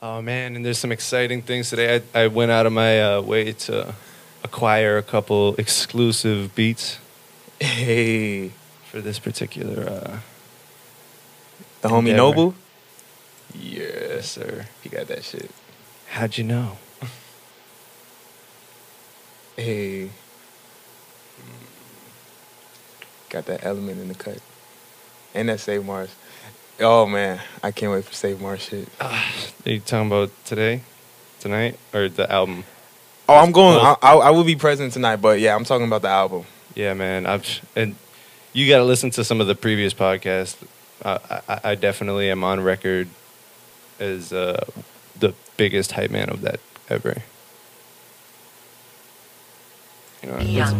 Oh man, and there's some exciting things today. I went out of my way to acquire a couple exclusive beats. Hey, for this particular the homie endeavor. Noble. Yes, sir. He got that shit. How'd you know? Hey, got that element in the cut, and that Save Mars. Oh man, I can't wait for Save Mars shit. Are you talking about tonight, or the album? Oh, I'm going. I will be present tonight, but yeah, I'm talking about the album. Yeah, man. And you got to listen to some of the previous podcasts. I definitely am on record as the biggest hype man of that ever. You know,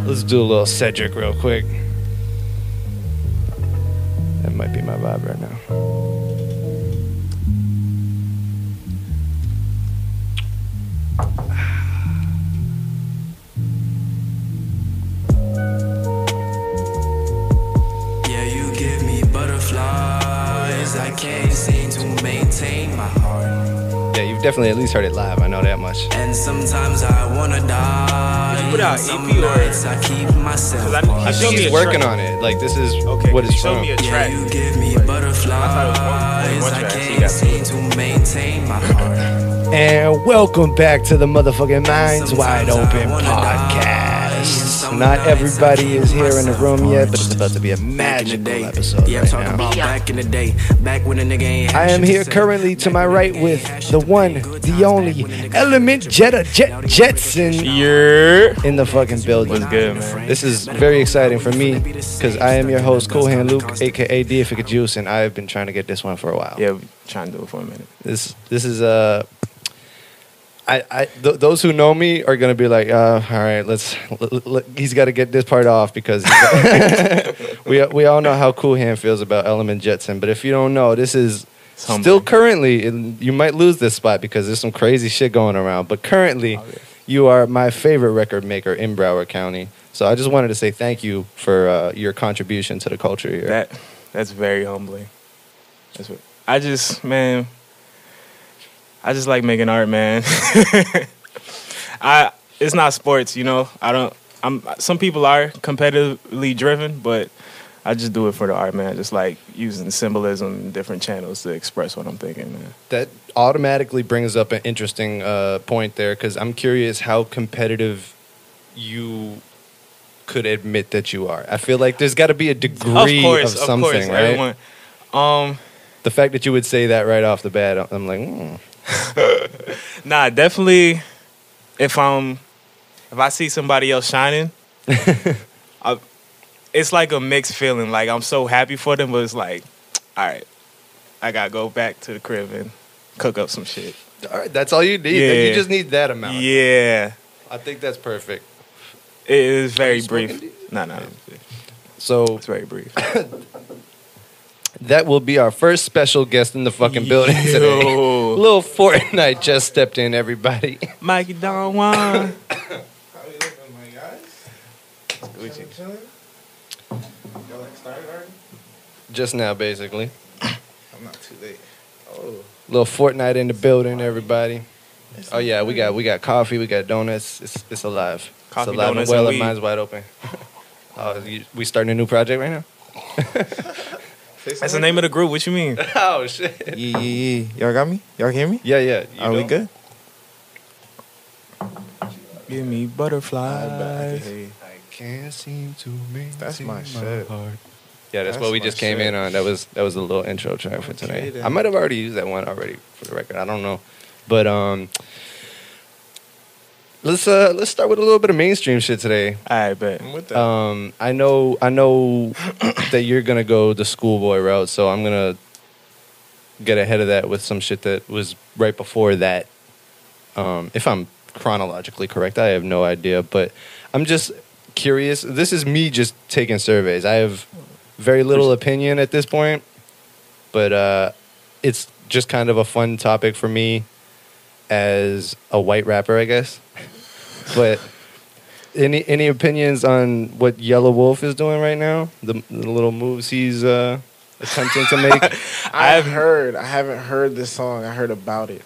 let's do a little Cedric real quick. That might be my vibe right now. Yeah, you give me butterflies. I can't seem to maintain my heart. Yeah, you've definitely at least heard it live. I know that much. And sometimes I wanna die. Did you put out Some EP or- nights I keep myself apart. I think he's working on it. Like, this is what it's show from. me a Yeah, track. you give me butterflies. one I track. He can't got seem to maintain my heart. And welcome back to the motherfucking Minds Wide Open podcast. Not everybody is here in the room yet, but it's about to be a magical episode Yeah, I'm right talking now. about back in the day. Back when a nigga ain't had I am shit to here say. currently to my right with the one, the only Element Jetson in the fucking building. What's good, man? This is very exciting for me because I am your host, Cool Hand Luke, aka Deific, Educe, and I've been trying to get this one for a while. Yeah, we trying to do it for a minute. This is those who know me are gonna be like, all right, he's got to get this part off because we all know how Cool Hand feels about Element Jetson. But if you don't know, this is still currently, and you might lose this spot because there's some crazy shit going around. But currently, you are my favorite record maker in Broward County. So I just wanted to say thank you for your contribution to the culture here. That's very humbling. I just like making art, man. It's not sports, you know. Some people are competitively driven, but I just do it for the art, man. Just like using symbolism in different channels to express what I'm thinking, man. That automatically brings up an interesting point there because I'm curious how competitive you could admit that you are. I feel like there's got to be a degree of something, right? Everyone. The fact that you would say that right off the bat, I'm like, Nah, definitely. If I see somebody else shining, it's like a mixed feeling. Like I'm so happy for them, but it's like, all right, I gotta go back to the crib and cook up some shit. all right, that's all you need. Yeah. You just need that amount. Yeah, I think that's perfect. it is very you smoking brief. No, So it's very brief. that will be our first special guest in the fucking building Yo. today. Lil Fortnite just stepped in, everybody. Mikey Don Juan. How you looking, my guys? Chilling? Y'all like started already? Just now, basically. I'm not too late. Oh. Lil Fortnite in the building, everybody. Oh yeah, we got coffee, we got donuts. It's alive. Coffee, it's alive donuts, and well, and and weed. Minds Wide Open. We starting a new project right now? That's the name of the group. What you mean? Oh shit. Yeah. Y'all got me? Y'all hear me? Yeah. You Are we know? good? Give me butterflies. Hey, I can't seem to make That's my shit. heart. Yeah, that's That's what we my just came shit. in on. That was a little intro track for today. Okay, then. I might have already used that one already for the record. I don't know, but let's start with a little bit of mainstream shit today. I bet. I'm with that. I know that you're gonna go the schoolboy route, so I'm gonna get ahead of that with some shit that was right before that. If I'm chronologically correct, I have no idea, but I'm just curious. This is me just taking surveys. I have very little opinion at this point, but it's just kind of a fun topic for me as a white rapper, I guess. But any opinions on what Yellow Wolf is doing right now? The little moves he's attempting to make? I haven't heard this song. I heard about it.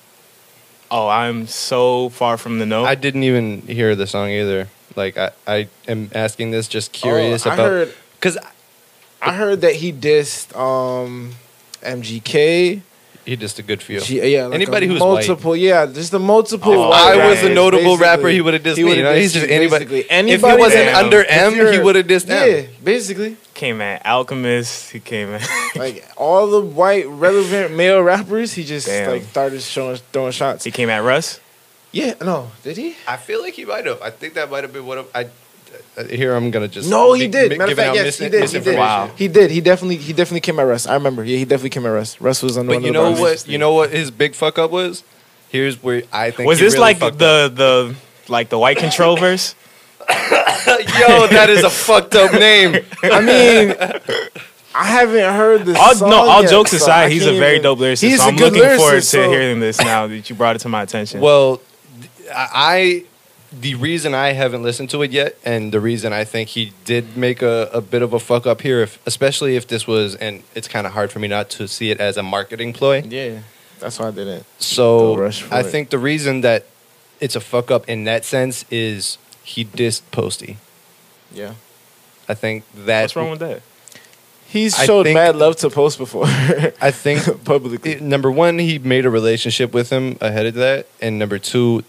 Oh, I'm so far from the know. I didn't even hear the song either. Like I am asking this just curious about because I heard that he dissed MGK. he just a good feel. Like anybody who's multiple, white. yeah, just the multiple. If I white was a guys, notable basically. rapper, he would have dissed me. You know? He's just anybody. Basically. If he wasn't under M, he would have dissed M. Yeah, basically. Came at Alchemist. He came at Like all the white relevant male rappers, he just Damn. like started throwing shots. he came at Russ. Yeah, no, did he? I feel like he might have. I think that might have been what I. Here I'm gonna just. No, he did. Matter of giving fact, out yes, he did. He did. Wow. He did. He definitely came at Russ. I remember. Yeah, he definitely came at Russ. Russ was on But one you of the know bars. what? You know what his big fuck up was? Here's where I think Was he this really like fucked the white control verse? up. Yo, that is a fucked up name. I mean, I haven't heard the song All yet, jokes so aside, I he's a can't very even- dope lyricist. He's So a I'm good looking forward lyricist, to so- hearing this now that you brought it to my attention. Well, the reason I haven't listened to it yet, and the reason I think he did make a bit of a fuck up here, especially if this was, and it's kind of hard for me not to see it as a marketing ploy. Yeah, that's why I didn't. Go So rush for I it. think the reason that it's a fuck up in that sense is he dissed Posty. Yeah, I think that. what's wrong with that? he's I showed think- mad love to Post before. I think publicly. number one, he made a relationship with him ahead of that, and number two,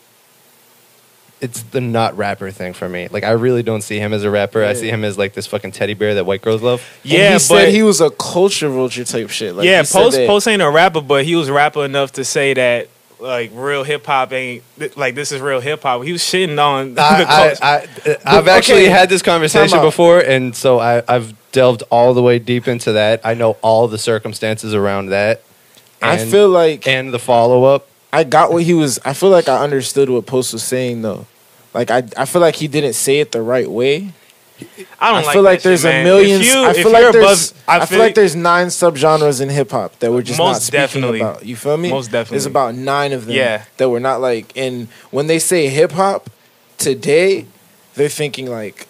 it's the not rapper thing for me. Like I really don't see him as a rapper. I Yeah. see him as like this fucking teddy bear that white girls love. Yeah, And he but said he was a culture vulture type shit. Like, yeah, he said that- Post ain't a rapper, but he was rapper enough to say that like real hip hop ain't like this is real hip hop. He was shitting on the culture. I've actually okay, had this conversation time out. before, and so I've delved all the way deep into that. I know all the circumstances around that. I feel like and the follow up. I got what he was. I feel like I understood what Post was saying though. Like I feel like he didn't say it the right way. I don't I like feel like that there's shit, a man. million. If I if feel you're like there's. above- I feel like there's 9 subgenres in hip hop that we're just not Most speaking definitely. about. You feel me? Most definitely. There's about 9 of them. Yeah. That we're not like. And when they say hip hop today, they're thinking like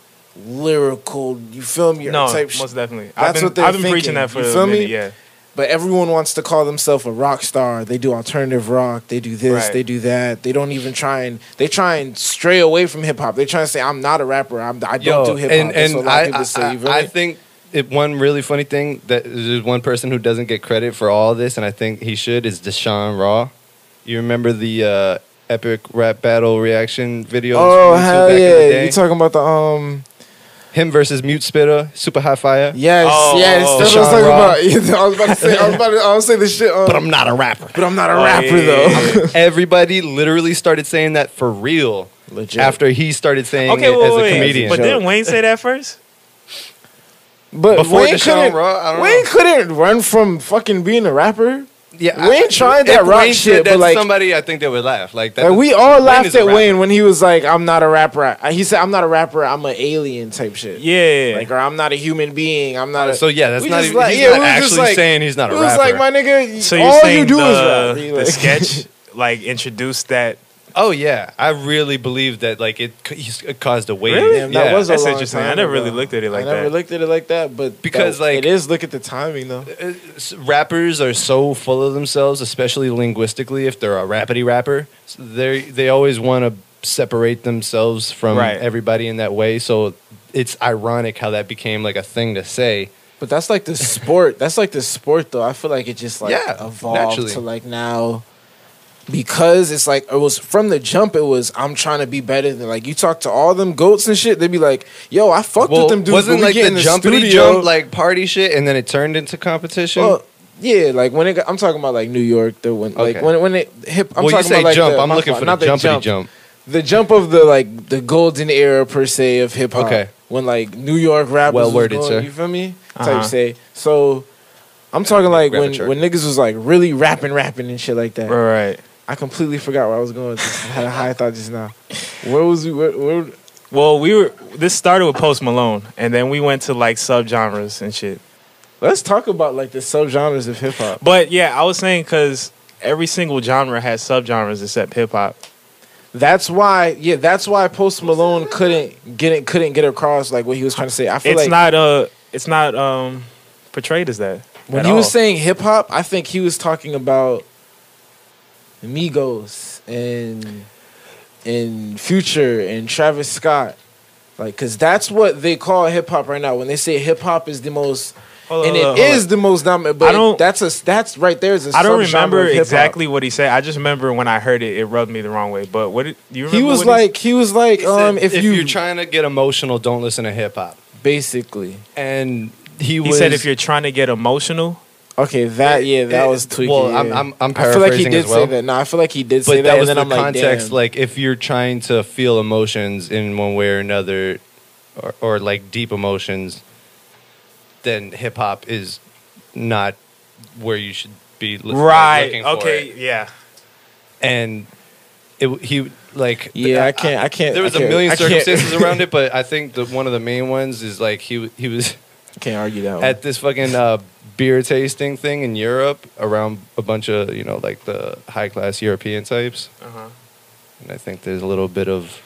lyrical. You feel me? no, type most definitely. That's what they're I've been thinking. preaching that for You a feel me? minute. Yeah, But everyone wants to call themselves a rock star. They do alternative rock. They do this. Right. They do that. They don't even try and stray away from hip hop. They try to say, "I'm not a rapper. I don't do hip hop." That's what a lot of people say. You feel I me? think one really funny thing that there's one person who doesn't get credit for all this, and I think he should, is Deshaun Raw. You remember the epic rap battle reaction videos? Oh from YouTube hell back in the yeah! day? You talking about the Him versus Mute Spitter, Super High Fire. Yes, Oh, yes. oh, That's what I was Deshaun talking about. I was about to say. I was say the shit. But I'm not a rapper. But I'm not a Oh, rapper yeah. though. Everybody literally started saying that for real Legit. after he started saying okay, it as a wait. comedian. But didn't Wayne say that first? But Before Wayne Deshaun couldn't. Raw, I don't Wayne know. couldn't run from fucking being a rapper. Yeah, Wayne tried that if rock Wayne shit, said that but, like- to somebody, I think they would laugh. Like that. Like we all laughed is a at rapper. Wayne when he was like, "I'm not a rapper." He said, "I'm not a rapper. I'm an alien" type shit. Yeah, Like, or I'm not a human being. I'm not. So yeah, that's we not just even. like- He's yeah, not we was just actually like- saying he's not It a was rapper. like, my nigga, so you're all saying you do is the, rap. the sketch like introduced that. Oh yeah, I really believe that. Like it caused a wave. Really? Damn, Yeah. that was a That's long interesting. time I never really ago. looked at it like I never that. looked at it like that, but Because, like- it is. Look at the timing though. Rappers are so full of themselves, especially linguistically. If they're a rapidy rapper, so they always want to separate themselves from Right. everybody in that way. So it's ironic how that became like a thing to say. But that's like the sport. That's like the sport though. I feel like it just like Yeah, evolved naturally. to like now. Because it's like it was from the jump. It was I'm trying to be better than like you talk to all them goats and shit. They'd be like, "Yo, I fucked with them dudes." wasn't but we like get the in the jumpity studio. jump like party shit, and then it turned into competition. Well, yeah, like when it got, I'm talking about like New York. The when like Okay. when it hip. I'm well, you talking say about like jump. the, I'm my looking fault, for the not jumpity jump. The jump of the like the golden era per se of hip hop. Okay. When like New York rappers Well was worded, going, sir. You feel me? Uh-huh. Type say. So I'm talking like Grab a when chart. niggas was like really rapping and shit like that. Right. I completely forgot where I was going with this. How I thought just now. Where was we? Where Well, this started with Post Malone, and then we went to like subgenres and shit. let's talk about like the subgenres of hip hop. But yeah, I was saying because every single genre has subgenres except hip hop. That's why. Yeah, that's why Post Malone couldn't get across like what he was trying to say. I feel It's like not portrayed as that. when at he was all. saying hip hop, I think he was talking about Migos and Future and Travis Scott. Like, cause that's what they call hip hop right now. When they say hip hop is the most, it is the most dominant. But that's right there. Is a I don't remember subgenre of hip-hop. exactly what he said. I just remember when I heard it, it rubbed me the wrong way. But what did you remember? He was like, if you're trying to get emotional, don't listen to hip hop. Basically, and he said if you're trying to get emotional. Okay, that was tweaking. Well, yeah. I'm paraphrasing I feel like he did as well. say that. No, I feel like he did but say that. That was and then the I'm context. Like, like, if you're trying to feel emotions in one way or another, or like deep emotions, then hip hop is not where you should be. Looking for okay. It. Yeah. And he like I can't. There was a million circumstances around it, but I think one of the main ones is like he was. I can't argue that one. At this fucking beer tasting thing in Europe around a bunch of like the high class European types. And I think there's a little bit of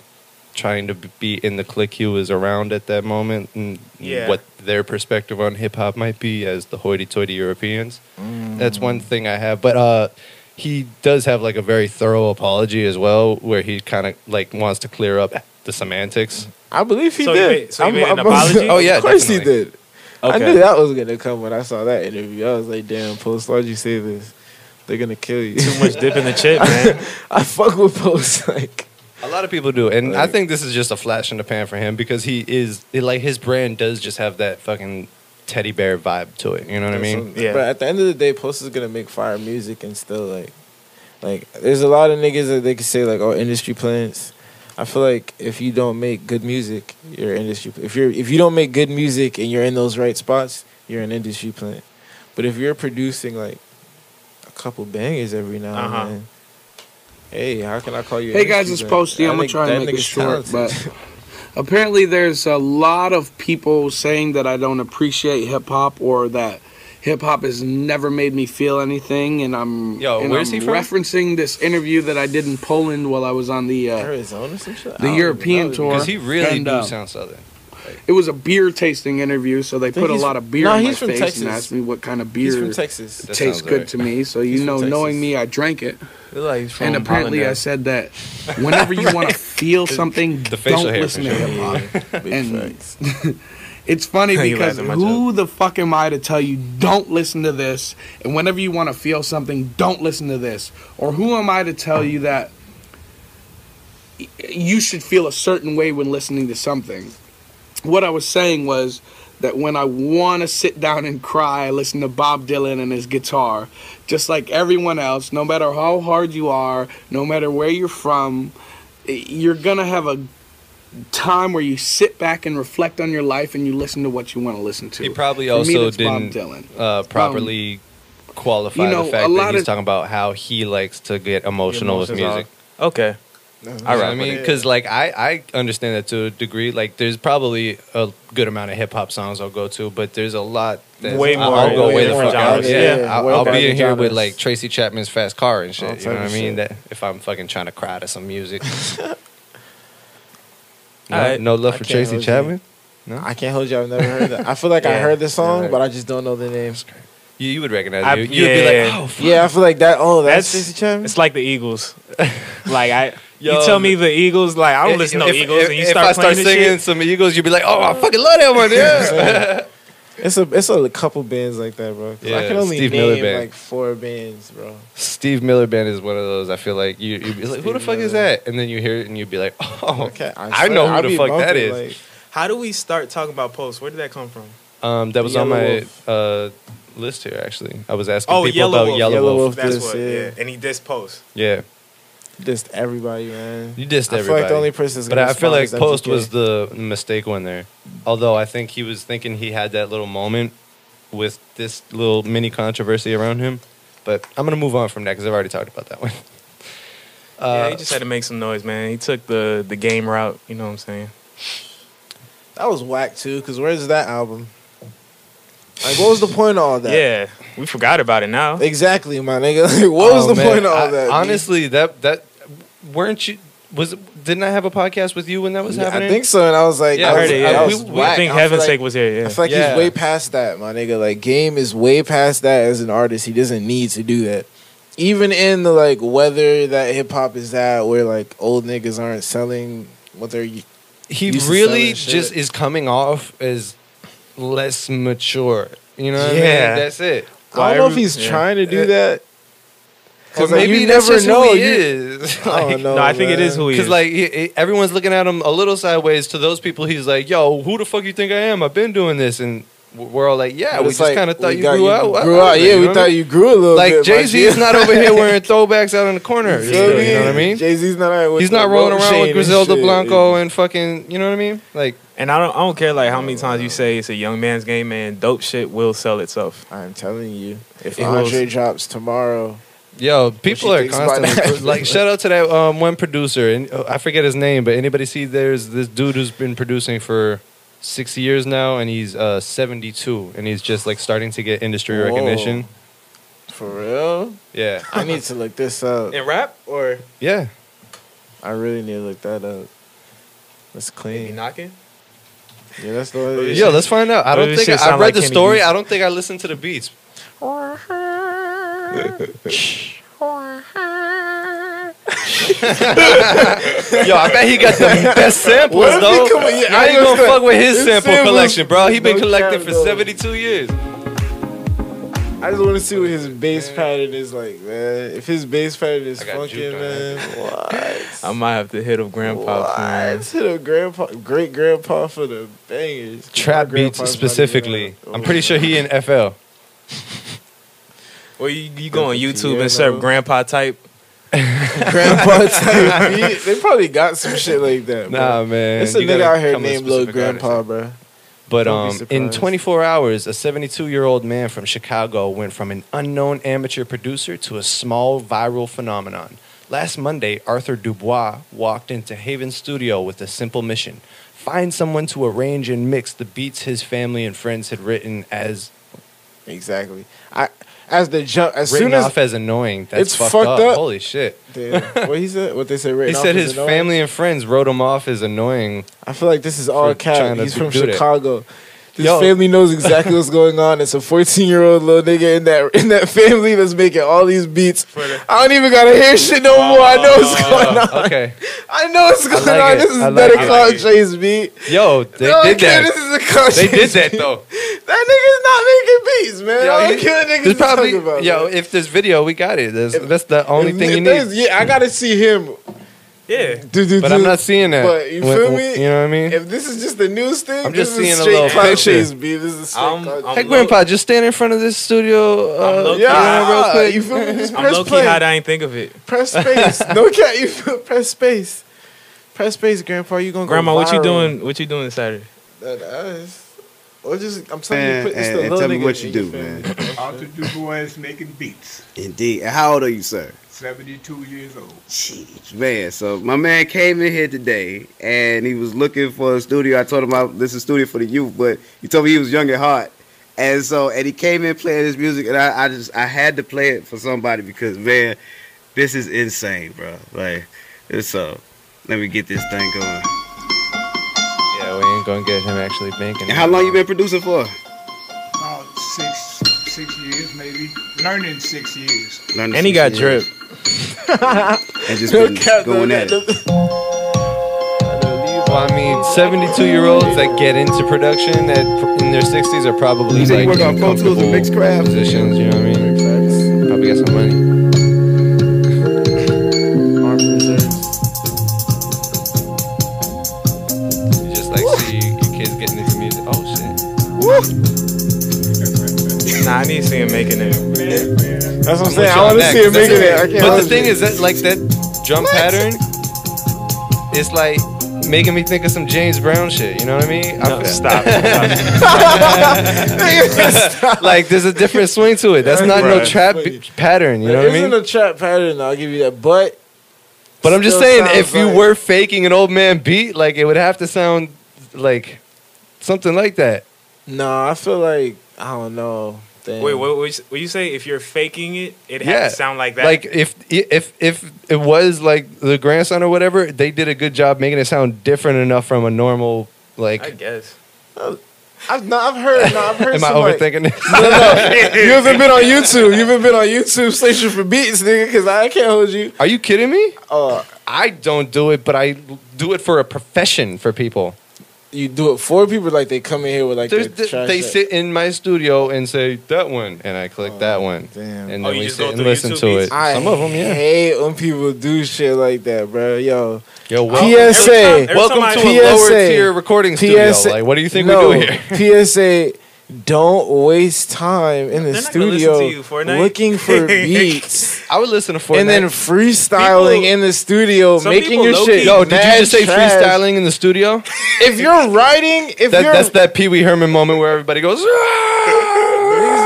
trying to be in the clique he was around at that moment and what their perspective on hip hop might be as the hoity toity Europeans. That's one thing I have, but he does have like a very thorough apology as well, where he kind of like wants to clear up the semantics. I believe he did. He made an apology? Oh yeah, of course definitely. he did. Okay. I knew that was gonna come when I saw that interview. I was like, "Damn, Post, why'd you say this? They're gonna kill you." Too much dip in the chip, man. I fuck with Post. Like, a lot of people do, and I think this is just a flash in the pan for him because his brand does just have that fucking teddy bear vibe to it. You know what I mean? Yeah. But at the end of the day, Post is gonna make fire music and still like there's a lot of niggas that they can say like, "Oh, industry plants." I feel like if you don't make good music, you're industry. If you don't make good music and you're in those right spots, you're an industry plant. But if you're producing like a couple bangers every now and then, hey, how can I call you? Hey guys, it's Posty. I'm gonna try and make it short, but apparently there's a lot of people saying that I don't appreciate hip hop or that hip hop has never made me feel anything, and where's he from? Referencing this interview that I did in Poland while I was on the Arizona, some shit? the European tour. Because he really do sound southern. It was a beer tasting interview, so they put a lot of beer in my from face Texas. and asked me what kind of He's beer from Texas. tastes good to me. So knowing me, I drank it. And apparently I said that whenever you want to feel something, don't listen to hip hop. And it's funny because who the fuck am I to tell you don't listen to this? And whenever you want to feel something, don't listen to this. Or who am I to tell you that you should feel a certain way when listening to something? What I was saying was that when I want to sit down and cry, I listen to Bob Dylan and his guitar. Just like everyone else, no matter how hard you are, no matter where you're from, you're going to have a time where you sit back and reflect on your life and you listen to what you want to listen to. He probably also didn't properly qualify the fact that he's talking about how he likes to get emotional with music. Okay. All right, I mean, because like I understand that to a degree. Like, there's probably a good amount of hip hop songs I'll go to, but there's a lot that I'll go way the fuck out. I'll be in here with like Tracy Chapman's Fast Car and shit. You know what I mean? That if I'm fucking trying to cry to some music. No love for Tracy Chapman. No, I can't hold you. I've never heard that. I feel like I heard the song, but I just don't know the name. You would recognize it. You'd be like, oh, fuck. Yeah, I feel like that. Oh, that's Tracy Chapman. It's like the Eagles. You tell me the Eagles, like I don't listen to no Eagles, and you start singing some Eagles, you'd be like, oh, I fucking love that one. Yeah. It's a couple bands like that, bro. Yeah, I can only Steve name Miller Band. like 4 bands, bro. Steve Miller Band is one of those. I feel like you'd be like, who the fuck is that? And then you hear it and you'd be like, oh, okay, I know who the fuck that is. Like, how do we start talking about Post? Where did that come from? That was on my list here, actually. I was asking people about Yellow Wolf. That's what, yeah. And he dissed Post. Yeah. Dissed everybody, man. You dissed everybody. I feel like the only person but I feel like Post was the mistake one there. Although I think he was thinking he had that little moment with this little mini controversy around him. But I'm going to move on from that because I've already talked about that one. He just had to make some noise, man. He took the game route, you know what I'm saying? That was whack, too, because where's that album? Like, what was the point of all that? Yeah, we forgot about it now. Exactly, my nigga. Like, what was the point of all that? Honestly, that weren't you... Didn't I have a podcast with you when that was happening? I think so, and I was like, I heard it. Yeah. We think Heaven's Sake was here. Yeah. I feel like he's way past that, my nigga. Like, Game is way past that as an artist. He doesn't need to do that. even in the like weather that hip hop is at, where like old niggas aren't selling what they're. He used to really selling just shit. is coming off as less mature. You know what I Yeah. mean? That's it. I don't know if he's trying to do that. Or Because maybe you that's never just know. who he is. I don't know. No, I think it is who he is. Because like everyone's looking at him a little sideways. To those people, he's like, "Yo, who the fuck you think I am? I've been doing this." And we're all like, "Yeah, But we it's just like, kind of thought we you got- grew out." Grew out. Yeah, you we know? thought you grew a little Like bit. Jay Z is not over here wearing throwbacks out in the corner. You still, feel you know what I mean? Jay Z's not out with He's the not rolling rope around chain with and Griselda shit. Blanco and fucking. You know what I mean? Like, And I don't care like how many times you say it's a young man's game, man. Dope shit will sell itself. I'm telling you, if It Andre was- drops tomorrow, yo, people she are thinks about constantly that. like. Shout out to that one producer, and I forget his name, but anybody see there's this dude who's been producing for 6 years now, and he's 72, and he's just like starting to get industry Whoa. recognition. for real, Yeah, I need to look this up. In rap or yeah. I really need to look that up. That's clean. knocking? Yeah, that's the one. Yo, let's find out. I What don't does think shit I sound read like the Kenny story. Beats? I don't think I listened to the beats. Yo, I bet he got the best samples What if he though. come- yeah, Now I you gonna understand. fuck with his His sample samples- collection, bro. He been no collecting cap, for though. 72 years. I just want to see what his bass pattern is like, man. If his bass pattern is I got funky, juked on man, what? I might have to hit up Grandpa. Man. What? Hit a grandpa, great grandpa for the bangers. Trap My beats grandpa's specifically. not even I'm pretty sure he in FL. Or you go on YouTube Yeah, and search no. Grandpa type. grandpa type beat. They probably got some shit like that. Nah, bro. man. It's a You nigga gotta out here come with named Lil specific artists. Grandpa, bro. But Don't be in surprised. 24 hours, a 72-year-old man from Chicago went from an unknown amateur producer to a small viral phenomenon. Last Monday, Arthur Dubois walked into Haven's studio with a simple mission: find someone to arrange and mix the beats his family and friends had written Exactly. As written soon as off as annoying. That's it's fucked fucked up. Holy shit. what he said, what they said, He written said off his as annoying? family and friends wrote him off as annoying. I feel like this is all for cap. trying to He's from do that. Chicago. His Yo. family knows exactly what's going on. It's a 14-year-old little nigga in that family that's making all these beats. I don't even gotta hear shit no more. I know what's going on. Okay. I know what's going like on. it. This is I like better it. Cloud Chase beat. Yo, they No, I did can't. that. This is a Cloud They Chase did that beat. though. That nigga's not making beats, man. Yo, I he- don't care what niggas There's probably talking about. yo. man. If there's video, we got it. That's the only If- thing if you there's- need. Yeah, I gotta see him. Yeah. But I'm not seeing that. But you feel me? You know what I mean? If this is just the news thing, I'm just this is seeing a straight little Cloud picture. Chase beat. This is straight I'm- Cloud I'm Hey, Chase. Grandpa, just stand in front of this studio. I'm low-key. real quick. You feel me? Just I'm press low key play. hot. I ain't think of it. Press space. No cat. You feel? Press space. Press space, Grandpa. You gonna Grandma, go what you viral. doing? What you doing Saturday? That ass. Or just I'm telling you, And, put this and, the and little tell me nigga what you in do, your man. family. Arthur Dubois making beats. Indeed. And how old are you, sir? 72 years old. Jeez, man. So my man came in here today, and he was looking for a studio. I told him this is a studio for the youth, but he told me he was young at heart. And he came in playing his music, and I had to play it for somebody because, man, this is insane, bro. Like, it's let me get this thing going. Yeah, we ain't gonna get him actually making. And how long you been producing for? About six years, maybe. Learning 6 years. Learning And he 6 got years. drip. And just No been cap, going no, at no, it. Well, I mean, 72-year-olds that get into production in their 60s are probably You said you like work on in Pro Tools and comfortable mixed craft? positions. You know what I mean? Probably got some money. Armed reserves. You just like see your kids getting into music. Oh shit! Nah, I need to see him making it. That's what I'm I'm saying. with I you want on to that, see him 'cause making it. that's- I can't But hold the thing you. is that like that drum pattern is like making me think of some James Brown shit. You know what I mean? No, stop. Like there's a different swing to it. That's not no Right. trap pattern. You know what I It isn't mean? a trap pattern. Though, I'll give you that. But But I'm just still saying, sounds if you like- were faking an old man beat, like it would have to sound like something like that. nah, I feel like I don't know. Damn. Wait, what you say? If you're faking it, it Yeah. has to sound like that. Like if it was like the grandson or whatever, they did a good job making it sound different enough from a normal I like. guess. I've heard. Am I somebody- overthinking this? No. You haven't been on YouTube. You haven't been on YouTube searching for beats, nigga, because I can't hold you. Are you kidding me? Uh, I don't do it, but I do it for a profession for people. you do it for people, like they come in here with like They trash sit in my studio and say that one, and I click that one, damn. and Oh, then you we just sit go and through listen YouTube to beats? it. I Some of them, yeah. hate when people do shit like that, bro. Yo, Yo, PSA. every welcome time to I- a lower PSA. tier recording studio. PSA. Like, what do you think no, we do here? PSA. Don't waste time in the They're not gonna listen studio to you, Fortnite. looking for beats I would listen to Fortnite. and then freestyling People- in the studio, some making people your low-key- shit. Yo, did you mad just say trash. freestyling in the studio? If you're writing, That's that Pee Wee Herman moment where everybody goes. these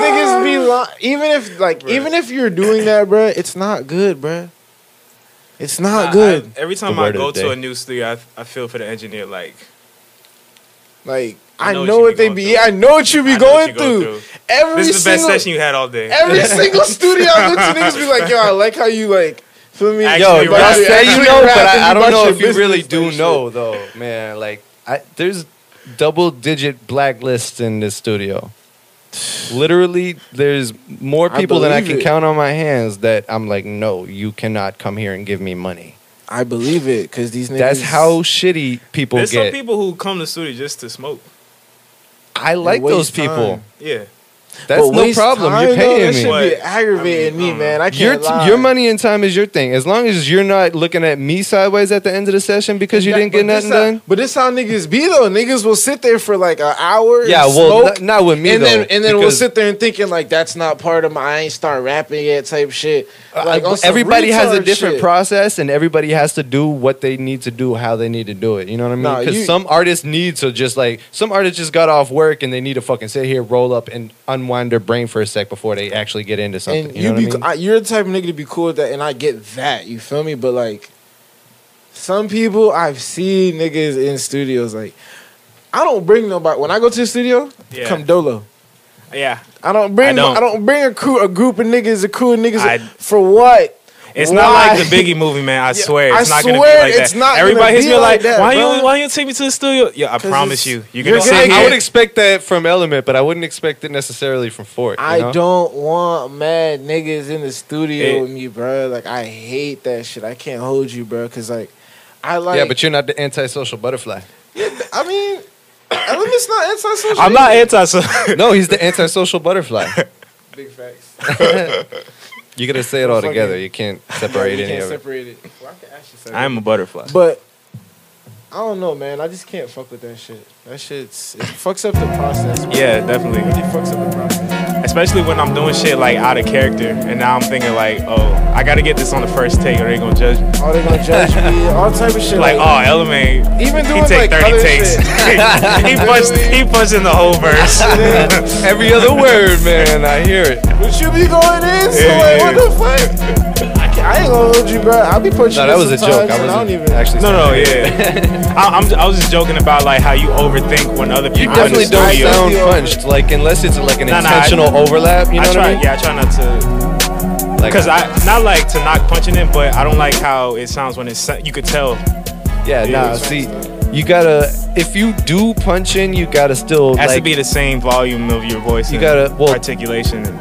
niggas be even if you're doing that, bruh, it's not good, bruh. It's not good. Every time The I word of go the to day. a new studio, I feel for the engineer. Like, Like I I know know what what you they be be. going I know what you be I know what going you go through. through. Every this is the best single session you had all day. every single studio I go to, niggas be like, yo, I like how you like. Feel me? Actually Yo, rap. I say you Actually know, rap but and I you don't about know your if you really business do and know, shit. though, man. Like, there's double-digit blacklists in this studio. Literally, there's more I people than I believe can it. count on my hands that I'm like, no, you cannot come here and give me money. I believe it because these niggas. That's how shitty people There's get. some people who come to the studio just to smoke. I like waste those people. time. Yeah. That's But no waste problem. time, You're though, paying that me. should be But, aggravating I me, mean, man. I Your can't lie. your money and time is your thing. As long as you're not looking at me sideways at the end of the session because you didn't get nothing done. But this how niggas be though. Niggas will sit there for like an hour. Yeah, and well, smoke, not with me and though. then we'll because sit there and thinking like that's not part of my. I ain't start rapping yet type shit. Like on some everybody has a retard different shit. process, and everybody has to do what they need to do, how they need to do it. You know what I mean? Nah, Because you- some artists need to just like some artists just got off work and they need to fucking sit here, roll up, and unwind their brain for a sec before they actually get into something. And you know what I mean? you're the type of nigga to be cool with that, and I get that. You feel me? But like, some people I've seen niggas in studios like, I don't bring nobody when I go to the studio. Yeah. Come dolo. Yeah. I don't bring a crew, a group of niggas. For what? It's Why? not like the Biggie movie, man. I swear. It's I not going to be swear like that. it's not Everybody gonna hits be me like like, that, why bro. you take me to the studio? Yeah, I promise you. You're you're going to gonna sit get- I here. would expect that from Element, but I wouldn't expect it necessarily from Fort. You I know? don't want mad niggas in the studio It- with me, bro. Like I hate that shit. I can't hold you, bro, because like I like. Yeah, but you're not the antisocial butterfly. I mean, Element's not antisocial. I'm not either. anti-social. No, he's the antisocial butterfly. Big facts. You gotta say it all Fucking- together. You can't separate You any can't of it. separate it. Well, I can actually separate I am a butterfly. But I don't know, man. I just can't fuck with that shit. That it fucks up the process. Man. Yeah, definitely. It really fucks up the process. Especially when I'm doing shit like out of character, and now I'm thinking like, oh, I gotta get this on the first take, or they gonna judge me. Oh, they gonna judge me. All type of shit. Like, oh, Element, even he doing take like 30 other takes. shit. he punched in the whole verse. Every other word, man. I hear it. But you be going in, so Yeah, like, yeah. what the fuck? I ain't gonna hold you, bro. I'll be pushing. No, that was a joke. I don't wasn't even. actually. No, yeah. I was just joking about like how you overthink when other You people. definitely in the don't studio. sound punched, like unless it's like an Nah, intentional overlap. You know I what try, I mean? yeah, I try not to, Like, because I not like to knock punching it, but I don't like how it sounds when it's. You could tell. yeah, nah. Yeah. See, you gotta. If you do punch in, you gotta still It has to like. be the same volume of your voice. You and gotta- well- articulation.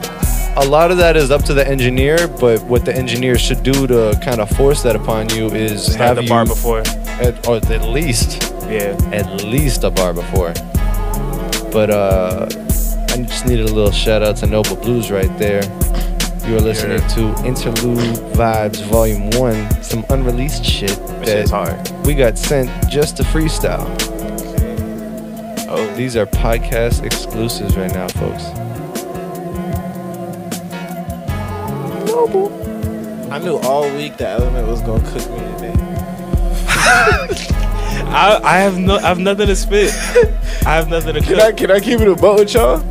A lot of that is up to the engineer, but what the engineer should do to kind of force that upon you is Have have the you bar before. or at least Yeah. a bar before. But I just needed a little shout out to Noble Blues right there. You are listening to Interlude Vibes Volume 1, some unreleased shit That shit's hard. we got sent just to freestyle. Oh, These are podcast exclusives right now, folks. Noble. I knew all week that Element was gonna cook me today. I have nothing to spit. I have nothing to cook. Can I keep it a buck with y'all?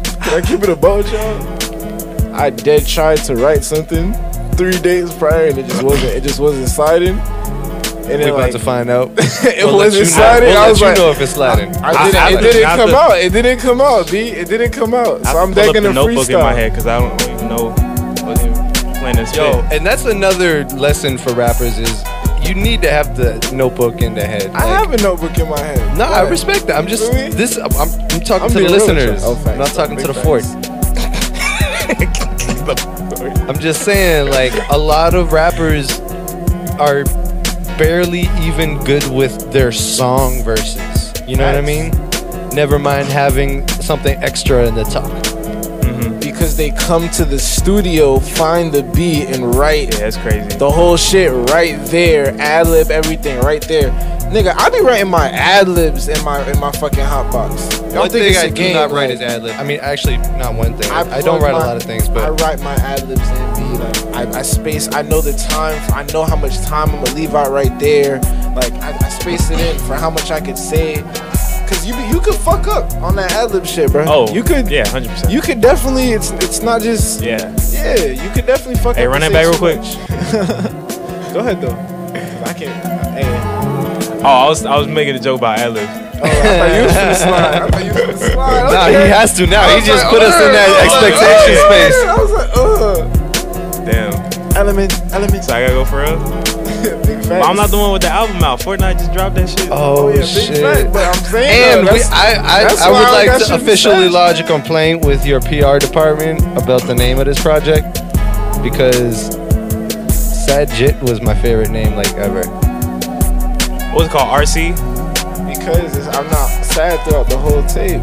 I dead tried to write something 3 days prior and it just wasn't sliding. And We're then about like to find out. it We'll let wasn't you know. sliding. We'll I let was you like, know if it's sliding. it didn't come out, B. It didn't come out. So I'm pull up dead the gonna notebook in my freestyle. head because I don't even know what they're playing this Yo, shit. and that's another lesson for rappers is you need to have the notebook in the head. I have a notebook in my head. No, I What? respect that. I'm just You feel me? this. I'm talking I'm to the being real with you. listeners. Oh, facts, I'm not talking to big the fort. I'm just saying, like, a lot of rappers are barely even good with their song verses. You know what I mean? Never mind having something extra in the top. Because they come to the studio, find the beat, and write Yeah, that's crazy. the whole shit right there, ad lib everything right there. Nigga, I be writing my ad libs in my fucking hotbox. One thing I do not write is ad lib. I mean, actually, not one thing. I don't write a lot of things, I but write my ad libs in be like I space. I know the time. I know how much time I'm gonna leave out right there. Like I space it in for how much I could say. Cause you could fuck up on that ad lib shit, bro. Oh, you could. Yeah, 100%. You could definitely. It's not just. Yeah. Yeah, you could definitely fuck Hey, up. run and that say back real too quick. much. Go ahead though. I can't. Hey. Oh, I was making a joke about ad libs. Oh, I thought you was finna slide. I thought you was finna slide. nah, Okay. he has to now. He just put us in that expectation space. I was like, Element. So I gotta go for real. Big facts. But I'm not the one with the album out. Fortnite just dropped that shit. Oh, Yeah, big shit. facts. But I'm saying, And though, I that's why would like that to shit officially sucks. lodge a complaint with your PR department about the name of this project, because Sad Jit was my favorite name like ever. What was it called? RC? Because I'm not sad throughout the whole tape.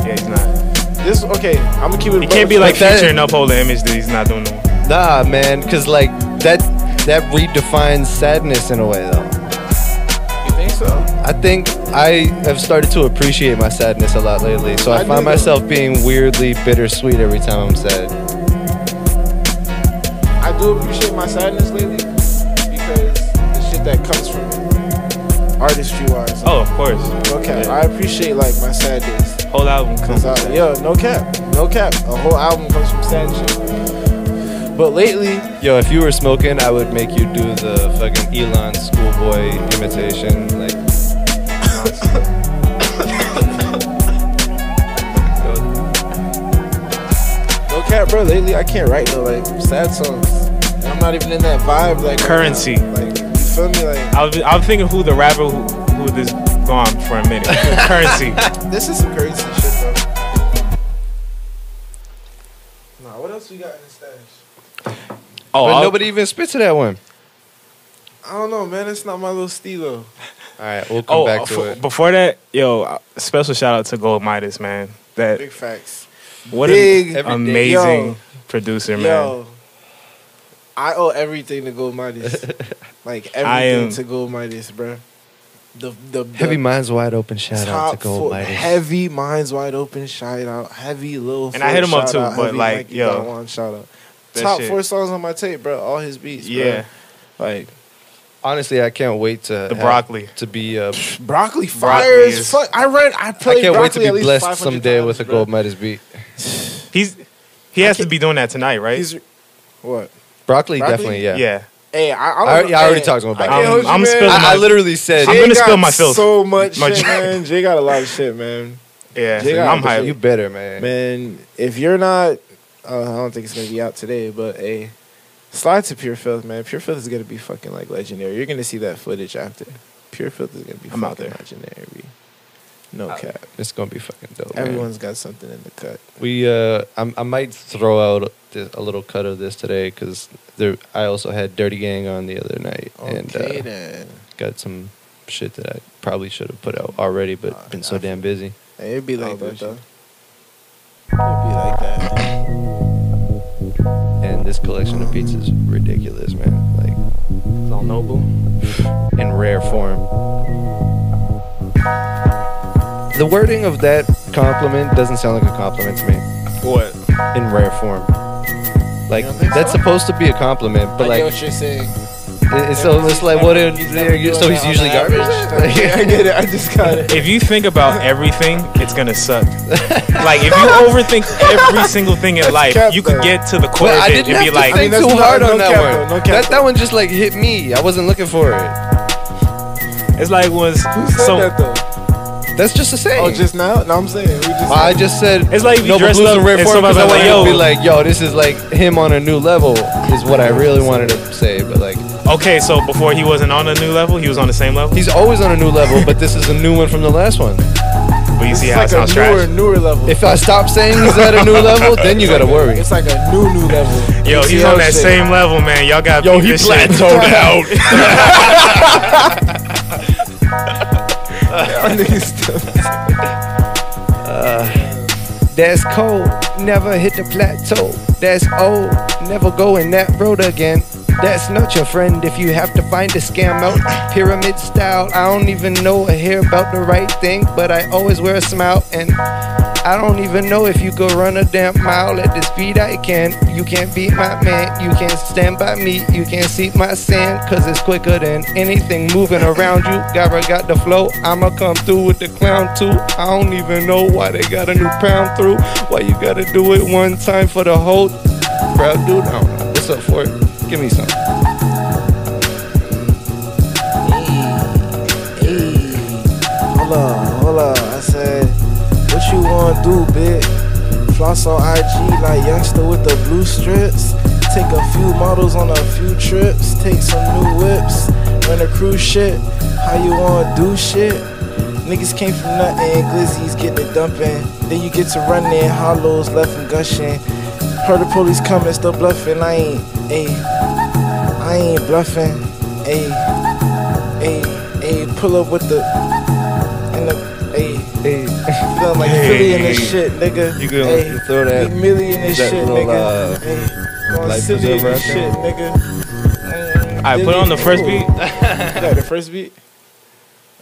Yeah, he's not. This okay. I'm gonna keep it. He can't be like But that- Future and uphold the image that he's not doing no more. Nah, man, because like that redefines sadness in a way, though. You think so? I think I have started to appreciate my sadness a lot lately, so I I find do. myself being weirdly bittersweet every time I'm sad. I do appreciate my sadness lately because the shit that comes from it, like, artistry-wise. Oh, of course. No cap. Yeah. I appreciate like my sad days. Whole album comes Cause with that. yo, no cap. A whole album comes from sad shit. But lately, Yo, if you were smoking, I would make you do the fucking Elon schoolboy imitation, like. no cap, bro. Lately, I can't write no like sad songs. And I'm not even in that vibe. Like Currency. right now. Like you feel me? Like I was thinking who the rapper who this gone for a minute. Currency. this is some crazy shit though. Nah, what else we got in the stash? Oh, But nobody even spits to that one. I don't know, man. It's not my little stilo. All right, we'll come back to it. Before that, yo, special shout out to Gold Midas, man. That Big facts. what big an every day. amazing Yo. producer, man. Yo, I owe everything to Gold Midas. Like everything to Gold Midas, bro. The Heavy Minds Wide Open, shout out top to Gold four, Midas. Heavy Minds Wide Open, shout out. Heavy Lil And I hit him up shout too, out. but Heavy like, Mikey yo, Got One, shout out. that Top shit. 4 songs on my tape, bro. All his beats, Yeah, bro. Like Honestly, I can't wait to the broccoli. to be. broccoli Broccoli fire is- as fuck. I I played can't wait to broccoli at be least blessed 500 someday times, with a bro. Gold Midas beat. He has to be doing that tonight, right? He's what? Broccoli, Broccoli? definitely, yeah. Yeah. Hey, I already talked to him about I can't it. hold you, I'm man. spilling I literally said, I'm gonna Jay spill got my filth. So much My shit, j- man. Jay got a lot of shit, man. Yeah, Jay got I'm the hyped. shit. you better, man. Man, if you're not, I don't think it's gonna be out today, but hey, slide to Pure Filth, man. Pure Filth is gonna be fucking like legendary. You're gonna see that footage after. Pure Filth is gonna be I'm out fucking there. legendary. No cap. It's gonna be fucking dope. man. Everyone's got something in the cut. We, I might throw out a little cut of this today because I also had Dirty Gang on the other night and Okay then. got some shit that I probably should have put out already, but been so damn busy. Hey, it'd be like Oh, that bullshit. though. It'd be like that. And this collection of beats is ridiculous, man. Like It's all noble. in rare form. The wording of that compliment doesn't sound like a compliment to me. What? In rare form. Like You don't think that's so? supposed to be a compliment, but I get like what you're saying. it's like what? So he's usually garbage. Yeah, I get it. I just got it. If you think about everything, it's gonna suck. Like if you overthink every single thing in life, cap, you could though. get to the core But of I it didn't and have be to like, think that's too no- hard no on that cap, one. though, no cap, That one just like hit me. I wasn't looking for it. it's like when Who said so that though? That's just a saying. Oh, just now? No, I'm saying. We just I just said It's like if you Noble dress Blues up in rare and form because I somebody's wanted like, to yo. be like, yo, this is like him on a new level. Is what I really wanted to say, but like Okay, so before he wasn't on a new level, he was on the same level. He's always on a new level, but this is a new one from the last one. But you see It's how like it sounds a trash. newer level. If I stop saying he's at a new level, then you gotta worry. It's like a new level. Yo, he's on that shit. same level, man. Y'all got Yo, beat he this shit. plateaued out. Y'all niggas still- That's cold, never hit the plateau. That's old, never go in that road again. That's not your friend if you have to find a scam out. Pyramid style, I don't even know or hear about the right thing, but I always wear a smile. And I don't even know if you could run a damn mile at the speed I can. You can't beat my man, you can't stand by me, you can't see my sand, cause it's quicker than anything moving around you. Gabba got the flow, I'ma come through with the clown too. I don't even know why they got a new pound through. Why you gotta do it one time for the whole crowd, dude? I don't know. What's up for it? Give me some. Hold up. I said, what you wanna do, bitch? Floss on IG like youngster with the blue strips. Take a few models on a few trips. Take some new whips. Run a cruise shit. How you wanna do shit? Niggas came from nothing. Glizzies get the dumping. Then you get to running. Hollows left from gushing. Heard the police coming, still bluffing. I ain't bluffing. Pull up with the feeling like Philly in this shit, nigga. You gonna throw that Big Millie in this that shit, little, nigga. Going life silly in preserver this out shit, nigga. Alright, put on the first beat. You got the first beat?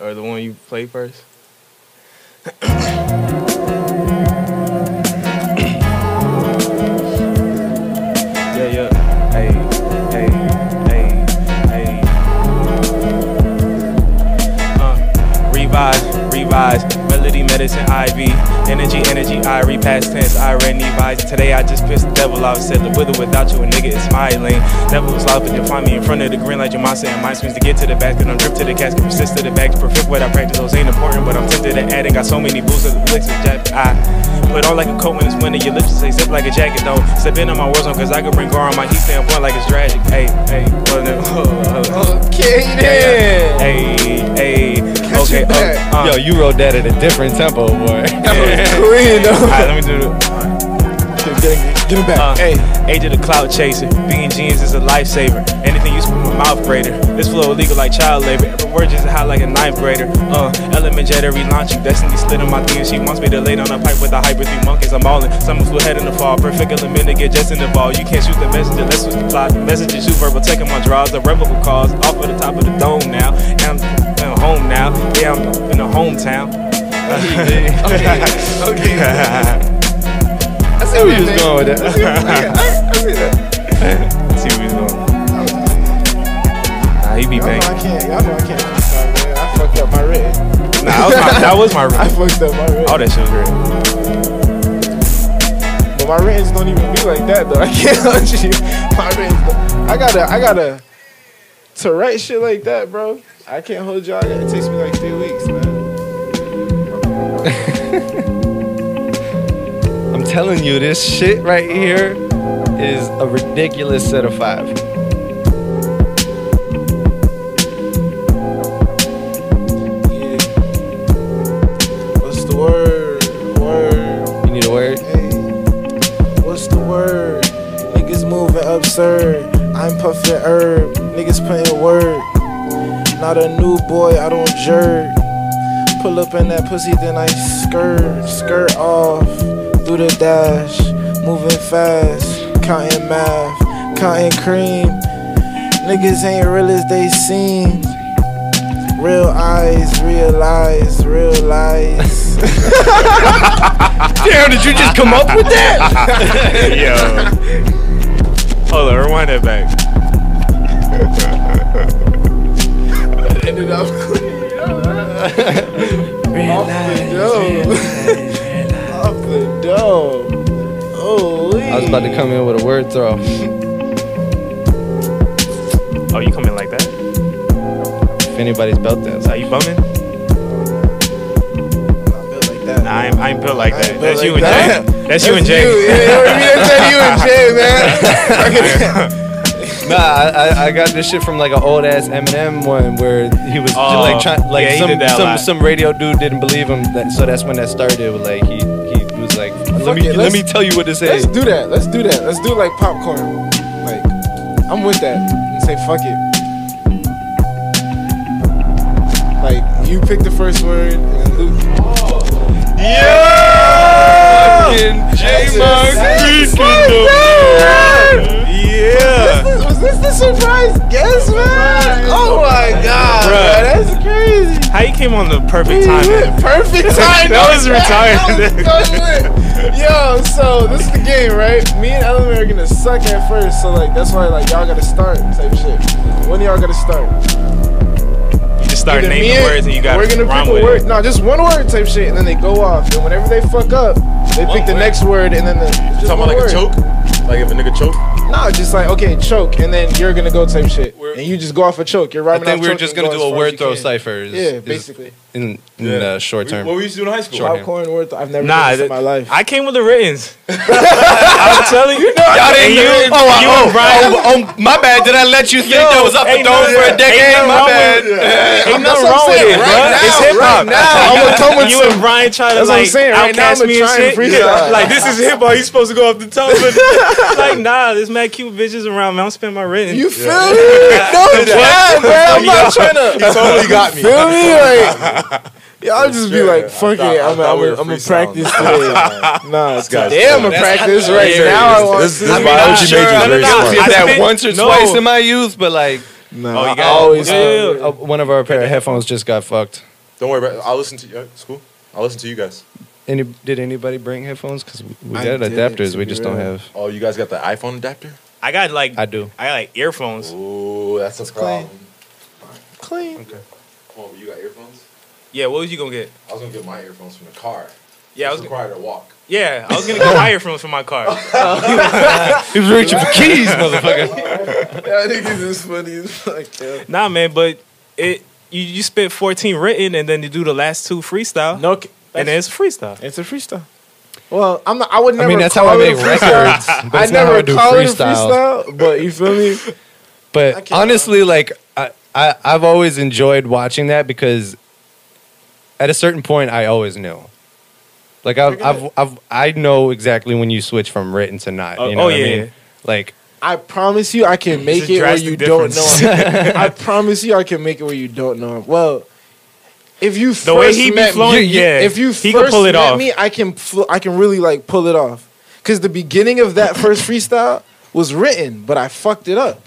Or the one you played first. Yeah. Hey. Revise. Melody, medicine, IV. Energy, I repass tense, I ran vibes. Today I just pissed the devil off. Said the weather without you, a nigga is smiling. Devil was loud, but you find me in front of the green like Jamasa and mind swings to get to the basket. I'm drip to the casket, persist to the bags. Perfect what I practice, those ain't important, but I'm tempted to add. And got so many boosts of the licks of Jack. I put on like a coat when it's winter. Your lips say zip like a jacket, though. Step in on my war zone, cause I can bring Gar on my heat standpoint like it's tragic. Hey. Okay, then. Hey. Okay. Yo, you wrote that at a different tempo, boy. Clean, though. Alright, let me do it. Get him back. Hey. Age of the cloud chaser. Being jeans is a lifesaver. Anything useful with my mouth greater. This flow illegal like child labor. Every word just hot like a ninth grader. Element Jetson relaunching. Destiny slid on my theme. She wants me to lay down a pipe with a hyper 3 monkeys. I'm all in. Someone's flew head in the fall. Perfect element to get Jetson involved. You can't shoot the messenger. Let's switch the plot. Message shoot verbal. Taking my draws. The rebel calls. Off of the top of the dome now. And I'm home now. Yeah, I'm in the hometown. Okay. I see where you was going with that. I see that. See where he's going. Nah, he be banging. Y'all know I can't freestyle, man. I fucked up my written. Nah, that was my I written. fucked up my written. All that shit was written. But my writtens don't even be like that, though. I can't hold you. My writtens don't. I gotta to write shit like that, bro. I can't hold y'all. It takes me like 3 weeks, man. I'm telling you, this shit right here is a ridiculous set of 5. Yeah. What's the word? You need a word? Hey. What's the word? Niggas moving absurd. I'm puffing herb. Niggas playing word. Not a new boy, I don't jerk. Pull up in that pussy, then I skirt off. Do the dash, moving fast. Counting math, counting cream. Niggas ain't real as they seem. Real eyes, realize. Damn, did you just come up with that? Yo. Hold on, rewind that back. Ended up off the dome. Oh, I was about to come in with a word throw. Oh, you coming like that? If anybody's belt dance, Are you bumming? Not built like that. Nah, I ain't built like that. built That's you like and that. Jay. That's you and Jay. Yeah, you and Jay, man. Nah, I got this shit from like an old ass Eminem one where he was like trying, like yeah, he did that a lot. some radio dude didn't believe him, so that's when that started. Like he was like, let me tell you what to say. Let's do that. Let's do it like popcorn. Like, I'm with that. And say fuck it. Like, you pick the first word and then Luke. Yeah! Jaymond Kreek Yeah. Was this the surprise guest, man? Oh my god, bro, that's crazy. How you came on the perfect time, man? Perfect time. That was retired. Yo, so this is the game, right? Me and Element are gonna suck at first, so like that's why like y'all gotta start type shit. When y'all gotta start? You just start Either naming words and you got we're gonna rhyme pick a with word. it. No, just one word type shit, and then they go off. And whenever they fuck up, they pick the next word, and then it's just Talking one about like word. a choke? Like if a nigga choke? No, just like okay, choke, and then you're gonna go type shit, and you just go off a choke. You're I rhyming. think off we were choke just and gonna go do as a far word as you throw can. cipher. Yeah, basically. In the short term. What we used to do in high school? Popcorn word. I've never Nah, done this in my life. I came with the writtens. I'm telling you. Y'all didn't you, know. you and Brian. My bad. Did I let you think that was up the ain't dome nothing- for a decade? ain't My nothing bad. Ain't nothing wrong with it, bro. It's hip hop. now. You and Brian try to That's what I'm like saying. Right now, outcast I'm me and trying to shit. freestyle. Like this is hip hop. He's supposed to go off the top. But like nah, there's mad cute bitches around. Man, I'm spending my written. You feel me? No time, bro. I'm not trying to. You totally got me. Feel me? Like, yeah, I'll just be like, fuck thought- it. I thought we were I'm gonna freestyling. practice today. Nah, guy's today I'm funny. gonna practice right hilarious. now. I want This to. biology major is very I smart. did that spent- once or no. twice in my youth, but like No, Oh, you I got always. yeah. one of our pair of headphones just got fucked. Don't worry about it. I'll listen to you. It's cool. I'll listen to you guys. Did anybody bring headphones? Because we I got didn't, adapters, to we be just don't real. have. Oh, you guys got the iPhone adapter? I got like I do. earphones. Ooh, that's a problem. Clean. Oh, you got earphones? Yeah, what was you gonna get? I was gonna get my earphones from the car. Yeah, I It's was. required to walk. Yeah, I was gonna get my earphones for my car. He was reaching for keys, motherfucker. Yeah, niggas is funny as fuck. Yeah. Nah, man, but you spit 14 written and then you do the last two freestyle. No, and then it's freestyle. it's a freestyle. Well, I'm not. I would never. I mean, that's call how I it a make freestyle. records. But I it's not how I never do call it a freestyles. freestyle, but you feel me? I But can't- honestly, like I've always enjoyed watching that because at a certain point, I always knew. Like I know exactly when you switch from written to not. You know what I mean? Like I promise you, I can make It's a it where drastic you don't difference. know. I promise you, I can make it where you don't know. Well, if you The way he be met flowing, me, yeah, if you he first can pull it met off. me, I can really like pull it off. Because the beginning of that first freestyle was written, but I fucked it up.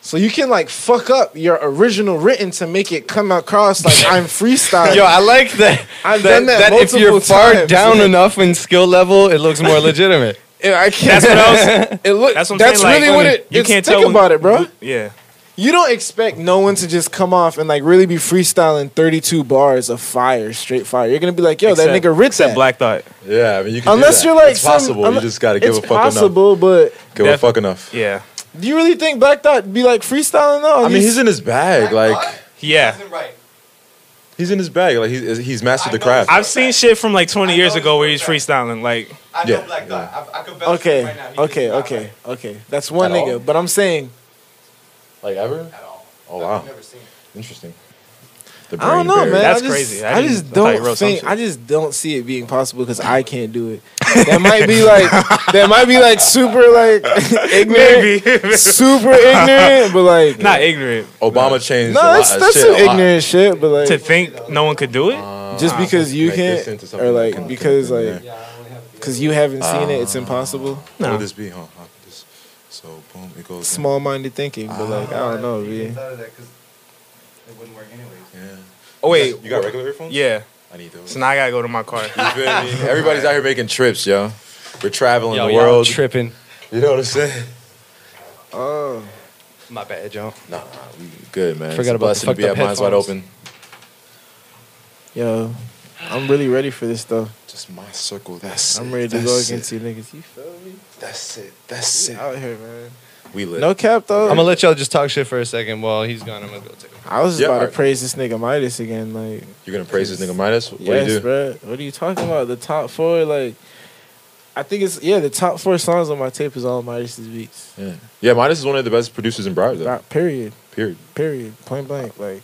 So you can like fuck up your original written to make it come across like I'm freestyling. yo, I like that. I've done that if you're multiple far times. down enough in skill level, it looks more legitimate. I can't. That's what I was. It look. That's what I'm That's saying, really like, what it. you It's, can't think tell about it, bro. Yeah. You don't expect no one to just come off and like really be freestyling 32 bars of fire, straight fire. You're gonna be like, yo, that nigga writ Except that. Black Thought. Yeah, I mean, you can Unless do that. you're like it's possible. You just gotta give a it's fuck enough. possible, but Give a fuck enough. Yeah. do you really think Black Thought be like freestyling though? I mean, he's in his bag. Like, Yeah. he's in his bag. Like, he's mastered the craft. I've seen shit from like 20 years ago where he's freestyling. Like, I know Yeah. Black Thought. I could okay. That's one At all? nigga, but I'm saying Like, ever? Oh, wow. Interesting. The I don't brain know, buried. man. That's I just, crazy. I just I thought you don't wrote some think. shit. I just don't see it being possible because I can't do it. That might be like super like ignorant, super ignorant, but like not ignorant. Obama changed no, a lot that's of that's shit. some a lot. ignorant shit. But like To think no one could do it? just because you Make this can't, into something or that like can- because can- like because you haven't seen it, it's impossible. What would this be, huh? How could this- So, boom, it goes. Small-minded thinking, but like I don't know, really. It wouldn't work anyways. Yeah. Oh, wait. You got regular earphones? Yeah. I need those. So now I gotta go to my car. You feel me? Everybody's out here making trips, yo. We're traveling Yo, the y'all world. tripping. You know what I'm saying? Oh, My bad, Joe. Nah, we good, man. Forgot It's a about the blessing to fucked be up at Minds Wide headphones. Open. yo, I'm really ready for this stuff. Just my circle. That's I'm it. ready to go That's against it. you niggas. You feel me? That's it. That's it. Out here, man. We lit. No cap though. I'm gonna let y'all just talk shit for a second while he's gone. I'm gonna go take a I was just Yeah, about to alright. praise this nigga Midas again, like. You're gonna praise this nigga Midas? What do Yes, you do? bro. What are you talking about? The top four, like, I think it's the top 4 songs on my tape is all Midas's beats. Yeah, Midas is one of the best producers in Broward, though. Period. Period. Point blank. Like.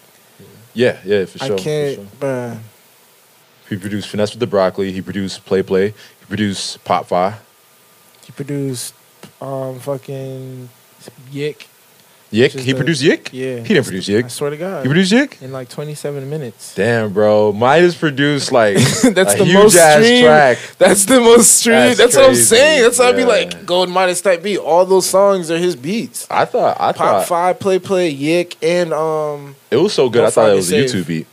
Yeah, for sure. I can't, for sure. bruh. He produced Finesse with the Broccoli. He produced Play. He produced Pop Fi. He produced fucking Yick. Yick? He produced Yick? Yeah. He didn't produce Yick. I swear to God. He produced Yick? In like 27 minutes. Damn, bro. Midas produced like that's a the huge most ass streamed. track. That's the most streamed. That's what I'm crazy. saying. That's why I be Yeah. like, Gold Midas type beat. All those songs are his beats. I thought Pop 5, Play, Yick, and it was so good. Don't I thought it was a Friday YouTube Save. beat.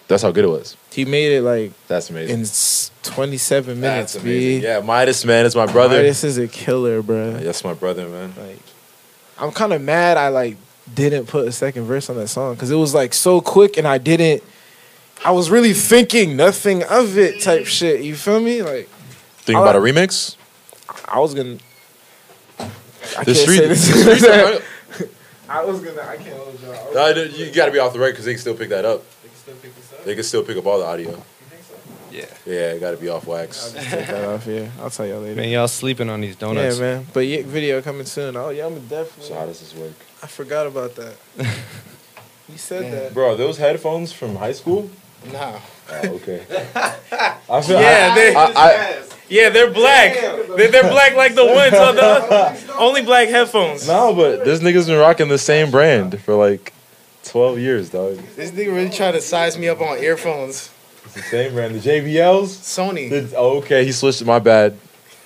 That's how good it was. he made it like That's amazing. in 27 minutes, That's amazing. B. Yeah, Midas, man, it's my brother. Midas is a killer, bruh. That's my brother, man. Like, I'm kind of mad I like didn't put a second verse on that song because it was like so quick and I was really thinking nothing of it type shit. You feel me? Like Think about a remix? I was gonna. I The can't street- say the this. streets are- I can't hold y'all. You got to be off the record because they can still pick that up. They can still pick this up. They can still pick up all the audio. You think so? Yeah. Yeah, got to be off wax. I'll just take that off. Yeah, I'll tell y'all later. Man, y'all sleeping on these donuts. Yeah, man. But Yick video coming soon. Oh yeah, I'm definitely. So how does this work? I forgot about that. You said that. Bro, those headphones from high school? Nah. Oh, okay. I feel, Yeah, they're black. They're black like the ones on the only black headphones. No, but this nigga's been rocking the same brand for like 12 years, dog. This nigga really tried to size me up on earphones. It's the same brand. The JBLs? Sony. Okay, he switched it. My bad.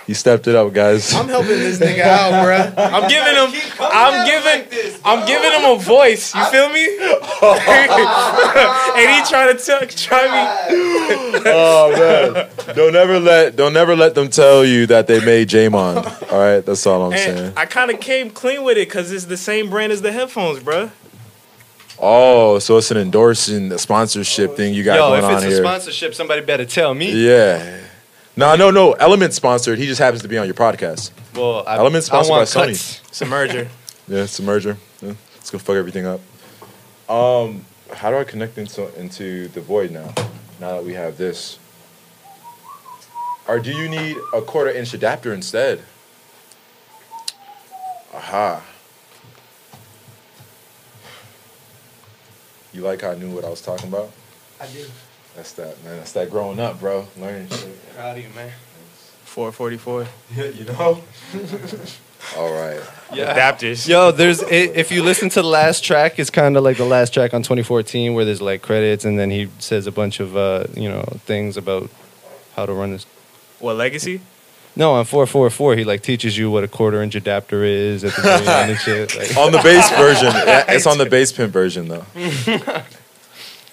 He stepped it up, guys. I'm helping this nigga out, bruh. I'm giving him a voice. You feel me? And he trying to try me. Oh man! Don't never let them tell you that they made Jaymond. All right, that's all I'm saying. And I kind of came clean with it because it's the same brand as the headphones, bruh. Oh, so it's an endorsing, a sponsorship thing you got Yo, going if on it's a here. sponsorship, somebody better tell me. Yeah. No. Element sponsored. He just happens to be on your podcast. Well, Element sponsored by Sony. cuts. It's a merger. Yeah, it's a merger. Yeah, let's go fuck everything up. How do I connect into the void now? Now that we have this, or do you need a 1/4-inch adapter instead? Aha. You like how I knew what I was talking about? I do. That's that, man. That's that growing up, bro. Learning shit. Proud of you, man. 444. You know? All right. Yeah. Adapters. Yo, if you listen to the last track, it's kind of like the last track on 2014 where there's like credits and then he says a bunch of things about how to run this. What, Legacy? No, on 444 he like teaches you what a 1/4-inch adapter is at the very end and shit. Like, On the bass version. Yeah, it's on the bass pimp version though.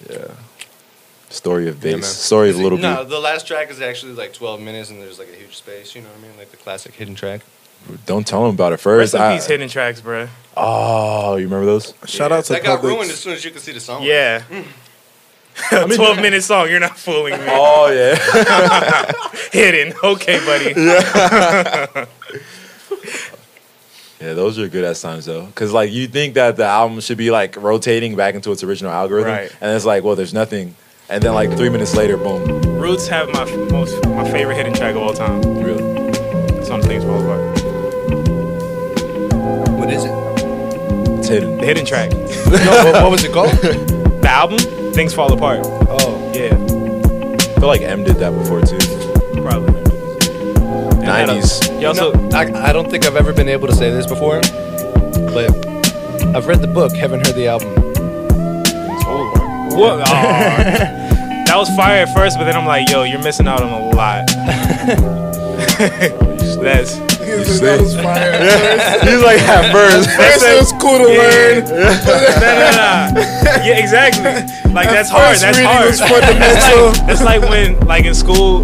Yeah. Story of bass. man. Story of Little no, Beat. the last track is actually like 12 minutes and there's like a huge space. You know what I mean? Like the classic hidden track. Don't tell him about it first. Rest in peace, hidden tracks, bruh. Oh, you remember those? Shout out to That got Publix. ruined as soon as you could see the song. Yeah. 12-minute song. You're not fooling me. Oh yeah. Hidden. Okay, buddy. Yeah, those are good ass times though, because like you think that the album should be like rotating back into its original algorithm, Right. and it's like, well, there's nothing, and then like 3 minutes later, boom. Roots have my favorite hidden track of all time. Really? Some things fall apart. What is it? It's hidden. The hidden track. What was it called? The album, Things Fall Apart. Oh. Yeah, I feel like M did that before too. probably. 90s. You also, I don't think I've ever been able to say this before, but I've read the book, haven't heard the album. what? That was fire at first, but then I'm like, yo, you're missing out on a lot. That's That was fire. He's like at first. First it was cool to learn. no. Yeah, exactly. Like that's hard. First That's reading hard. was fundamental. That's like when, like in school,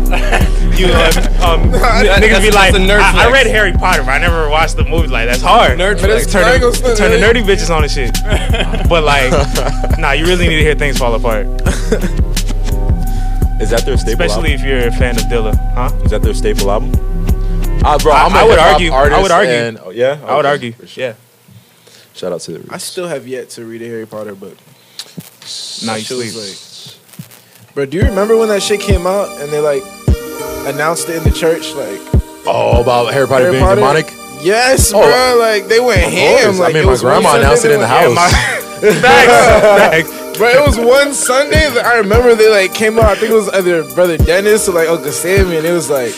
you niggas be like, that's a nerd I flex. read Harry Potter, but I never watched the movie. Like that's hard. Nerd Like, flex. turn the nerdy bitches on the shit. But like, nah, you really need to hear Things Fall Apart, Is that their staple especially album? if you're a fan of Dilla, huh? Is that their staple album? Bro, I'm I a would hip-hop argue. artist I would argue. and- oh, yeah? I would Okay, argue. for sure. Yeah. Shout out to the Roots. I still have yet to read a Harry Potter book. Nah, you Shit was sleep. Bro, do you remember when that shit came out and they like announced it in the church? Like, Oh, about Harry Potter Harry being Potter? demonic? Yes, Oh, bro. Like they went ham. Like I mean, it my was one grandma announced it Sunday in the they went- house. Facts. Bro, it was one Sunday that I remember they like came out. I think it was either Brother Dennis or like Uncle Sammy, and it was like,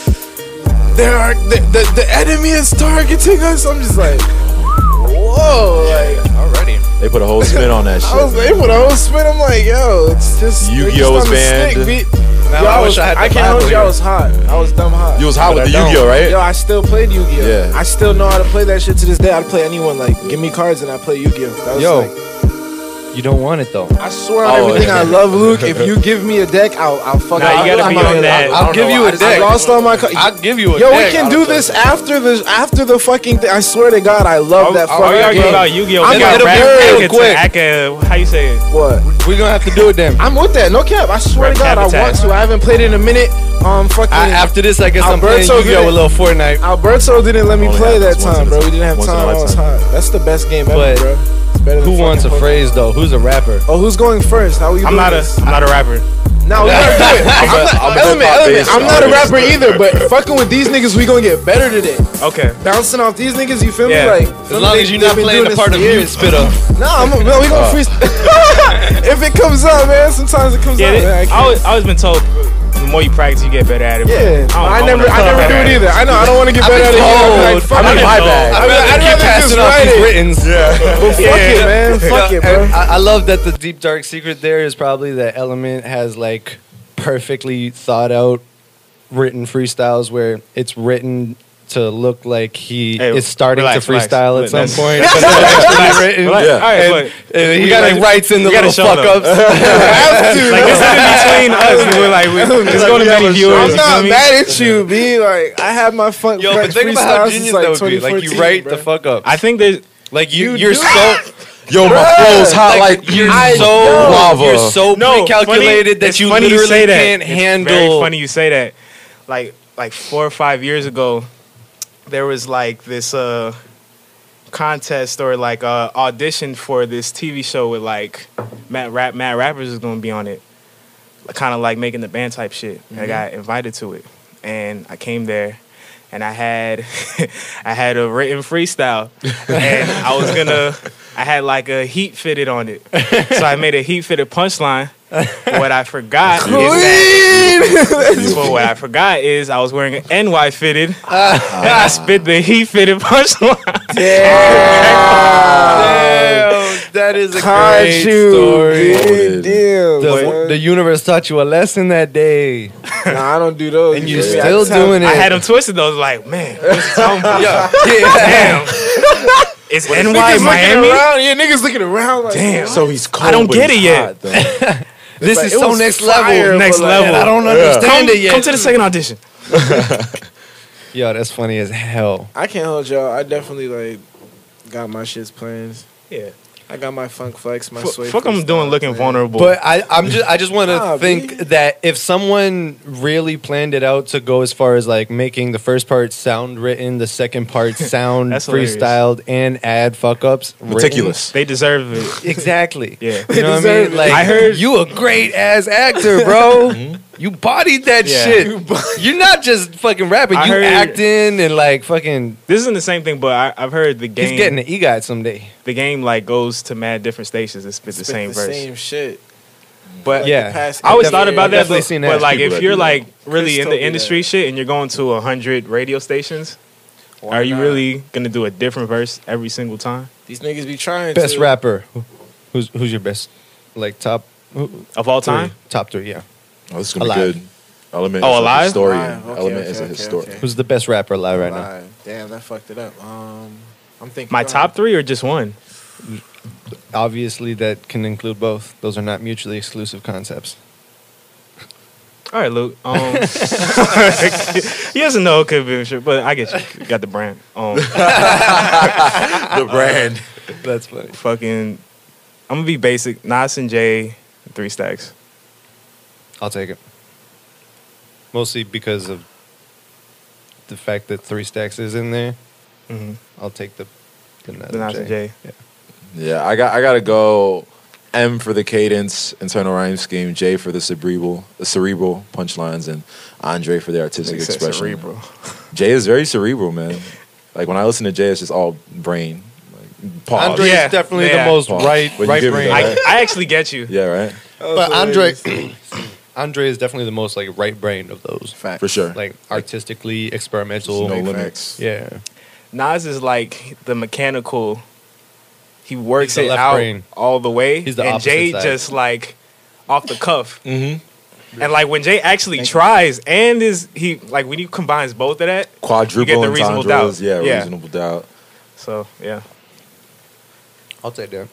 the enemy is targeting us. I'm just like, whoa, like Already. They put a whole spin on that I was shit. they put a whole spin. I'm like, yo, it's just Yu-Gi-Oh was it's just on banned. the stick, beat. Man, Yo, I wish I had the I can't Bible hold you. I here. was hot. I was dumb hot. You was hot with But the I don't. Yu-Gi-Oh, right? Yo, I still played Yu-Gi-Oh. Yeah. I still know how to play that shit to this day. I'd play anyone. Like, give me cards and I play Yu-Gi-Oh. That was Yo. like, You don't want it though. I swear on Oh, everything yeah. I love, Luke. If you give me a deck, I'll fuck. Nah, you gotta be on that. I'll give you a I deck. lost all my cards. I'll give you a Yo, deck. we can do this after the fucking thing. I swear to God, I love that Are we fucking arguing game. about Yu-Gi-Oh? I'm We got it'll be rap, real quick. how you say it? What? We're gonna have to do it then. I'm with that. No cap. I swear to God, I Habitat. want to. I haven't played it in a minute. Fucking. After this, I guess I'm playing Alberto Yu-Gi-Oh did with Lil Fortnite. Alberto didn't let me Only play that happens once time, in a bro. time. We didn't have Once in a time. I was lifetime. hot. That's the best game ever, But bro. It's better than Who wants a fucking phrase though? Who's a rapper? Oh, who's going first? How are you I'm doing not this? a rapper. No, we gotta do it. I'm a Element. hip-hop-based I'm not a artist. rapper either, but fucking with these niggas, we gonna get better today. Okay. Bouncing off these niggas, you feel Yeah. me? Like, As long as you're not playing the part of mute spitter. No, we gonna freestyle. If it comes out, man, sometimes it comes Yeah, out. Man. I always been told the more you practice, you get better at it. Yeah, I never wanna do better it at either. I know I don't want to get better at it. told. Fuck I'm in it. my bag. I'd rather keep passing off these writtens. But fuck it, man. Fuck it, bro. I love that the deep dark secret there is probably that Element has like perfectly thought out written freestyles where it's written to look like he Hey, is starting relax, to freestyle relax. at some point. Relax. But it's actually written. Relax. Yeah. All right, And, but and he we gotta- like writes in the we gotta little show fuck them. ups. Have to. like this is in between us. We're like, it's going to many viewers. I'm you not feel me? mad at you, B. Like, I have my fun. Yo, but think about how freestyles genius since, that would be. Like you 2014, write bro. the fuck up. I think there's Like you're do. so Yo, my flow's hot like you're I so know. lava. you're so no pre-calculated that it's you funny literally say that. can't It's handle. Very funny you say that. Like 4 or 5 years ago, there was like this contest or like audition for this TV show with like mad rappers is gonna be on it, kind of like making the band type shit. And I got invited to it, and I came there. And I had a written freestyle, and I had like a heat fitted on it. So I made a heat fitted punchline. What I forgot is I was wearing an NY fitted, and I spit the heat fitted punchline. Damn, that is a great story. Damn. The universe taught you a lesson that day, Nah, I don't do those. and you're Yeah, still I tell- doing it. I had them twisted though. I was like, man, what's he talking about? Yeah. Damn, it's NY Niggas Miami. looking around. Yeah, niggas looking around. Like, Damn. So he's cold. I don't but get he's it yet. hot, though. This like, is it so was next fire, level. Next but, like, level. I don't understand it yet. Come to the second audition. Yo, that's funny as hell. I can't hold y'all. I definitely like got my shits plans. Yeah. I got my funk flex, my sway. Fuck, I'm doing looking vulnerable. But I just want to Nah, think B. that if someone really planned it out to go as far as like making the first part sound written, the second part sound That's hilarious. freestyled, and add fuck ups, Meticulous. They deserve it. Exactly. Yeah. You know what I deserve mean? it. Like I heard- you a great ass actor, bro. You bodied that Yeah. shit. You're not just fucking rapping. I You heard- acting and like fucking. This isn't the same thing, but I've heard the game. He's getting an EGOT someday. The game like goes to mad different stations and spit the same verse. Same shit. But Like, Yeah. the past I always 8 thought about I've that, definitely but, seen but that. like People if that you're do like really Chris in told the me industry that. shit and you're going to 100 radio stations, are you not? really gonna do a different verse every single time These niggas be trying. Best to. rapper. Who's your best? Like top of all time? three? Top three, yeah. Oh, this is gonna be Alive. good. Element Oh, is alive? a historian. Alive. Okay, Element okay, is a okay, historian. okay. Who's the best rapper alive right now? Alive. Damn, that fucked it up. I'm thinking My top 3 or just one? Obviously, that can include both. Those are not mutually exclusive concepts. All right, Luke. He doesn't know it could be a shit, but I get you. You got the brand. The brand. That's funny. Fucking, I'm gonna be basic. Nas and Jay, 3 Stacks. I'll take it. Mostly because of the fact that 3 Stacks is in there. Mm-hmm. I'll take the Nas, The Nas and Jay. Yeah. Yeah, I gotta go. M for the cadence, internal rhyme scheme. J for the cerebral punchlines, and Andre for the artistic Nigga said expression. cerebral. Jay is very cerebral, man. Like when I listen to Jay, it's just all brain. Like, pause. Andre is definitely the most Pause. right But you give me brain. that. I actually get you. Yeah, right. But Andre is definitely the most like right brain of those. Fact. For sure. Like artistically experimental. No limits. Yeah. Nas is like the mechanical. He works He's the it left out brain. all the way, He's the and opposite Jay side. just like off the cuff. Mm-hmm. And like when Jay actually tries, and when he combines both of that, Quadruple you get the reasonable entendres. doubt. Yeah, reasonable doubt. So yeah, I'll take that.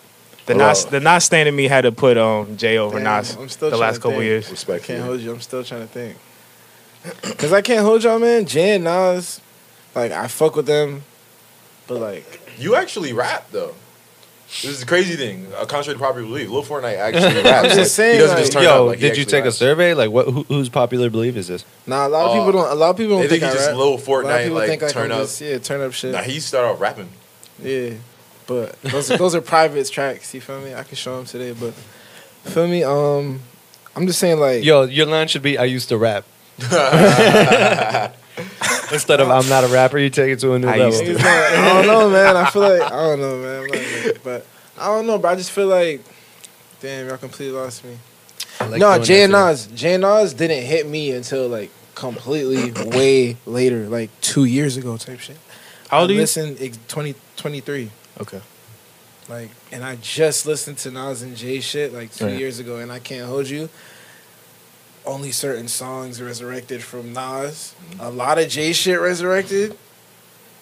the Nas stand in me had to put Jay over Damn, Nas I'm still the trying last to couple think. years. Respect. Can't hold you. I'm still trying to think. Cause I can't hold y'all, man. Jay and Nas, like I fuck with them, but like You actually rap though. This is the crazy thing. Contrary to popular belief, Lil Fortnite actually raps. just Like, saying, he doesn't like- just turn Yo, up. Like, he did you actually take a raps. survey? Like, whose popular belief is this? nah. A lot of people don't. A lot of people don't They think, think I he just rap. Lil A lot of Fortnite, people like, think turn I'm up. just, turn up shit. Nah, he started off rapping. Yeah, but those are private tracks. You feel me? I can show them today, but feel me? I'm just saying like Yo, your line should be, I used to rap. Instead of, I'm not a rapper, you take it to a new I level. used to. It's like, I don't know, man. I feel like I don't know, man. I'm not, but I don't know, bro. I just feel like, damn, y'all completely lost me. I like No, doing Jay and that too. Nas. Jay and Nas didn't hit me until like completely way later, like 2 years ago type shit. How old are you? Listen, 2023. Okay. Like, and I just listened to Nas and Jay shit like 2 Right. years ago, and I can't hold you. Only certain songs resurrected from Nas. A lot of Jay shit resurrected,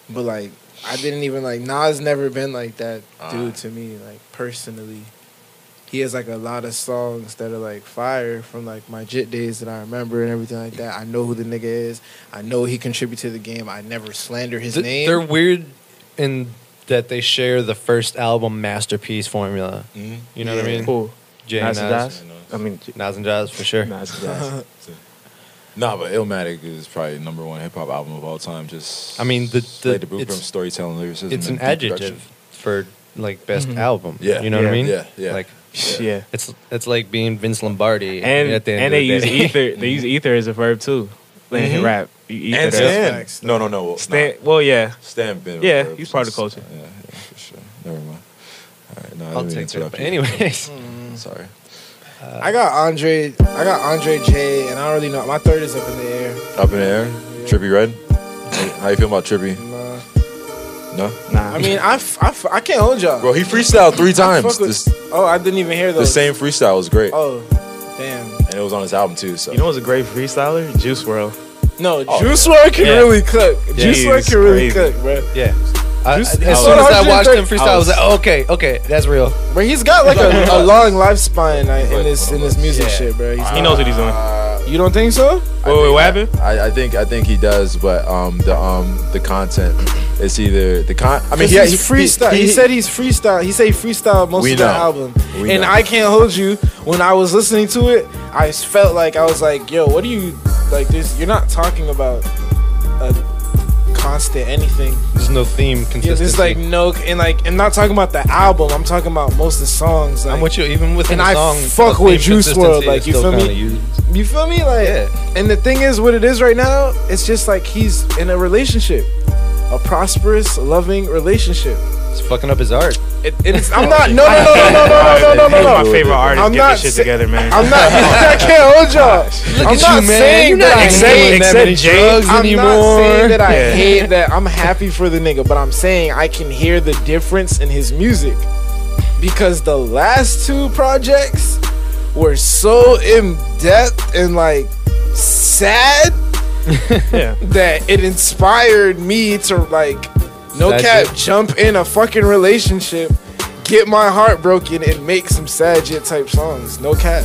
but like I didn't even like Nas. Never been like that dude to me, like personally. He has like a lot of songs that are like fire from like my Jit days that I remember and everything like that. I know who the nigga is. I know he contributed to the game. I never slander his name. They're weird in that they share the first album masterpiece formula. Mm-hmm. You know what I mean? Cool. Jay and Nas and Nas. Jazz? I mean, Nas and Jazz for sure. Nas and Jazz. Nah, but Illmatic is probably number one hip hop album of all time. Just I mean, the laid the blueprint it's- from storytelling, lyricism. It's an and deep adjective production. for like best album. Yeah. You know what I mean? Yeah, yeah. Like Yeah. it's like being Vince Lombardi. And at the end and of they the use day. ether. They use ether as a verb too. Like in rap, you ether And that. Stan. facts. No. Well, Stan. Well, yeah. Stan been. Yeah, for he's part of the since- culture. Yeah, for sure. Never mind. All right, no, I I'll didn't mean take to that. interrupt But you. anyways, Sorry. I got Andre J, and I don't really know. My third is up in the air. Up in the air, Trippy Red. How you feel about Trippy? No, Nah. I mean, I can't hold y'all. bro. He freestyled 3 I times. fuck with- This, oh, I didn't even hear the those. same freestyle was great, Oh, damn. and it was on his album too. So You know what's a great freestyler? Juice WRLD. No, Oh, Juice WRLD can yeah. really cook. Juice WRLD he's can really crazy. cook, bro. yeah. Juice- As soon it's as I 130 watched him freestyle, I was like, okay, that's real. But he's got like a long lifespan in this music Yeah. shit, bro. He knows what he's doing. You don't think so? Wait, what happened? I think he does, but the content is either the con. I mean, He's freestyle. He said he's freestyle. He said he freestyled most We of the know. album. We And know. I can't hold you. When I was listening to it, I felt like I was like, yo, what do you like? This you're not talking about a constant anything. There's no theme Yeah, consistency. there's like no and like I'm not talking about the album. I'm talking about most of the songs. Like, I'm with you, even within And the I song. fuck the with theme Juice WRLD, consistency like, is you still feel me? kinda used. You feel me? Like, Yeah. and the thing is, what it is right now, it's just like he's in a relationship, a prosperous, loving relationship. It's fucking up his art. It's. I'm not. No. My favorite artist. I'm Get not this shit sa- together, man. I'm not. I can't hold y'all. I'm at not you, man. saying You're that not I except- hate except many Jay. drugs I'm anymore. not saying that I Yeah. hate that. I'm happy for the nigga, but I'm saying I can hear the difference in his music because the last 2 projects were so in depth and like sad Yeah. that it inspired me to like no Sad cap shit. jump in a fucking relationship, get my heart broken, and make some sad shit type songs. No cap.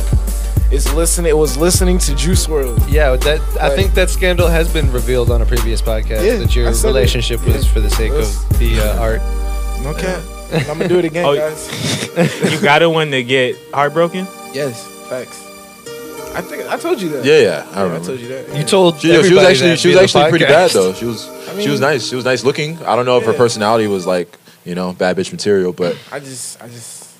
It was listening to Juice WRLD. Yeah, that I Like- think that scandal has been revealed on a previous podcast. Yeah, that your I said it. relationship was Yeah. for the sake of the art. No cap. I'm gonna do it again, Oh, guys. You got a one to get heartbroken? Yes, facts. I think I told you that. Yeah, I I remember. told you that. You told She was everybody actually that she was via the actually pretty podcast. bad though. She was mean- nice. She was nice looking. I don't know if her Yeah. personality was like bad bitch material, but I just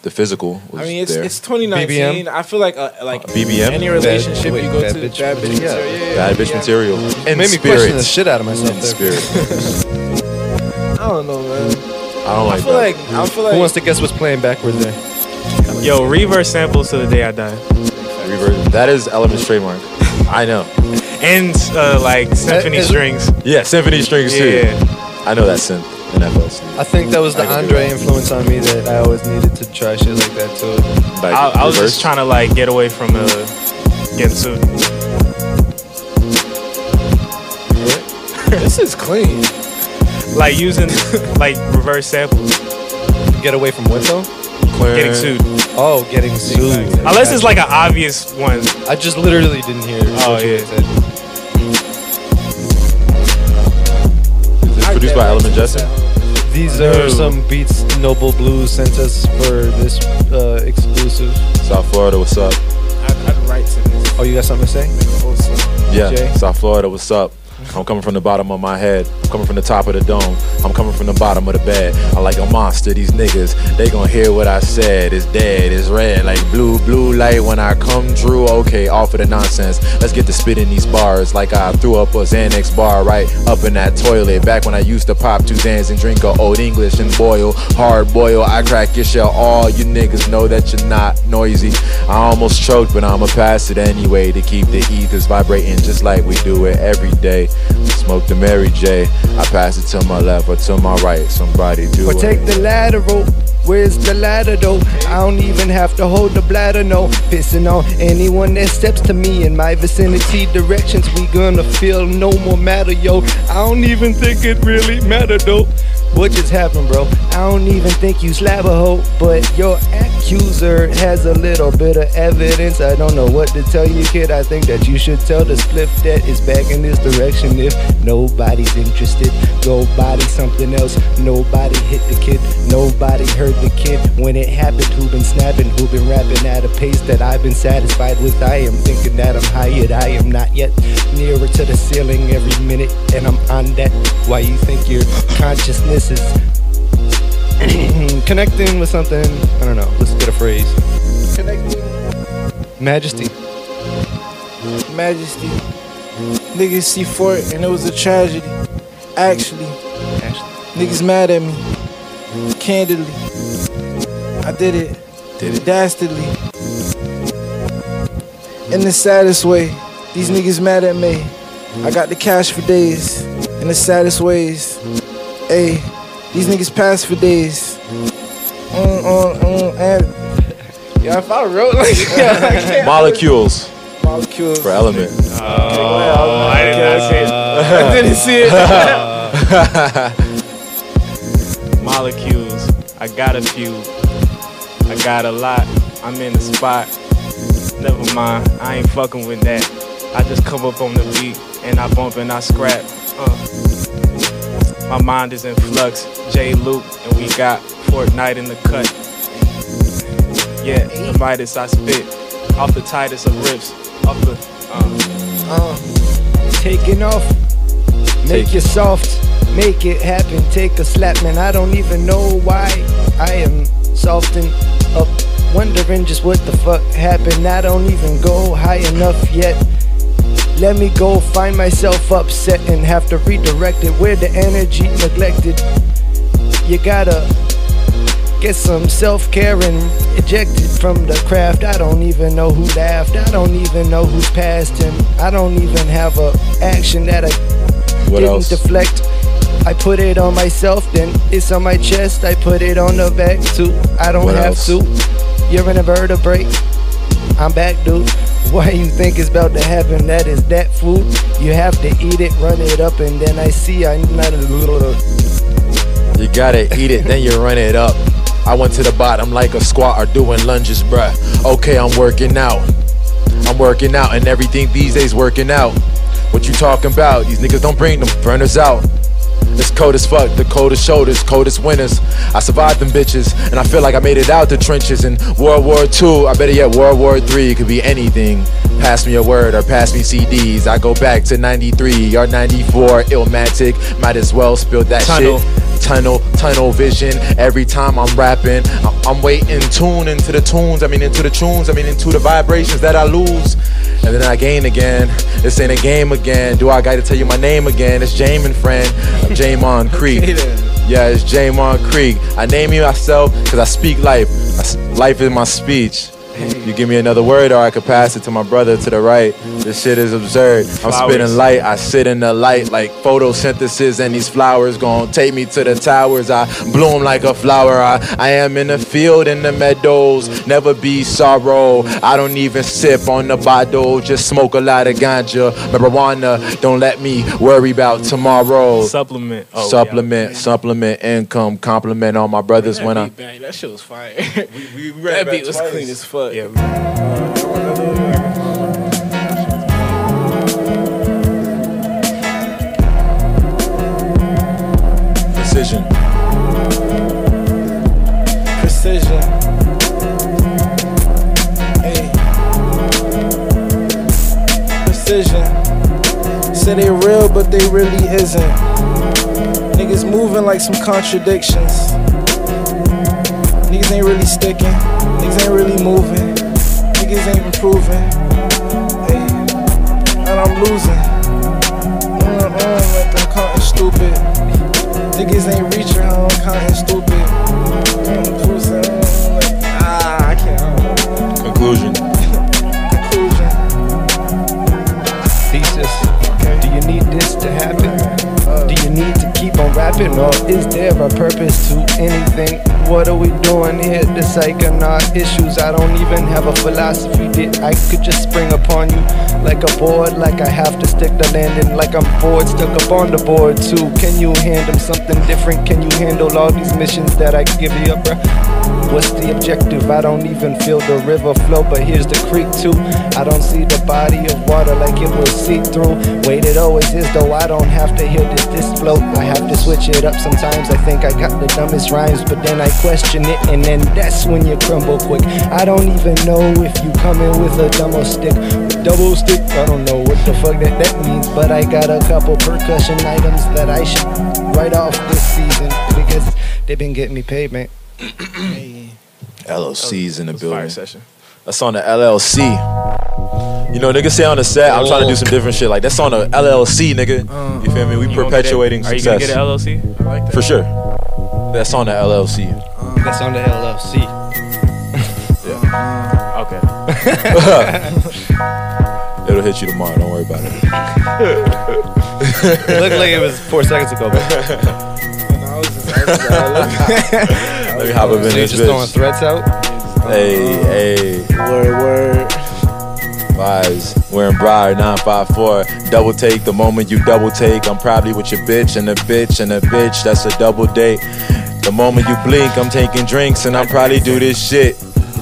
The physical was I mean, there. it's 2019. BBM? I feel like BBM? any relationship Bad- you go bad to, bitch bad bitch material. material. Yeah, Bad bitch yeah. material. And Made me question the spirit. shit out of myself And there. spirit. I don't know, man. I don't like that. I feel like Who wants to guess what's playing backwards there? Yo, reverse samples to the day I die. Reverb. That is Element's trademark. I know. And like symphony Is it- strings. Yeah, symphony strings too. Yeah. I know that synth in FLC. I think that was the I can do Andre that. influence on me that I always needed to try shit like that too. Like, I was reverse. just trying to like get away from getting sued. this is clean. Like using like reverse samples, Get away from what though? getting sued. Oh, getting sued. Unless it's like an obvious one. I just literally didn't hear. Oh, what you yeah. said. Is it produced by Element Jetson? These are some beats Noble Blues sent us for this exclusive. South Florida, what's up? I'd write to this. Oh, you got something to say? Whole song. Yeah, Jay? South Florida, what's up? I'm coming from the bottom of my head. I'm coming from the top of the dome. I'm coming from the bottom of the bed. I like a monster, these niggas. They gon' hear what I said. It's dead, it's red, like blue light when I come through. Okay, off of the nonsense. Let's get to spitting these bars like I threw up a Xanax bar right up in that toilet. Back when I used to pop 2 Xans and drink a Old English and boil, hard boil. I crack your shell. All you niggas know that you're not noisy. I almost choked, but I'ma pass it anyway to keep the ethers vibrating just like we do it every day. Smoke the Mary J. I pass it to my left or to my right. Somebody do Or it. take the lateral. Where's the ladder though? I don't even have to hold the bladder, no. Pissing on anyone that steps to me in my vicinity. Directions we gonna feel no more matter, yo. I don't even think it really matter though. What just happened, bro? I don't even think you slap a hoe, but your accuser has a little bit of evidence. I don't know what to tell you, kid. I think that you should tell the spliff that it's back in this direction. If nobody's interested, go body something else. Nobody hit the kid, nobody heard the kid when it happened. Who been snapping, who been rapping at a pace that I've been satisfied with? I am thinking that I'm high yet I am not yet. Nearer to the ceiling every minute, and I'm on that. Why you think your consciousness is connecting with something? I don't know. Let's get a phrase. Connecting. Majesty. Majesty. Niggas see Fort and it was a tragedy. Actually, niggas mad at me. Candidly. I did it. Dastardly. In the saddest way. These niggas mad at me. I got the cash for days. In the saddest ways. Ayy. These niggas pass for days. And yeah, if I wrote like yeah, Molecules molecules for Element. I did not see it. I didn't see it. Molecules. I got a few. I got a lot. I'm in the spot. Never mind. I ain't fucking with that. I just come up on the beat and I bump and I scrap. My mind is in flux. J. Luke and we got Fortnite in the cut. Yeah, the Midas I spit. Off the tightest of rips. Off the Taking off. Make it soft. Make it happen. Take a slap, man. I don't even know why I am softened up. Wondering just what the fuck happened. I don't even go high enough yet. Let me go find myself upset and have to redirect it. Where the energy neglected. You gotta get some self-care and ejected from the craft. I don't even know who laughed. I don't even know who's past him. I don't even have a action that I What didn't else? deflect. I put it on myself, then it's on my chest. I put it on the back too. I don't What have else? to. You're in a vertebrae. I'm back, dude. Why you think it's about to happen? That is that food. You have to eat it, run it up, and then I see I'm not a little. You gotta eat it, then you run it up. I went to the bottom like a squat or doing lunges, bruh. Okay, I'm working out, and everything these days working out. What you talking about? These niggas don't bring them burners out. It's cold as fuck, the coldest shoulders, coldest winters. I survived them bitches, and I feel like I made it out the trenches in World War II. I better yet World War III, could be anything. Pass me a word or pass me CDs. I go back to 93 or 94, Illmatic. Might as well spill that tunnel. shit. tunnel vision. Every time I'm rapping, I'm waiting, tune into the tunes. Into the vibrations that I lose. And then I gain again. This ain't a game again. Do I got to tell you my name again? It's Jaymond, friend. Jaymond Kreek. Yeah, it's Jaymond Kreek. I name you myself because I speak life. Life is my speech. You give me another word or I could pass it to my brother to the right. This shit is absurd. I'm spitting light. I sit in the light like photosynthesis, and these flowers gon' take me to the towers. I bloom like a flower. I am in the field, in the meadows. Never be sorrow. I don't even sip on the bottle. Just smoke a lot of ganja. Marijuana. Don't let me worry about tomorrow. Supplement. Oh, Supplement income. Compliment all my brothers when I. That shit was fire. That beat was clean as fuck. Yeah. Precision. Hey. Precision. Say they real, but they really isn't. Niggas moving like some contradictions. Niggas ain't really sticking. Niggas ain't really moving. Niggas ain't improving. Hey. And I'm losing. Like I'm counting stupid. Niggas ain't reaching, I'm counting stupid. I'm cruising, like, I can't. Conclusion. Thesis. Do you need this to happen? Do you need to keep on rapping, or is there a purpose to anything? What are we doing here? The psychonaut issues. I don't even have a philosophy that I could just spring upon you like a board, like I have to stick the landing, like I'm bored, stuck up on the board too. Can you handle something different? Can you handle all these missions that I give you up, bruh? What's the objective? I don't even feel the river flow, but here's the creek too. I don't see the body of water like it will seep through. Wait, it always is though. I don't have to hear this float. I have to switch it up sometimes. I think I got the dumbest rhymes, but then I question it, and then that's when you crumble quick. I don't even know if you come in with a double stick. I don't know what the fuck that means, but I got a couple percussion items that I should write off this season because they've been getting me paid, man. LLC's in the building. Fire session. That's on the LLC. You know, niggas say on the set, I'm trying to do some different shit. Like, that's on the LLC, nigga. You feel me? We perpetuating Are you success. gonna get an LLC? I like that. For sure. That's on the LLC. That's on the LLC. Okay. It'll hit you tomorrow. Don't worry about it. It looked like it was 4 seconds ago. Let me hop up in So you this just bitch. throwing threats out? Hey. Word. Vibes. Wearing Briar 954. Double take. The moment you double take, I'm probably with your bitch and a bitch and a bitch. That's a double date. The moment you blink, I'm taking drinks and I probably do this shit.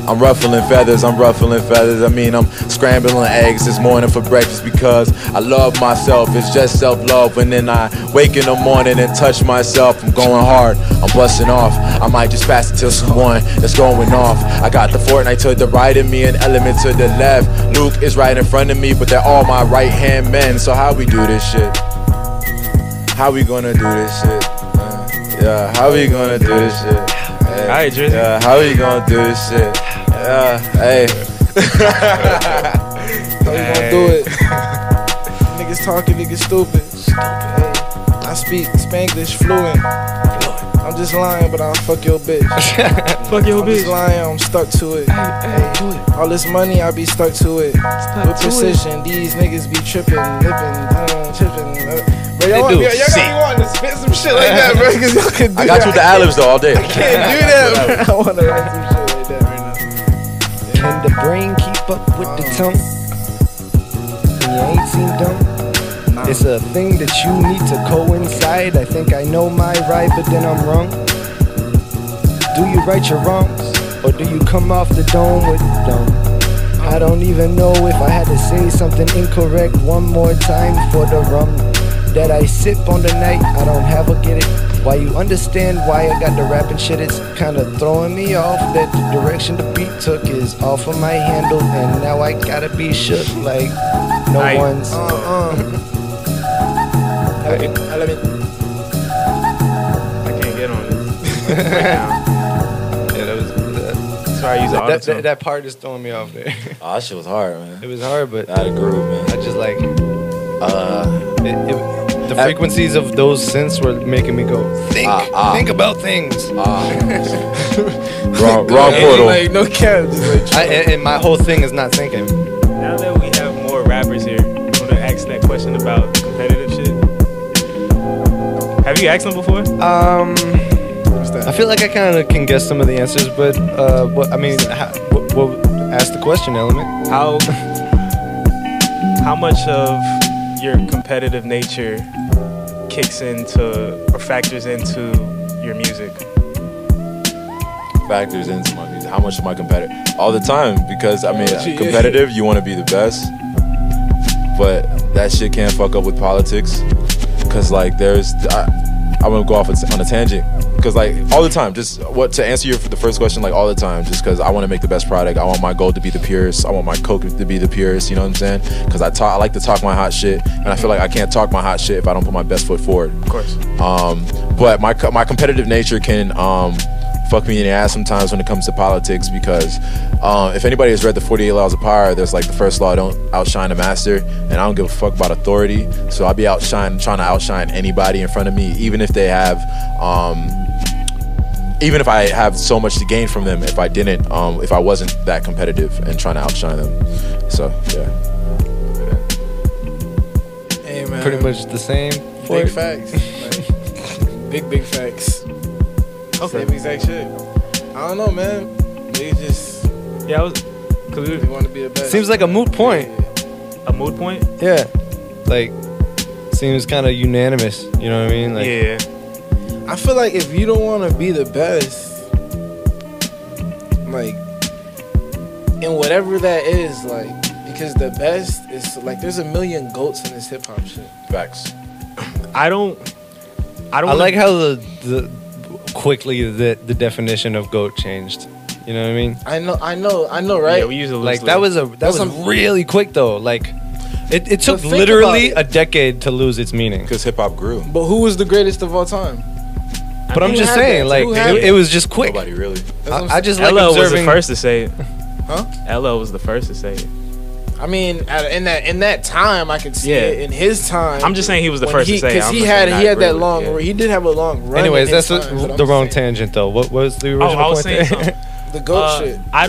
I'm ruffling feathers. I mean, I'm scrambling eggs this morning for breakfast because I love myself. It's just self-love. And then I wake in the morning and touch myself. I'm going hard. I'm busting off. I might just pass it to someone that's going off. I got the Fortnite to the right of me and Element to the left. Luke is right in front of me, but they're all my right-hand men. So how we do this shit? How we gonna do this shit? Yeah, how we gonna do this shit? Hey, Alright, Drizzy. yeah, how we gonna do this shit? Yeah, hey. How you gonna do it? Niggas talking, niggas stupid. Hey, I speak Spanglish fluent. I'm just lying, but I'll fuck your bitch. Fuck your I'm bitch. just lying, I'm stuck to it. Hey, all this money, I be stuck to it. With precision, these niggas be tripping, lipping, tripping. Bro, y'all got me wanting to spit some shit like that, bro. Cause y'all can do I got you with the ad-libs though all day. I can't do that, bro. I wanna write some shit like that right now. Can the brain keep up with the tongue? And you ain't seen dumb? It's a thing that you need to coincide. I think I know my right, but then I'm wrong. Do you right your wrongs? Or do you come off the dome with dumb? I don't even know if I had to say something incorrect one more time for the rum that I sip on the night. I don't have a get it. Why you understand why I got the rapping shit? It's kinda throwing me off that the direction the beat took is off of my handle, and now I gotta be shook like no Aye. one's. I can't. that was. That's why I use auto-tune. That part is throwing me off there. Oh, that shit was hard, man. It was hard, but That groove, man. I just like the frequencies of those synths were making me go think about things. Wrong portal. Like no cap. Just like, And my whole thing is not thinking. Now that we have more rappers here, I'm gonna ask that question about competitive shit. Have you asked them before? I feel like I kind of can guess some of the answers, but ask the question, Element. How much of your competitive nature kicks into or factors into your music? Factors into my music. How much am I competitive? All the time, because I mean, competitive. You want to be the best, but that shit can't fuck up with politics. Cause like I'm gonna go off on a tangent. Cause like all the time, just to answer the first question, like all the time, just cause I want to make the best product. I want my gold to be the purest. I want my coke to be the purest. You know what I'm saying? Cause I like to talk my hot shit, and I feel like I can't talk my hot shit if I don't put my best foot forward. Of course. But my competitive nature can fuck me in the ass sometimes when it comes to politics, because if anybody has read the 48 Laws of Power, there's like the first law: don't outshine the master. And I don't give a fuck about authority, so I'll be trying to outshine anybody in front of me, even if they have even if I have so much to gain from them. If I didn't, if I wasn't that competitive and trying to outshine them. So yeah. hey man, Pretty much the same. big facts. Like, big facts. Okay. Same exact shit. I don't know, man. They just Yeah, they want to be the best. Seems like a moot point. a mood point. Yeah, like seems kind of unanimous. You know what I mean? Like, Yeah. I feel like if you don't want to be the best, like, in whatever that is, like, because the best is like there's a million goats in this hip hop shit. Facts. I like how the quickly the definition of goat changed. You know what I mean? I know, right? Yeah, we use it Like loosely. that was really quick though. Like it took think literally about a decade to lose its meaning. Because hip hop grew. But who was the greatest of all time? But I'm Who just had saying, that? like Who had it was just quick. Nobody really. I just like LL was the observing. first to say it. Huh? LL was the first to say it. I mean, in that time, I could see Yeah. it. In his time, I'm just saying he was the when first to say it. because I'm he just had saying he not had that really, long. yeah. He did have a long run. Anyways, in that's his time, but I'm the wrong just saying, tangent though. What was the original I was point saying there? something. The goat shit. I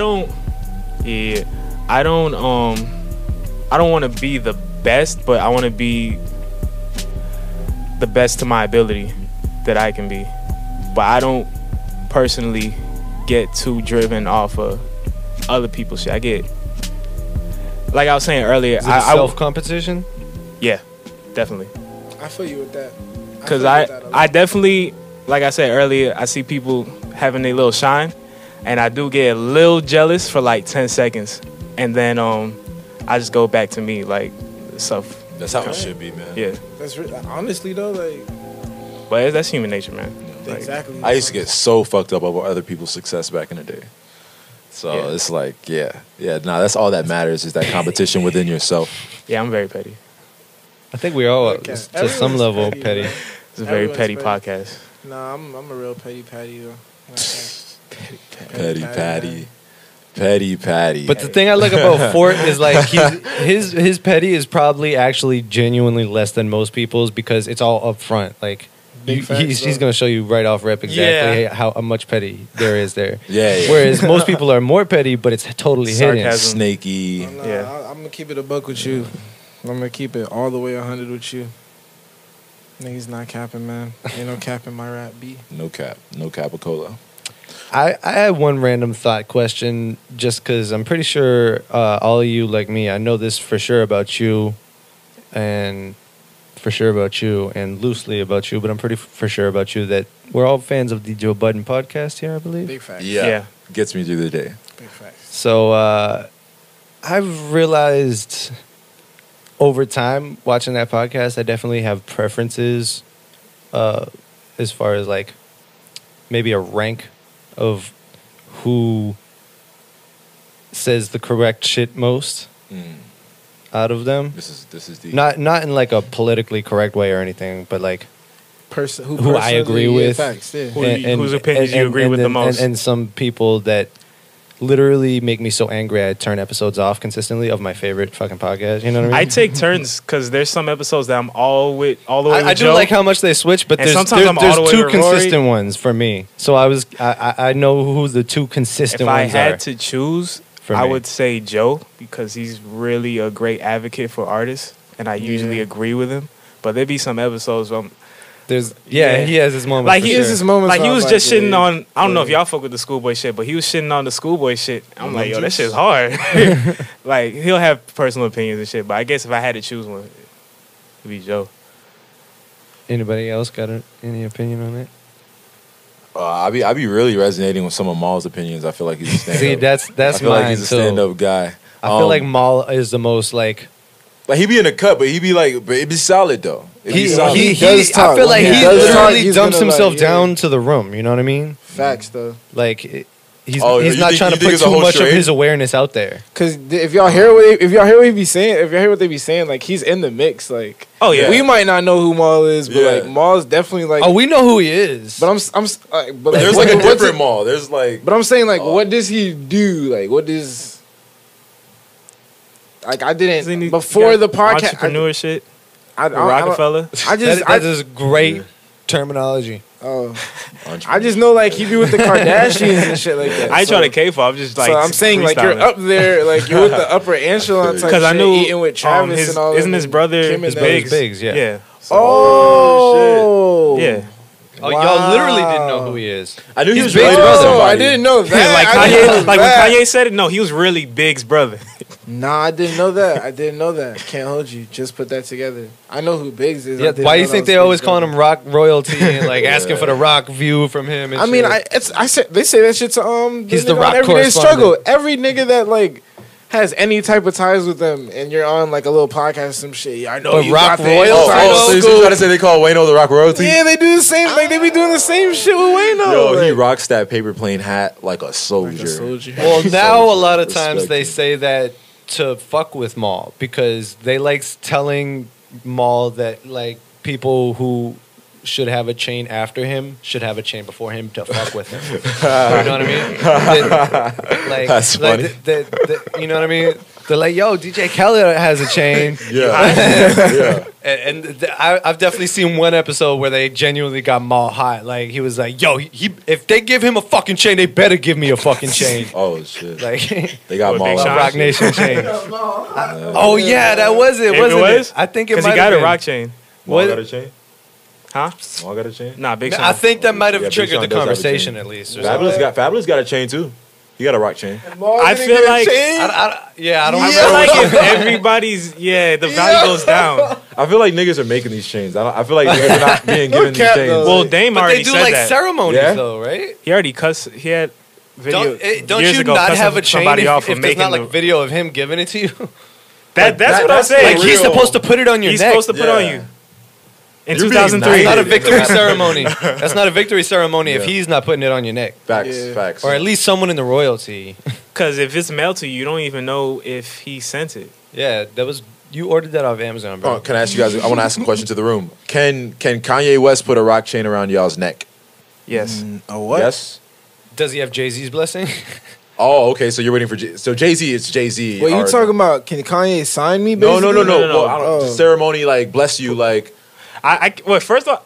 don't want to be the best, but I want to be the best to my ability that I can be. But I don't personally get too driven off of other people's shit. I get, like I was saying earlier, Is it a self-competition? Yeah, definitely. I feel you with that. Because feel you with that a lot. I definitely, like I said earlier, I see people having their little shine, and I do get a little jealous for like 10 seconds, and then I just go back to me, like, stuff. That's how it should be, man. Yeah, That's honestly though, like but that's human nature, man. Like, exactly. I used to get so fucked up over other people's success back in the day. So Yeah. it's like, that's all that matters is that competition within yourself. Yeah, I'm very petty. I think we all Okay. to some Everyone's It's level a petty. very Everyone's petty petty. podcast. Nah, I'm a real petty patty though. Petty patty. But the thing I like about Fort is like his petty is probably actually genuinely less than most people's because it's all up front. Like Big facts, he's though. gonna show you right off rep exactly Yeah. how much petty there is there. Yeah. Whereas most people are more petty, but it's totally hidden. Sarcasm. Snaky. Nah, Yeah. I'm gonna keep it a buck with you. I'm gonna keep it all the way 100 with you. Niggas not capping, man. Ain't no capping my rap B. No cap. No capicola. I had one random thought question just because I'm pretty sure all of you like me, I know this for sure about you and for sure about you and loosely about you, but I'm pretty for sure about you that we're all fans of the Joe Budden podcast here, I believe. Big facts. Yeah. Gets me through the day. Big facts. So I've realized over time watching that podcast, I definitely have preferences as far as like maybe a rank of who says the correct shit most out of them. This is the Not in like a politically correct way or anything, but like person who I agree with. Facts, yeah. Whose opinions you agree with the most. And some people that literally make me so angry I turn episodes off consistently of my favorite fucking podcast. You know what I mean? I take turns because there's some episodes that I'm all the way with I do Joe. like how much they switch, but And there's sometimes I'm all the way two with Rory. consistent ones for me. So I know who the two consistent If I ones had are. to choose, For I me. would say Joe because he's really a great advocate for artists, and I usually agree with him. But there be some episodes where he has his moments. like for he sure. is his moments. Like he was just shitting on. I don't know if y'all fuck with the Schoolboy shit, but he was shitting on the Schoolboy shit. I'm like, yo, that shit's hard. Like he'll have personal opinions and shit, but I guess if I had to choose one, it'd be Joe. Anybody else got any opinion on it? I be really resonating with some of Maul's opinions. I feel like he's a stand-up. See, that's I feel mine like he's a too. stand-up guy. I feel like Maul is the most like he be in the cut, but he be like, but it be solid though. It be solid. he does talk. I feel like When he does talk, literally he's dumps gonna, himself like, down to the room. You know what I mean? Facts though. Like he's Oh, he's you not think- trying you to think put it's a too whole much of charade? his awareness out there. Cause if y'all hear what they be saying, if y'all hear what they be saying, like he's in the mix. Like, Oh yeah, we might not know who Maul is, but Yeah. like Maul's definitely like. Oh, we know who he is. But but There's like a different Maul. There's like, But I'm saying like, what does he do? Like, what does? Like I didn't before the podcast. entrepreneur shit. I Rockefeller. I just that is great terminology. Oh, I just know like he be with the Kardashians and shit like that. I ain't trying to K-pop. I'm just like. So I'm saying like you're up there, like you're with the upper echelon type. Because I shit, knew eating with Travis and all. Isn't his brother Kim and his them. Biggs? Biggs, yeah. Yeah. Oh, Yeah. Oh, y'all literally didn't know who he is. I knew he He's was Biggs' related to brother. somebody. I didn't know that. Like I didn't know Kanye, like that. when Kanye said it, no, he was really Biggs' brother. Nah, I didn't know that. I didn't know that. Can't hold you. Just put that together. I know who Biggs is. Yeah, why do you think they always calling him rock royalty and like asking for the rock view from him? And I mean, shit? I said they say that shit to He's the nigga rock on Everyday correspondent. Struggle. Every nigga that like has any type of ties with them, and you're on like a little podcast or some shit. Yeah, I know But you rock got the royalty? inside so you scoop. trying to say they call Wayno the rock royalty? Yeah, they do the same. Like they be doing the same shit with Wayno. Yo, he like, rocks that paper plane hat like a soldier. Well, now a lot of Respect times they him. say that to fuck with Maul because they like telling Maul that like people who should have a chain after him should have a chain before him to fuck with him. You know what I mean? Like, That's funny. You know what I mean? They're like, yo, DJ Khaled has a chain. Yeah. I've definitely seen one episode where they genuinely got Maul hot. Like he was like, "Yo, if they give him a fucking chain, they better give me a fucking chain." Oh shit. Like They got What, Maul. Big Sean? Rock Nation chain. Oh yeah, that was it, wasn't it? I think it because might he got have a been. rock chain. Maul What? got a chain? Huh? Maul got a chain? Nah, Big Sean. I think that might have Yeah, Big triggered Sean the does have a conversation chain. at least. Or Fabulous got a chain too. He got a rock chain. I feel like I don't I feel like if everybody's the value goes down. I feel like niggas are making these chains. I feel like niggas are not being given these cap, chains. though. Well, Dame But already they do said like that. ceremonies Yeah? though, right? He already cussed. He had video. Don't years you ago not cussing have a chain somebody if, off if for there's making not like the- video of him giving it to you? That's what I'm that's saying. Like he's real. supposed to put it on your He's neck. supposed to put Yeah. on you. In You're being 2003. It's not a knighted. victory ceremony. That's not a victory ceremony if Yeah. he's not putting it on your neck. Facts. Or at least someone in the royalty. Because if it's mailed to you, you don't even know if he sent it. Yeah, that was you ordered that off Amazon, bro. Oh, can I ask you guys? I want to ask a question to the room. Can Kanye West put a rock chain around y'all's neck? Yes. a what? Yes. Does he have Jay-Z's blessing? Oh, okay. So you're waiting for so Jay-Z. It's Jay-Z. What you or- talking about? Can Kanye sign me? No. Basically? No. Well, I don't, Oh. ceremony like bless you like. Well, first off,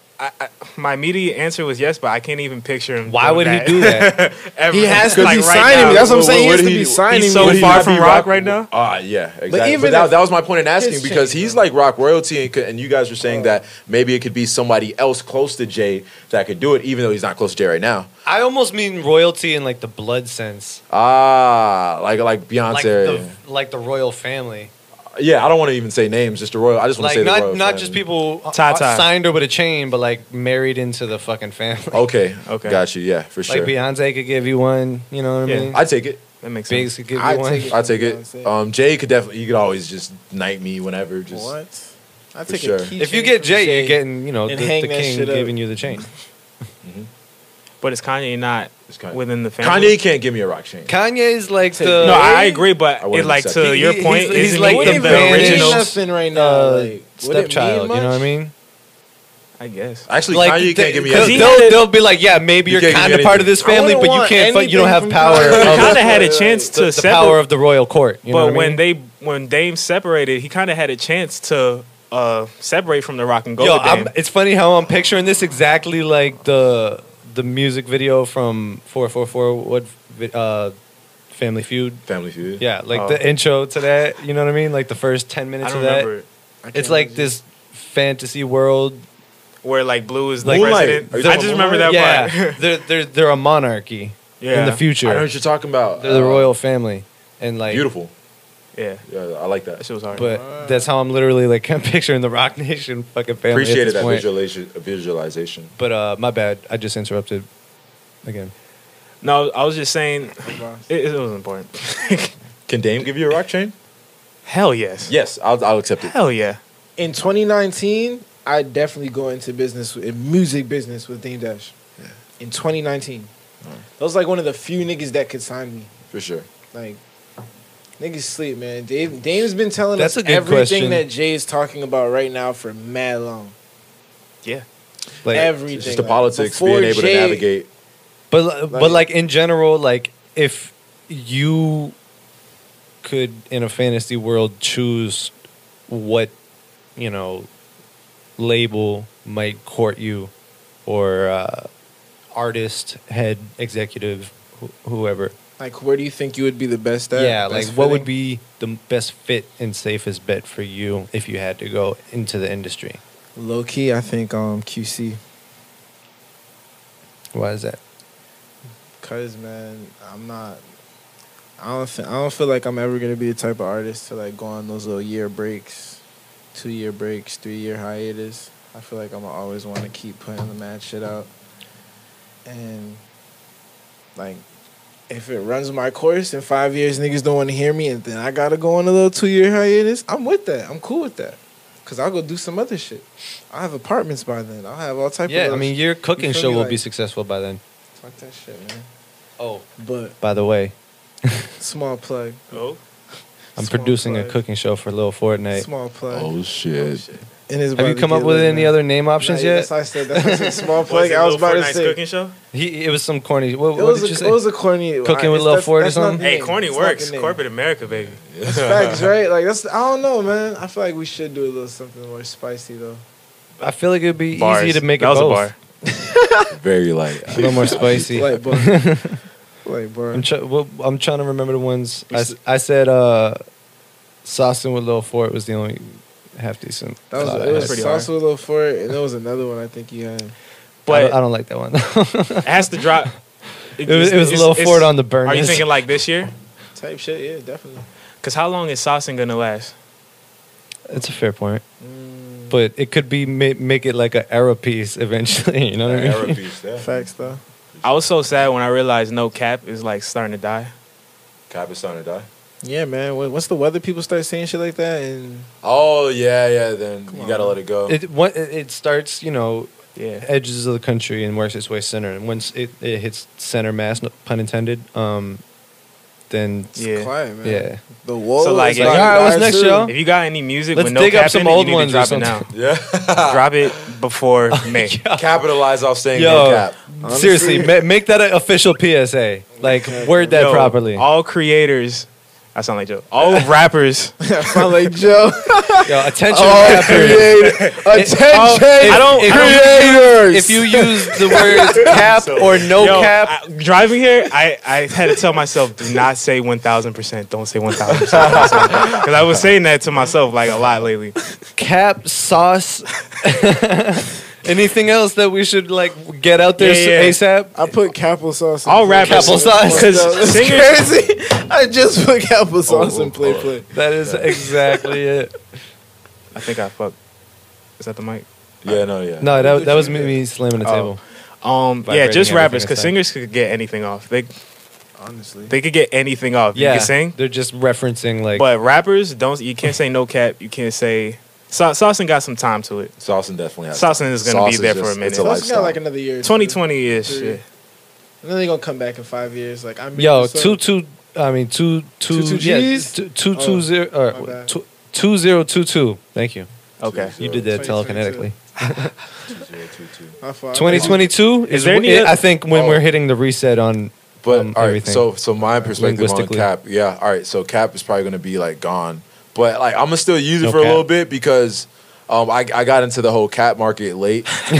my immediate answer was yes, but I can't even picture him. Why doing would he that. do that? Ever. He has to Like, be right signing now. me. That's what I'm saying. He What has to did be he- signing he's me. so Would he far not from be rock right now? Yeah, exactly. even But that was my point in asking his because chain, he's though. like rock royalty, and you guys were saying that maybe it could be somebody else close to Jay that could do it, even though he's not close to Jay right now. I almost mean royalty in like the blood sense. Like Beyonce. Like the royal family. Yeah, I don't want to even say names, just the royal. I just want Like to say the royal not family. just people Tata. signed her with a chain, but like married into the fucking family. Okay, Okay. got you. Yeah, for Like sure. Beyonce could give you one, you know what I Yeah. mean? I'd take it. That makes Biggs sense. could give you I'd one. take it. I'd take it. Beyonce. Jay could definitely. You could always just knight me whenever. Just What? I For take sure. a key If you chain get from Jay, you're getting, the and hang that king shit up. giving you the chain. But is Kanye not It's Kanye. within the family? Kanye can't give me a rock chain. Kanye's like the No, I agree, but I wouldn't it, like accept to it. your He- point, he's isn't like he the in the banished original? nothing right now. uh, Like, would it mean stepchild. You know what I much? mean? I guess. Actually, Like Kanye can't give me they'll, anything. they'll be like, yeah, maybe You you're can't give kind me of part of anything. this family, I but wouldn't you want can't. You don't have anything power. from He Of kind of had a chance to the separate. power of the royal court. You know But what I mean? when Dame separated, he kind of had a chance to separate from the Rock and Go Yo, with Dame. it's funny how I'm picturing this exactly like the music video from 444. Family Feud. Family Feud. Yeah, like the intro to that. You know what I mean? Like the first 10 I minutes don't of that. remember it. It's like this fantasy world. Where like Blue is the Like president. Are you I talking just about remember that Yeah, part. they're a monarchy in the future. I know what you're talking about. They're the royal family, and like Beautiful. Yeah, Yeah, I like that. that shit was hard. But that's how I'm literally like I'm picturing the Rock Nation fucking family. Appreciated at this that point. visualization. But my bad. I just interrupted again. No, I was just saying it was important. Can Dame give you a rock chain? Hell yes. Yes, I'll accept it. Hell yeah. In 2019, I'd definitely go into music business with Dame Dash. In 2019. That was like one of the few niggas that could sign me. For sure. Like, niggas sleep, man. Dame's been telling That's us a good everything question. that Jay is talking about right now for mad long. Yeah. Like, Everything. It's just the like, politics, before being able Jay- to navigate. but like in general, like if you could in a fantasy world choose what label might court you, or artist, head, executive, whoever. Like, where do you think you would be the best at? Yeah, like Best what would fitting? be the best fit and safest bet for you if you had to go into the industry? Low key, I think QC. Why is that? Cause man, I don't feel like I'm ever gonna be the type of artist to like go on those little year breaks, 2-year breaks, 3-year hiatus. I feel like I'm gonna always want to keep putting the mad shit out, and like if it runs my course in 5 years, niggas don't want to hear me, and then I gotta go on a little 2-year hiatus. I'm with that. I'm cool with that. Cause I'll go do some other shit. I'll have apartments by then. I'll have all type of. Yeah, I mean your cooking you feel show me? will Like, be successful by then. Fuck that shit, man. Oh, But by the way, small plug. Oh. I'm Small producing plug. a cooking show for Lil Fortnite. Small plug. Oh shit. And it's Have about you to come get up with lit, any man. other name options Nah, yet? That's what I said. That's what I said. Small Was plug. it I was Lil about to Fortnite's say. cooking show? It was some corny. What It was did you say? it was a corny. Cooking with it's- Lil that's- Fort or that's not something? the Hey, name. corny It's not works. the name. Corporate America, baby. That's facts, right? Like that's. I don't know, man. I feel like we should do a little something more spicy though. I feel like it'd be Bars. easy to make it that was both. a bar. Very light. A little more spicy. Like, bro. Like, bro. I'm trying to remember the ones. I said Saucing with Lil Fort was the only half decent. That was thought I it. Was had. pretty Sauce with a little Fort, and there was another one I think you had. But I don't like that one. it has to drop. It was Lil Fort on the burn. Are you thinking like this year? Type shit, yeah, definitely. Because how long is Saucing gonna last? It's a fair point, but it could be make it like an era piece eventually. You know what I mean? Era piece, yeah. Facts though. I was so sad when I realized No Cap is like starting to die. Cap is starting to die. Yeah, man. Once the weather people start saying shit like that, and Oh yeah. Then you gotta let it go. It starts, Yeah. edges of the country and works its way center, and once it hits center mass, no pun intended, then it's Yeah. quiet, man. yeah. The wall. So, like, is if- All right, what's next, too. yo? If you got any music Let's with No dig up Cap some in it, old you need ones to or drop it now. something. Yeah. Drop it before May. Capitalize off saying Yo. no cap. Seriously, make that an official PSA. Like, word that Yo, properly. All creators. I sound like Joe. All rappers. I'm like Joe. Yo, attention All rappers. Attention. I don't- creators. If you use the words cap or no Yo, cap, driving here, I had to tell myself, do not say 1,000%. Don't say 1,000%. Because I was saying that to myself like a lot lately. cap, sauce. Anything else that we should like get out there Yeah, yeah. ASAP? I put Capel sauce. in All play. rappers. Capel sauce. Because singers. Crazy. I just put Capel sauce in play. That is exactly it. I think I fucked. Is that the mic? Yeah, no, yeah. No, that was me slamming the table. Yeah, Vibrating just rappers. everything Because aside. singers could get anything off. Honestly. They could get anything off. Yeah, You can sing. they're just referencing like. But rappers, you can't say No Cap. You can't say. Saucing got some time to it. Saucing definitely has. Saucing is going to be there for a minute. It's a Sauce lifestyle. got like another year. 2020-ish. Three. Yeah. And then they gonna come back in 5 years. Like I'm. Yo, so- two Gs? 220 my bad. 2022. Thank you. Okay. You did that 2022. telekinetically. My fault. 2022 is there any I think when we're hitting the reset on But all right, everything. so my perspective on Linguistically. Cap, yeah, all right. So Cap is probably gonna be like gone, but like I'm gonna still use it No for a cap. little bit because I got into the whole Cap market late. So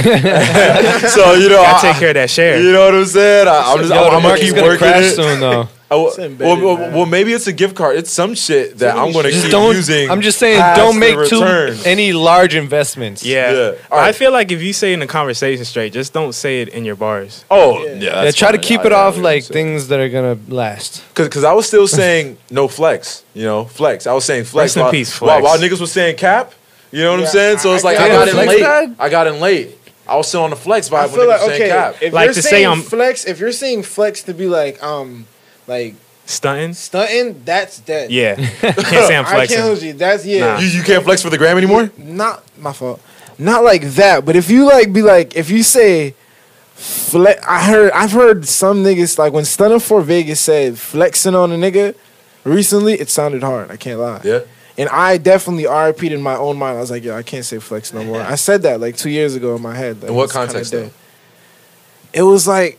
you know, Gotta take care of that share. You know what I'm saying? I'm gonna market's keep gonna working crash it. soon though. Well, maybe it's a gift card. It's some shit that I'm gonna Just keep don't. using. I'm just saying, past don't the make return. any large investments. Yeah. Yeah. All I right. feel like if you say in the conversation straight, just don't say it in your bars. Oh, Yeah. yeah. Yeah, try to keep it off like things. things that are gonna last. Because I was still saying no flex, you know, flex. I was saying flex. Rest in while, peace, flex. While niggas was saying cap, you know what Yeah, I'm saying? So it's like I I got in flex late. guy? I got in late. I was still on the flex vibe I when feel niggas like was saying okay, cap. if Like you're to say saying I'm- flex, if you're saying flex to be like Stunting? stunting, that's dead. Yeah. Can't say I'm I flexing. can't hold you. That's Nah. You can't flex for the gram anymore? Not my fault. Not like that. But if you like be like if you say flex, I've heard some niggas like when Stunning for Vegas said flexing on a nigga recently, it sounded hard. I can't lie. Yeah. And I definitely RP'd in my own mind. I was like, yo, I can't say flex no more. I said that like 2 years ago in my head. Like, In what it's kinda context, dead. though? It was like,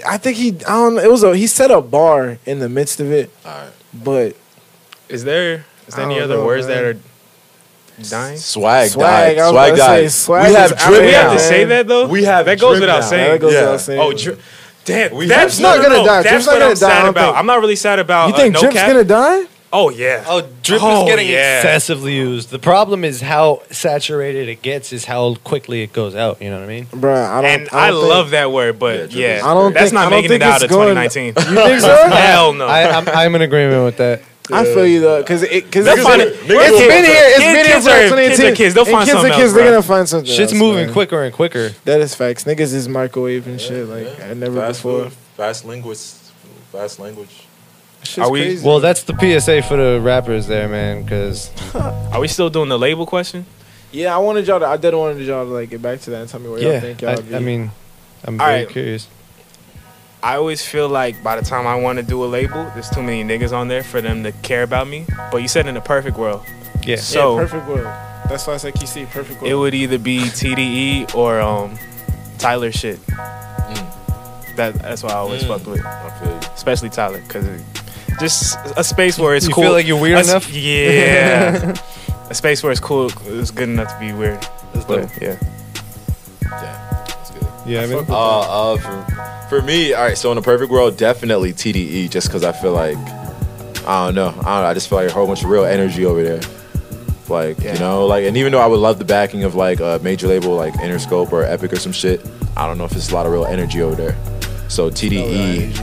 I think he set a bar in the midst of it. All right. But Is there I any don't other know, words man. that are dying? Swag Swag, died. I was Swag about to died. say, swag We is have out drip We there, have to now. man. say that though? We have that goes drip without now. saying. that goes Yeah. without saying. Oh, damn. We That's have no, Drip's not no, gonna no. die. That's Drip's what not I'm gonna die, I sad don't about. think. I'm not really sad about. You think no Drip's cap. gonna die? Oh yeah. Oh, drip Oh, is getting yeah. excessively used. The problem is how saturated it gets is how quickly it goes out. You know what I mean? Bruh, I don't. And I love that word, but Yeah, yeah, I don't that's think- not I don't making it think out it's of going- 2019. You think so? Hell no. I'm in agreement with that. I feel you though, because They'll it's find it. been here. It's been here Kids for are- 2018. kids are kids. They'll find And something kids, else, they're bro. gonna find something. Shit's else, moving man. quicker and quicker. That is facts. Niggas is microwave and shit like I never before. Fast language. Fast language. Shit's Are we- crazy. Well, that's the PSA for the rappers there, man. Because Are we still doing the label question? Yeah, I did wanted y'all to like get back to that and tell me where y'all think y'all be. I mean, I'm All very right. curious. I always feel like by the time I want to do a label, there's too many niggas on there for them to care about me. But you said in a perfect world, Yeah. so perfect world. That's why I said QC. Perfect world. it would either be TDE or Tyler shit. That's why I always fucked with, I feel you. especially Tyler, because just a space where it's You cool. feel like you're weird enough? Yeah, a space where it's cool. It's good enough to be weird. That's But dope. yeah, That's good. Yeah, I mean, For me, all right. So in a perfect world, definitely TDE, just because I feel like I don't know. I just feel like a whole bunch of real energy over there. Like you know, like, and even though I would love the backing of like a major label like Interscope or Epic or some shit, I don't know if there's a lot of real energy over there. So TDE,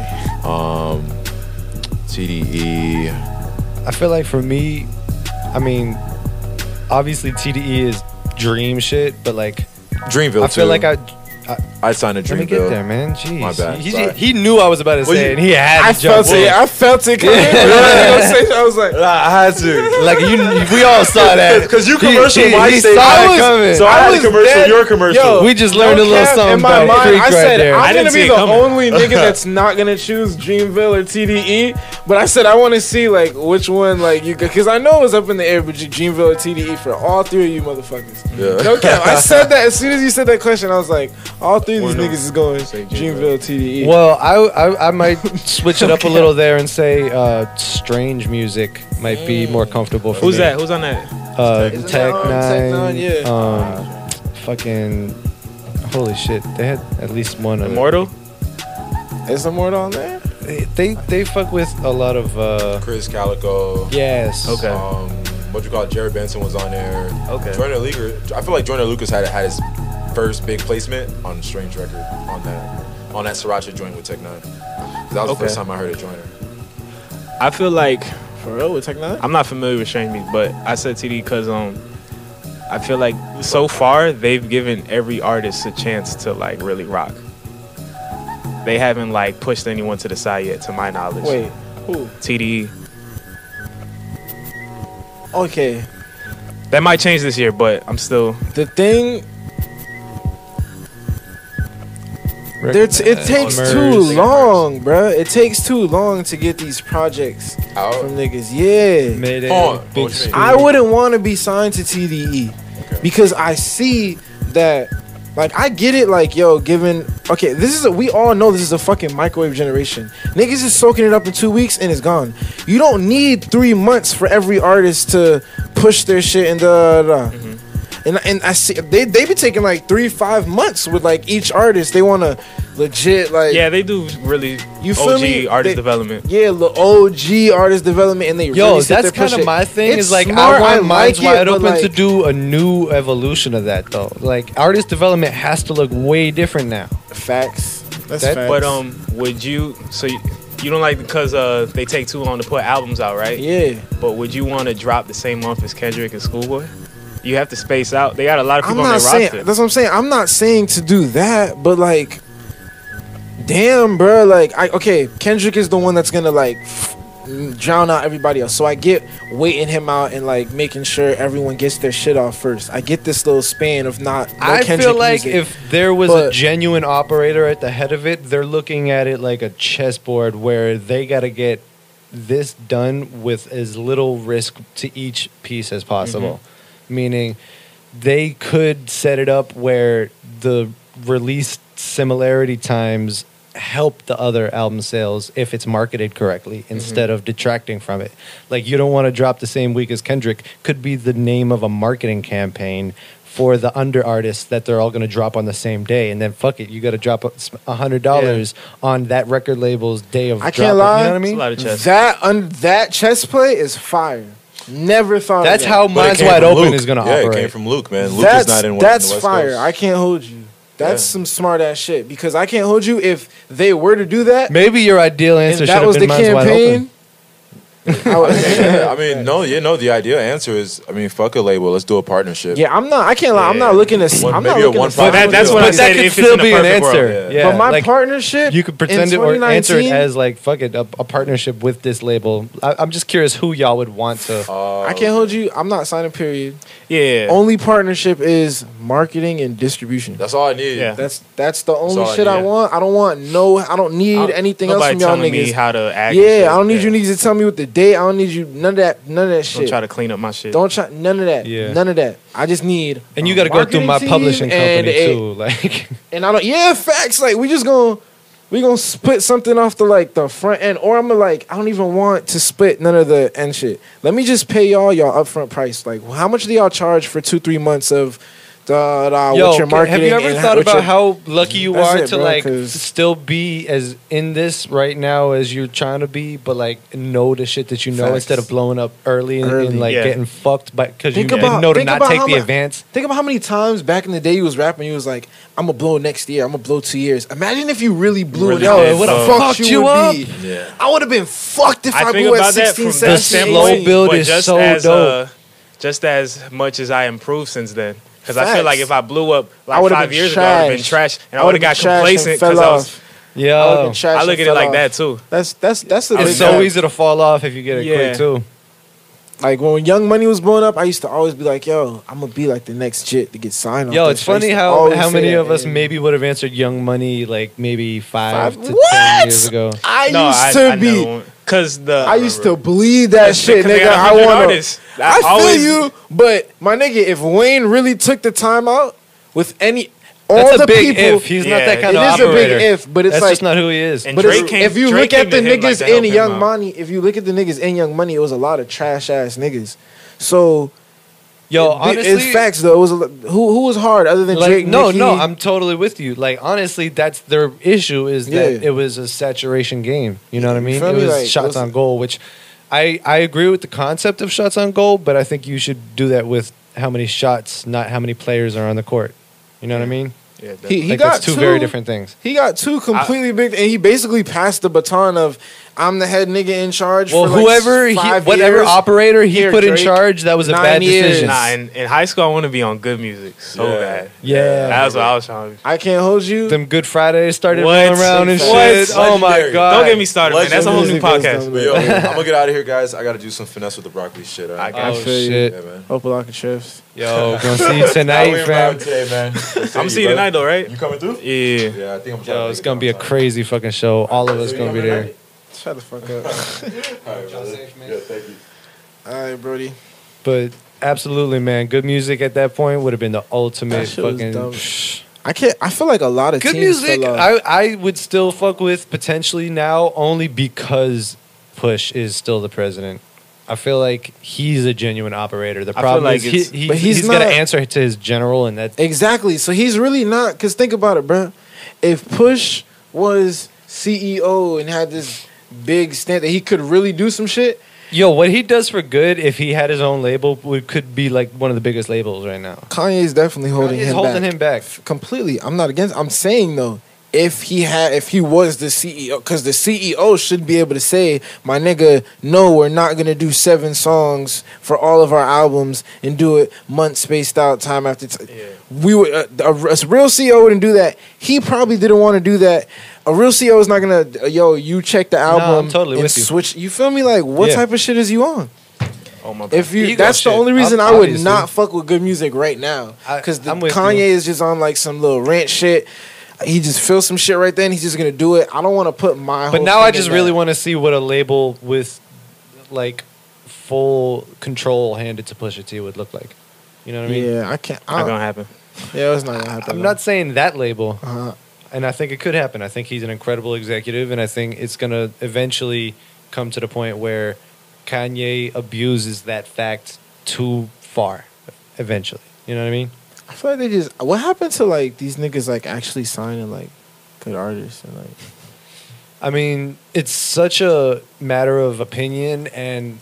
TDE. I feel like for me, I mean, obviously TDE is dream shit, but like Dreamville. I feel too. like I'd sign a let me Dreamville. get there, man. Jeez, My bad. Sorry. he knew I was about to Well, say you- it. And he had I to jump felt in. it. I felt it coming. I was like, I had to. Like we all saw that Because you commercial my he state. saw it coming. So I had a was commercial, dead. your commercial. Yo, We just learned a little cap, something in my about mind. Kreek I said right there. I I'm didn't gonna see be it the coming. only nigga that's not gonna choose Dreamville or TDE. But I said I want to see like which one like you because I know it was up in the air between Dreamville or TDE for all three of you motherfuckers. Yeah. No cap. I said that as soon as you said that question. I was like, all three of these niggas is going Dreamville, TDE. Well, I might switch it up a little there and say strange music might be more comfortable for who's me. that? Who's on that? Isn't Tech that, Nine, Tech Nine? Yeah. Fucking holy shit! They had at least one. Immortal. Is there more on there? They fuck with a lot of Chris Calico. yes. Okay. What you call it? Jared Benson was on there. Okay. Joyner Lucas. I feel like Joyner Lucas had his first big placement on Strange record on that Sriracha joint with Tech Nine. 'Cause that was the first time I heard a Joyner. I feel like For real with Tech Nine? I'm not familiar with strange music, but I said TD because I feel like so far they've given every artist a chance to like really rock. They haven't like pushed anyone to the side yet, to my knowledge. Wait, who? TDE. Okay. That might change this year, but I'm still. The thing. It takes too long, bruh. It takes too long to get these projects Out? from niggas. Yeah. Mayday, Hold on. Big What you mean? Scoop. I wouldn't want to be signed to TDE because I see that, like, I get it, like, yo, we all know this is a fucking microwave generation. Niggas is soaking it up in 2 weeks and it's gone. You don't need 3 months for every artist to push their shit and And I see they be taking like 3-5 months with like each artist. They want to legit like they do really you feel OG me? artist development. Yeah, OG artist development, and they really sit that's there, push kind of it. my thing. It's Is like smart, I want Minds like Wide it, Open like, to do a new evolution of that though. Like artist development has to look way different now. Facts. That's That- facts. But would you? So you don't like because they take too long to put albums out, right? Yeah. But would you want to drop the same month as Kendrick and Schoolboy? You have to space out. They got a lot of I'm people on not their saying roster. that's what I'm saying. I'm not saying to do that, but like, damn, bro. Like, Kendrick is the one that's gonna like drown out everybody else. So I get waiting him out and like making sure everyone gets their shit off first. I get this little span of no I Kendrick feel like music. if there was a genuine operator at the head of it, they're looking at it like a chessboard where they got to get this done with as little risk to each piece as possible. Meaning they could set it up where the release similarity times help the other album sales if it's marketed correctly instead of detracting from it. Like you don't want to drop the same week as Kendrick could be the name of a marketing campaign for the under artists that they're all going to drop on the same day, and then fuck it, you got to drop $100 on that record label's day of I dropping. can't lie, It's You know what I a mean? lot of chess. that chess play is fire. Never thought That's of that. how But it Minds came Wide from Open Luke. is going to Yeah, operate. it came from Luke, man. Luke is not in the That's West fire. Coast. I can't hold you. That's some smart ass shit, because I can't hold you if they were to do that. Maybe your ideal answer And should that have was been the Minds Wide Open. campaign. I mean, the ideal answer is, fuck a label. Let's do a partnership. Yeah, I'm not. I can't lie. I'm not looking to. I'm not maybe a looking one to. project But that's deal. what I But said. that could If it's still in a be an perfect world, answer. Yeah. But my like, partnership, you could pretend it or answer it 2019, as like fuck it, a partnership with this label. I'm just curious who y'all would want to. I can't hold you. I'm not signing. Period. Yeah. Only partnership is marketing and distribution. That's all I need. Yeah. That's the only all I shit I need. want. I don't need anything else Nobody from y'all telling niggas. me how to act. and Yeah, shit. I don't need you niggas to tell me what the date. I don't need you none of that Don't shit. try to clean up my shit. Don't try none of that. Yeah. None of that. I just need. And you a got to go through marketing my team publishing and company a- too. Like, And I don't. Yeah, facts. Like we gonna split something off the front end, or I'm gonna I don't even want to split none of the end shit. Let me just pay y'all upfront price. Like how much do y'all charge for 2-3 months of what your marketing? have you ever and thought what about your- how lucky you That's are it, to bro, like 'cause- still be as in this right now as you're trying to be, but like know the shit that you know Facts. instead of blowing up early and like Yeah. getting fucked by because you Think about- know to think not about take how the mu- advance. Think about how many times back in the day you was rapping, you was like, "I'm gonna blow next year. I'm gonna blow 2 years." Imagine if you really blew Really it out. did, What the so- fuck Fucked you you would up. be? Yeah. I would have been fucked if I, I think blew at about that 16, from 17, the slow 18. build but is just so as dope. just as much as I improved since then. Because I feel Facts. like if I blew up I like would've 5 been years ago, I would have been trash. trash, and I would have got been trash and complacent fell because I was. off. I Yeah, would've been trash I and look at it fell like off. that too. That's the it's big so gap. easy to fall off if you get it Yeah. quick too. Like when Young Money was blowing up, I used to always be like, "Yo, I'm gonna be like the next jit to get signed." off Yo, this. it's I used funny to how always say many that, of us and maybe would have answered Young Money like maybe 5 to 10 What? years ago. I No, used to be. because I used to believe that shit, nigga. I want to. I feel you, but my nigga, if Wayne really took the time out with all That's the a big people, if. He's not Yeah, that kind of it is operator. a big if, but it's That's like just not who he is. And But Drake it's- came, if you Drake look at the came to him like niggas to help in him Young out. Money, if you look at the niggas in Young Money, it was a lot of trash ass niggas. So, Yo, it's honestly, facts though. It was who was hard other than like, Drake? no, Nicki? I'm totally with you. Like, honestly, that's their issue is that Yeah. it was a saturation game. You know what I mean? feel It me? was Like, shots it was- on goal, which I agree with the concept of shots on goal, but I think you should do that with how many shots, not how many players are on the court. You know what I mean? Yeah, He Like, got that's two very different things. He got two completely big, and he basically passed the baton of I'm the head nigga in charge. Well, for like whoever, whatever years. operator he Here, put in Drake, charge, that was a 9 bad years. decision. Nah, in high school, I want to be on good music so Yeah. bad. Yeah. That's what I was trying to be. I can't hold you. Them Good Fridays started What? rolling around and What? shit. Oh my Legendary. god! Don't get me started, man. That's a whole new Music goes podcast. down. But yo, I'm gonna get out of here, guys. I gotta do some finesse with the broccoli shit. I got Oh you. feel you. shit! Yeah, man. Hope Lock and Trips. Yo, gonna see you tonight, fam. Today, man. I'm gonna see you tonight, though, right? You coming through? Yeah. Yeah, I think I'm. Yo, it's gonna be a crazy fucking show. All of us gonna be there. Shut the fuck up. All right, brother. Yeah, thank you. All right, Brody. But absolutely, man, good music at that point would have been the ultimate That shit was fucking. dumb. I feel like a lot of Good teams music, fell off. I would still fuck with potentially now only because Push is still the president. I feel like he's a genuine operator. The I feel problem like is it's- but he's not- got to answer to his general, and that Exactly. So he's really not. Because think about it, bro. If Push was CEO and had this big stand that he could really do some shit, yo, what he does for good, if he had his own label, could be like one of the biggest labels right now. Kanye's definitely holding him back. Completely. I'm not against. I'm saying though, if he was the CEO, because the CEO should be able to say, my nigga, no, we're not gonna do 7 songs for all of our albums and do it months spaced out, time after time. We would a real CEO wouldn't do that. He probably didn't want to do that. A real CEO is not gonna you check the album I'm totally and with you. switch. You feel me? Like what Yeah. type of shit is you on? Oh my. If you, Ego that's the shit. only reason I would Obviously. not fuck with good music right now. Because I'm with Kanye you. is just on like some little rant shit. He just feels some shit right then. He's just gonna do it. I don't want to put my. But whole now thing I in just that. really want to see what a label with like full control handed to Pusha T would look like. You know what I mean? Yeah, I can't. Not gonna happen. Yeah, it's not gonna happen. I'm not saying that label, Uh-huh. and I think it could happen. I think he's an incredible executive, and I think it's gonna eventually come to the point where Kanye abuses that fact too far. Eventually, you know what I mean? I feel like they just. What happened to like these niggas like actually signing like good artists and like. I mean, it's such a matter of opinion, and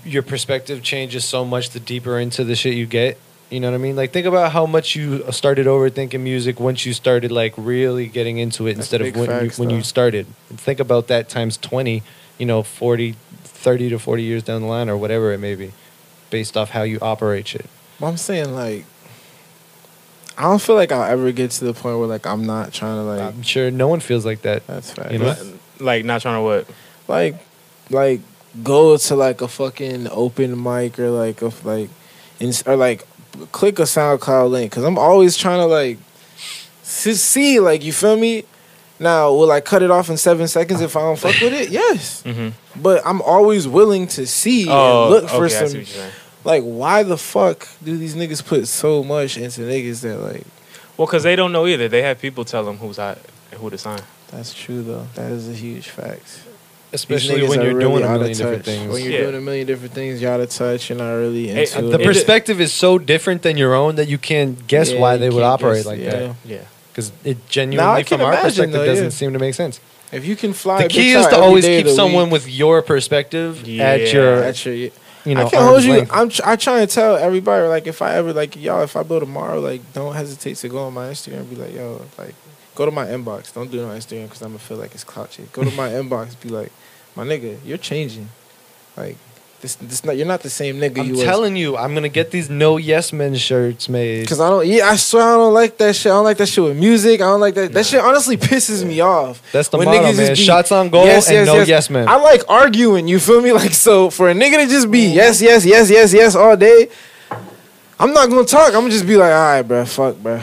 your perspective changes so much the deeper into the shit you get. You know what I mean? Like, think about how much you started overthinking music once you started like really getting into it That's instead of big facts, when you though. started. Think about that times 20, 30 to 40 years down the line or whatever it may be, based off how you operate shit. But I'm saying like. I don't feel like I'll ever get to the point where like I'm not trying to like. I'm sure no one feels like that. That's fact. You know? Like not trying to what? like go to like a fucking open mic or like or like click a SoundCloud link because I'm always trying to like see like you feel me. Now will I cut it off in 7 seconds if I don't fuck with it? Yes, but I'm always willing to see and look for okay, I see some. what you're saying. Like why the fuck do these niggas put so much into niggas that like? Well, because they don't know either. They have people tell them who's hot and who to sign. That's true though. That is a huge fact. Especially These niggas when are you're really doing a out of million different touch. things. When you're Yeah. doing a million different things, you're out of touch. You're not really Hey, into The it. perspective is so different than your own that you can't guess Yeah, why you they would can't operate guess, like yeah. that. Yeah. Because it Now, I genuinely, can from our imagine, perspective, though, doesn't yeah. seem to make sense. If you can fly, The a key bitch is out to every always day keep of the someone week, with your perspective Yeah. at your, at your, you I know, can't hold arm's you. length. I try and tell everybody like if I ever like y'all if I go tomorrow like don't hesitate to go on my Instagram and be like yo like go to my inbox. Don't do it on Instagram because I'm gonna feel like it's clout shit. Go to my inbox. Be like my nigga, you're changing. Like this not you're not the same nigga I'm you was. telling you, I'm gonna get these no yes men shirts made. Because I swear I don't like that shit. I don't like that shit with music. I don't like that. That shit honestly pisses me off. That's the When motto, niggas just man. be, Shots on goal and no yes men. I like arguing, you feel me? Like, so for a nigga to just be yes all day, I'm not gonna talk. I'm gonna just be like, all right, bro, fuck, bro. I'm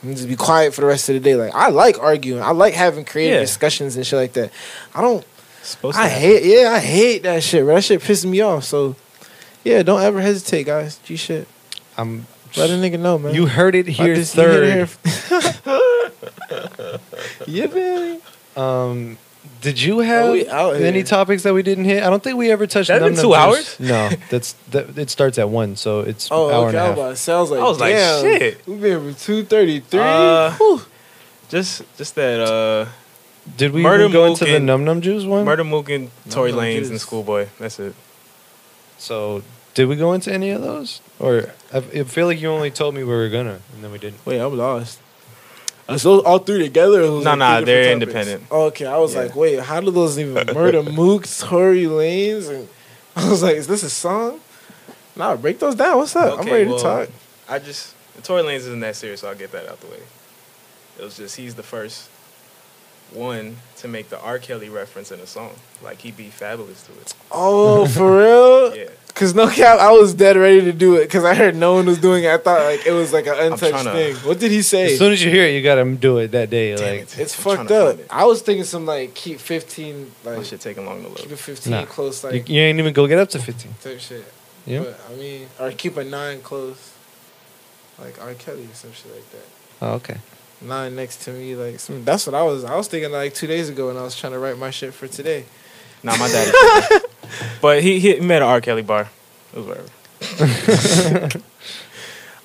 gonna just be quiet for the rest of the day. Like, I like arguing. I like having creative discussions and shit like that. I hate that shit, bro. That shit pisses me off. So, yeah, don't ever hesitate, guys. G shit. Let a nigga know, man. You heard it here third. Yeah, man. Did you have we out any here. topics that we didn't hit? I don't think we ever touched. That been Num 2 Num hours? Juice. No, it starts at 1, so it's Oh, hour okay. and a I half. was about to say, I was like, I was like, damn, shit. We've been for 2:33. Just that Did we Murder even go Mook into the and- Num Num Juice one? Murder Mook and Tory Num Lanez Juice. and Schoolboy. That's it. So, did we go into any of those? Or I feel like you only told me we were gonna, and then we didn't. Wait, I'm lost. Is those all three together? Or was Nah, it nah, three they're different independent. topics? Oh, okay, I was like, wait, how do those even Murder Mook, Tory Lanez? And I was like, is this a song? Nah, break those down. What's up? I'm Okay, ready well, to talk. Tory Lanez isn't that serious, so I'll get that out the way. It was just he's the first one to make the R. Kelly reference in a song. Like he be fabulous to it. Oh, for real? Yeah. Cause no cap, I was dead ready to do it. Cause I heard no one was doing it. I thought like it was like an untouched thing. What did he say? As soon as you hear it, you gotta do it that day. Damn Like it's fucked up. I was thinking some like keep 15 like My shit taking long to load. keep it 15 close like you ain't even go get up to 15. type shit. Yeah. But I mean, or keep a 9 close, like R. Kelly or some shit like that. Oh, okay. 9 next to me, like some. That's what I was thinking like 2 days ago when I was trying to write my shit for today. Nah, my daddy. But he made an R. Kelly bar. It was whatever.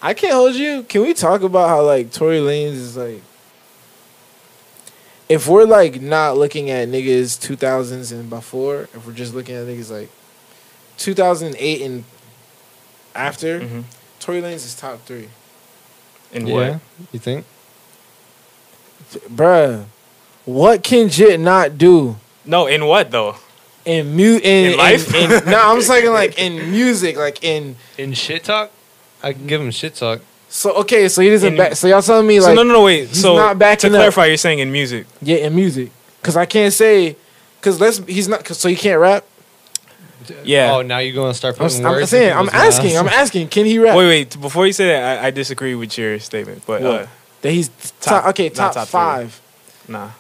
I can't hold you. Can we talk about how like Tory Lanez is like, if we're like not looking at niggas 2000s and before, if we're just looking at niggas like 2008 and after, Tory Lanez is top 3. In what? Yeah, you think? Bruh, what can Jit not do? No, in what though? In life? No, I'm saying like in music, like in shit talk. I can give him shit talk. So okay, so he doesn't back. So y'all telling me like so no wait. He's So not backing to clarify, you're saying in music? Yeah, in music. Because I can't say he's not. So he can't rap. Yeah. Oh, now you're going to start putting I'm words. saying. I'm asking. Can he rap? Wait. Before you say that, I disagree with your statement. But that he's top 5. Nah.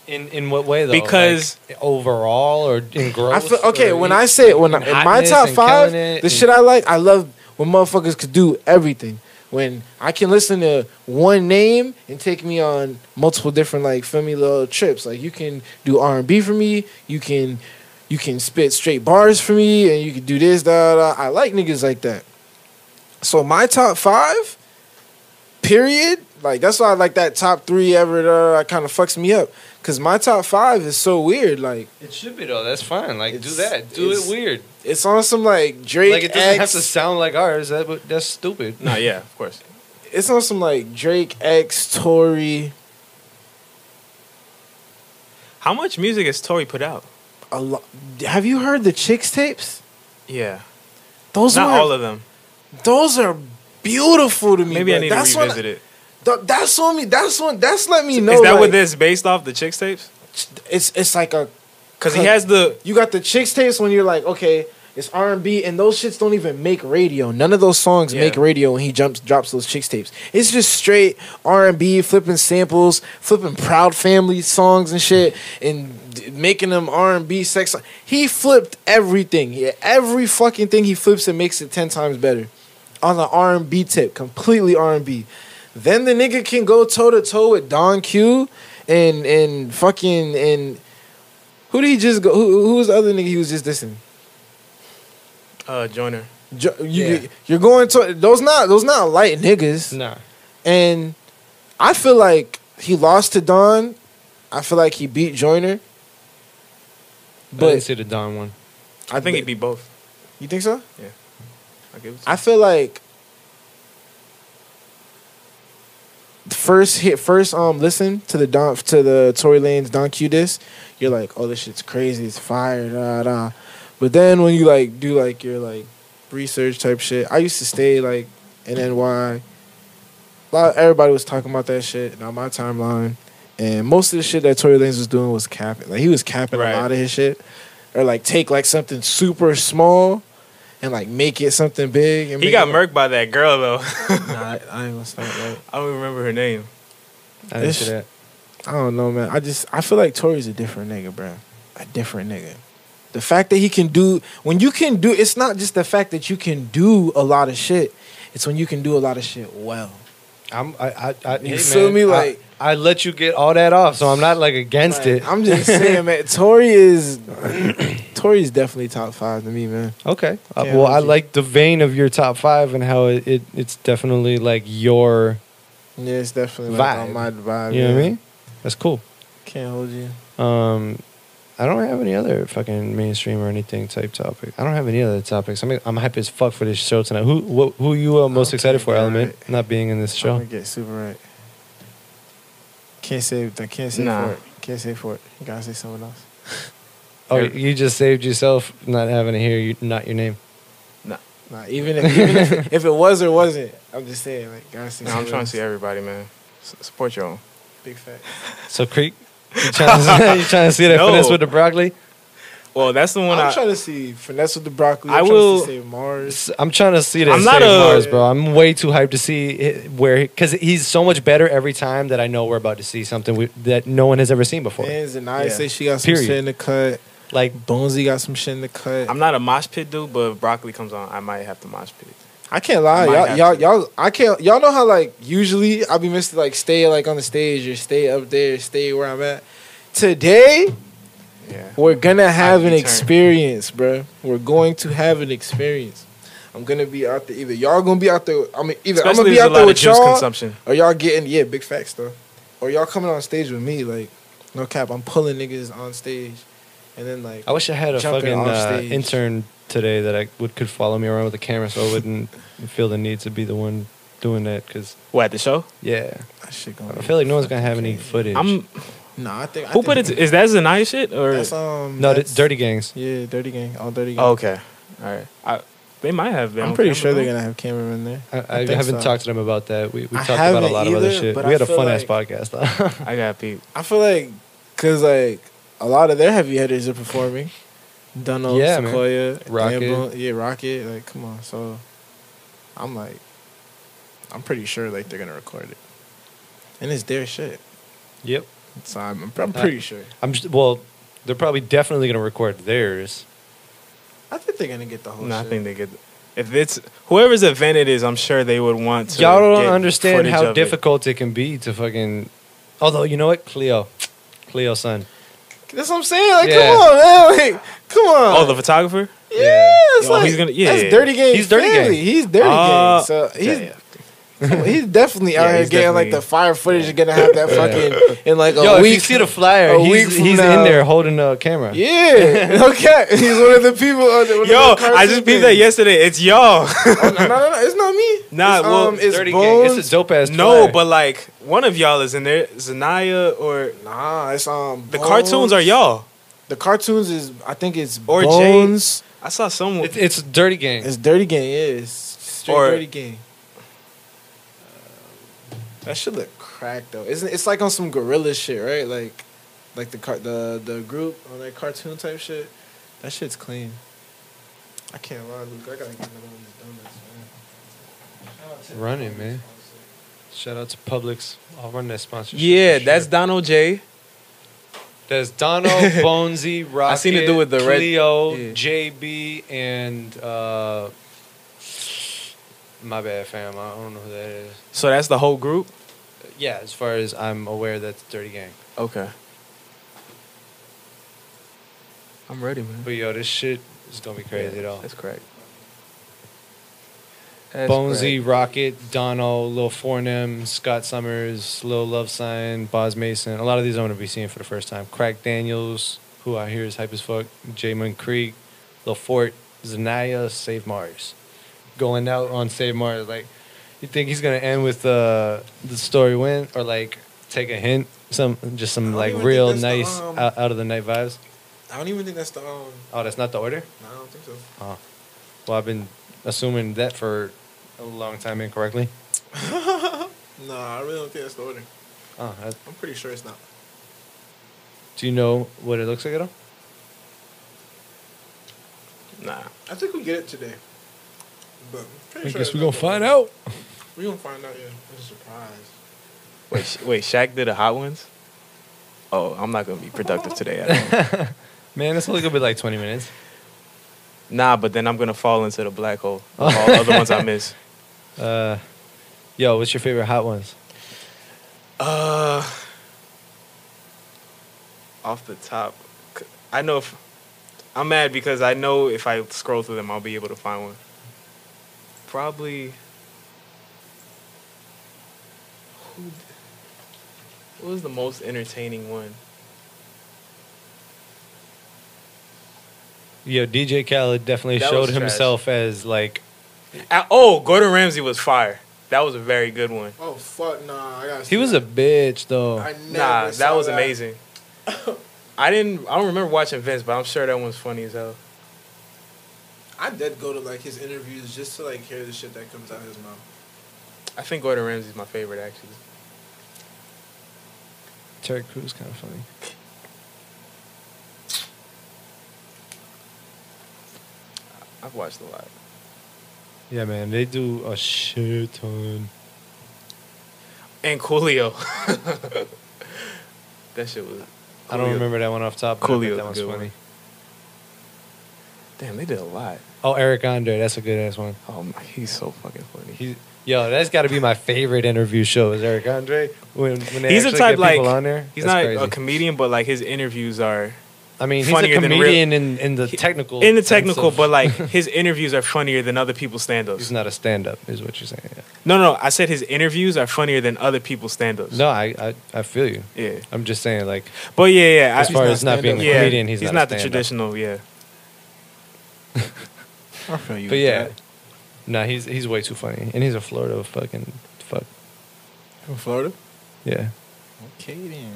In what way though? Because like, overall or in growth. I feel, okay, when I say in my top 5, the shit I love when motherfuckers could do everything. When I can listen to one name and take me on multiple different like feel me little trips. Like you can do R&B for me, you can spit straight bars for me, and you can do this, that. I like niggas like that. So my top 5, period. Like that's why I like that top 3 ever. Kind of fucks me up. Cause my top 5 is so weird. Like it should be though. That's fine. Like do that. Do it weird. It's on some like Drake. Like it doesn't have to sound like ours. That's stupid. No, yeah, of course. It's on some like Drake X Tory. How much music has Tory put out? A lot. Have you heard the Chicks tapes? Yeah. Those not all of them. Those are beautiful to me. Maybe I need to revisit it. That's on me. That's let me know. Is that what this based off the Chicks tapes? It's like a because he has you got the Chicks tapes when you're like okay it's R&B and those shits don't even make radio. None of those songs make radio when he drops those Chicks tapes. It's just straight R&B, flipping samples, flipping Proud Family songs and shit, and making them R&B sex. He flipped everything. Yeah, every fucking thing he flips and makes it 10 times better on the R&B tip, completely R&B. Then the nigga can go toe to toe with Don Q and fucking and who did he just go? Who was the other nigga he was just dissing? Joyner. You're going to those not light niggas. Nah. And I feel like he lost to Don. I feel like he beat Joyner. But I didn't see the Don one. I think he beat both. You think so? Yeah. I feel like first listen to the Tory Lanez Don Q diss, you're like, oh, this shit's crazy, it's fire, da da. But then when you like do like your like research type shit, I used to stay like in NY. Everybody was talking about that shit on my timeline, and most of the shit that Tory Lanez was doing was capping. Like he was capping a lot of his shit, or like take like something super small and like make it something big. And he got murked by that girl though. Nah, I ain't gonna stop that. I don't remember her name. I didn't see that. I don't know, man. I feel like Tory's a different nigga, bro. A different nigga. The fact that he can do it's not just the fact that you can do a lot of shit. It's when you can do a lot of shit well. You feel me? Like I let you get all that off, so I'm not like against it. I'm just saying, man. Tory's definitely top 5 to me, man. Okay. Well, I like the vein of your top 5 and how it's definitely like your yeah, it's definitely vibe. Like on my vibe. You know what I mean? That's cool. Can't hold you. I don't have any other fucking mainstream or anything type topic. I don't have any other topics. I'm hype as fuck for this show tonight. Who you most excited for, Element? Right. Not being in this show. I'm gonna get super right. Can't say for it. Can't say for it. You gotta say someone else. Oh, you just saved yourself not having to hear not your name. Nah, even if it was or wasn't, I'm just saying like gotta say. I'm trying to see everybody, man. Support your own. Big fact. So Kreek, you trying to see that finesse with the broccoli? Well, that's the one I'm trying to see Finesse with the Broccoli. I I'm will- trying to see Save Mars. I'm trying to see that. I'm not Save a- Mars, bro. I'm way too hyped to see where because he's so much better every time that I know we're about to see something that no one has ever seen before. And Zanaya Yeah. say she got some Period. shit in the cut. Like Bonesy got some shit in the cut. I'm not a mosh pit dude, but if Broccoli comes on, I might have to mosh pit. I can't lie, Might y'all know how like usually I'll be missed to like stay like on the stage or stay up there, stay where I'm at. Today Yeah. we're gonna have an turn. experience, bro. We're going to have an experience. I'm gonna be out there. Either y'all gonna be out there. I mean, either I'm Especially gonna be there's a out there lot of with juice y'all, consumption. or y'all getting big facts though, or y'all coming on stage with me. Like, no cap, I'm pulling niggas on stage, and then like I wish I had a jumping fucking off stage. intern today that could follow me around with a camera, so I wouldn't feel the need to be the one doing that. Cause What, at the show? yeah, that shit I gonna. feel like no one's gonna have any footage. Nah, I think. Who put it? Is that Zanaya shit or? That's No, that's- Dirty Gangs. Yeah, Dirty Gang, all Dirty Gang. Oh, okay. All right. They might have. I'm pretty sure they're gonna have cameramen there. I think haven't so. talked to them about that. We I talked about a haven't lot of other either, shit. but We I had a feel fun ass like- podcast though. I got peep. I feel like, cause like a lot of their heavy hitters are performing. Dunno, Yeah, man. Sequoia, Rocket. Rocket. Like, come on. So, I'm like, I'm pretty sure like they're gonna record it, and it's their shit. Yep. So I'm pretty sure. Well, they're probably definitely gonna record theirs. I think they're gonna get the whole. No, I shit. think they get. If it's whoever's event it is, I'm sure they would want to. Y'all don't get understand footage how of it. difficult it can be to fucking. Although you know what, Cleo son. That's what I'm saying. Like, Yeah. come on, man. Like, come on. Oh, the photographer. yeah, it's Yo, like he's gonna- yeah, That's yeah. Dirty Gang. He's Dirty family. Gang. He's Dirty Gang. So he's. Yeah. He's definitely out Yeah, here he's getting like definitely- the fire footage. You're gonna have that fucking in like a Yo, if week. you see the flyer, a he's week from in now. there holding a camera. Yeah, okay. He's one of the people. Yo, I just beat that yesterday. It's y'all. Oh, no, it's not me. Nah, it's, well, it's Dirty Bones. Gang. It's a dope ass. No, but like one of y'all is in there. Zanaya or Nah, it's the Bones. cartoons are y'all. The cartoons is I think it's Or Bones. I saw someone. it's Dirty Gang. It's Dirty Gang. Yeah, it's straight Or- Dirty Gang. That should look cracked though. Isn't it's like on some gorilla shit, right? Like the group on that cartoon type shit. That shit's clean. I can't lie, Luke. I gotta get another one of these donuts, man. Run it, man. Shout out to Publix. I'll run that sponsorship. Yeah, for that's sure. Donald J. There's Dono, Bonesy, Rocket, I seen it do with the red- Cleo, yeah. JB, and my bad, fam. I don't know who that is. So that's the whole group. Yeah, as far as I'm aware, that's Dirty Gang. Okay. I'm ready, man. But yo, this shit is gonna be crazy though. That's correct. Bonesy, Rocket, Dono, Lil Fortnitee, Scott Summers, Lil Love Sign, Boz Mason. A lot of these I'm gonna be seeing for the first time. Crack Daniels, who I hear is hype as fuck. Jaymond Kreek, Lil Fort, Zanaya, Save Mars. Going out on Save Mars, like, you think he's gonna end with the story win or like take a hint, some don't like even real think that's nice the, out of the night vibes. I don't even think that's the Oh, that's not the order. No, I don't think so. Oh, well, I've been assuming that for a long time incorrectly. No, I really don't think that's the order. Oh, I'm pretty sure it's not. do you know what it looks like at all? Nah. I think we get it today. But I'm pretty I sure guess it's we're not gonna the find order. out. We're gonna find out, yeah. It's a surprise. Wait, Shaq did a hot ones? Oh, I'm not gonna be productive today at all. Man, it's only gonna be like 20 minutes. Nah, but then I'm gonna fall into the black hole. All the other ones I miss. Yo, what's your favorite hot ones? Off the top, I know if I'm mad because I know if I scroll through them, I'll be able to find one. Probably. What was the most entertaining one? Yo, DJ Khaled definitely That showed was trash. himself as like. Gordon Ramsay was fire. That was a very good one. Oh, fuck, nah. I gotta He was a bitch though. I never Nah, saw that was amazing. I don't remember watching Vince, but I'm sure that one's funny as hell. I did go to, like, his interviews just to, like, hear the shit that comes out of his mouth. I think Gordon Ramsay's my favorite, actually. Terry Crews kind of funny. I've watched a lot. Yeah, man, they do a shit ton. And Coolio. That shit was. I don't remember that one off top. But Coolio's that one's a good funny. one. Damn, they did a lot. Oh, Eric Andre, that's a good ass one. Oh my, he's so fucking funny. Yo, that's got to be my favorite interview show. Is Eric Andre when they He's a actually type get like people on there? he's That's not crazy. a comedian, but like his interviews are. I mean, he's a funnier than comedian in the technical. In the sense technical, of- but like his interviews are funnier than other people's stand-ups. he's not a stand-up, is what you're saying. Yeah. No, I said his interviews are funnier than other people's stand-ups. No, I feel you. Yeah. I'm just saying, like, But yeah. as far as not being a comedian, he's not a the stand-up. traditional. Yeah. I feel you. But with yeah, that. nah, he's way too funny, and he's a Florida fucking fuck. From Florida. Yeah, Okay then.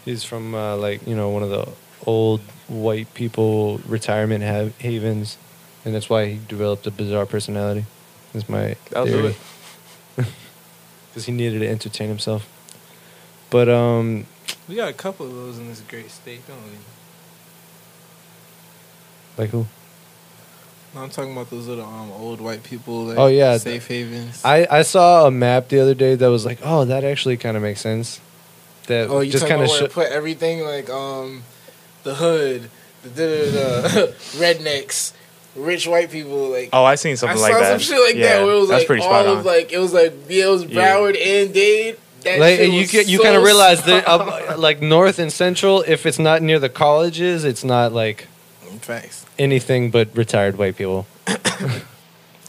he's from like one of the old white people retirement havens, and that's why he developed a bizarre personality. That's my I'll do theory. it. Because he needed to entertain himself. But We got a couple of those in this great state, don't we? like who? No, I'm talking about those little old white people. Like, Oh, yeah. safe havens. I saw a map the other day that was like, oh, that actually kind of makes sense. That Oh, you just talking kind about of where it put everything like the hood, the rednecks, rich white people like. Oh, I seen something I like saw that. some shit like that where it was that's like pretty all spot on. of like it was Broward and Dade. That like shit you was you so kind of realize that like north and central, if it's not near the colleges, it's not like facts anything but retired white people.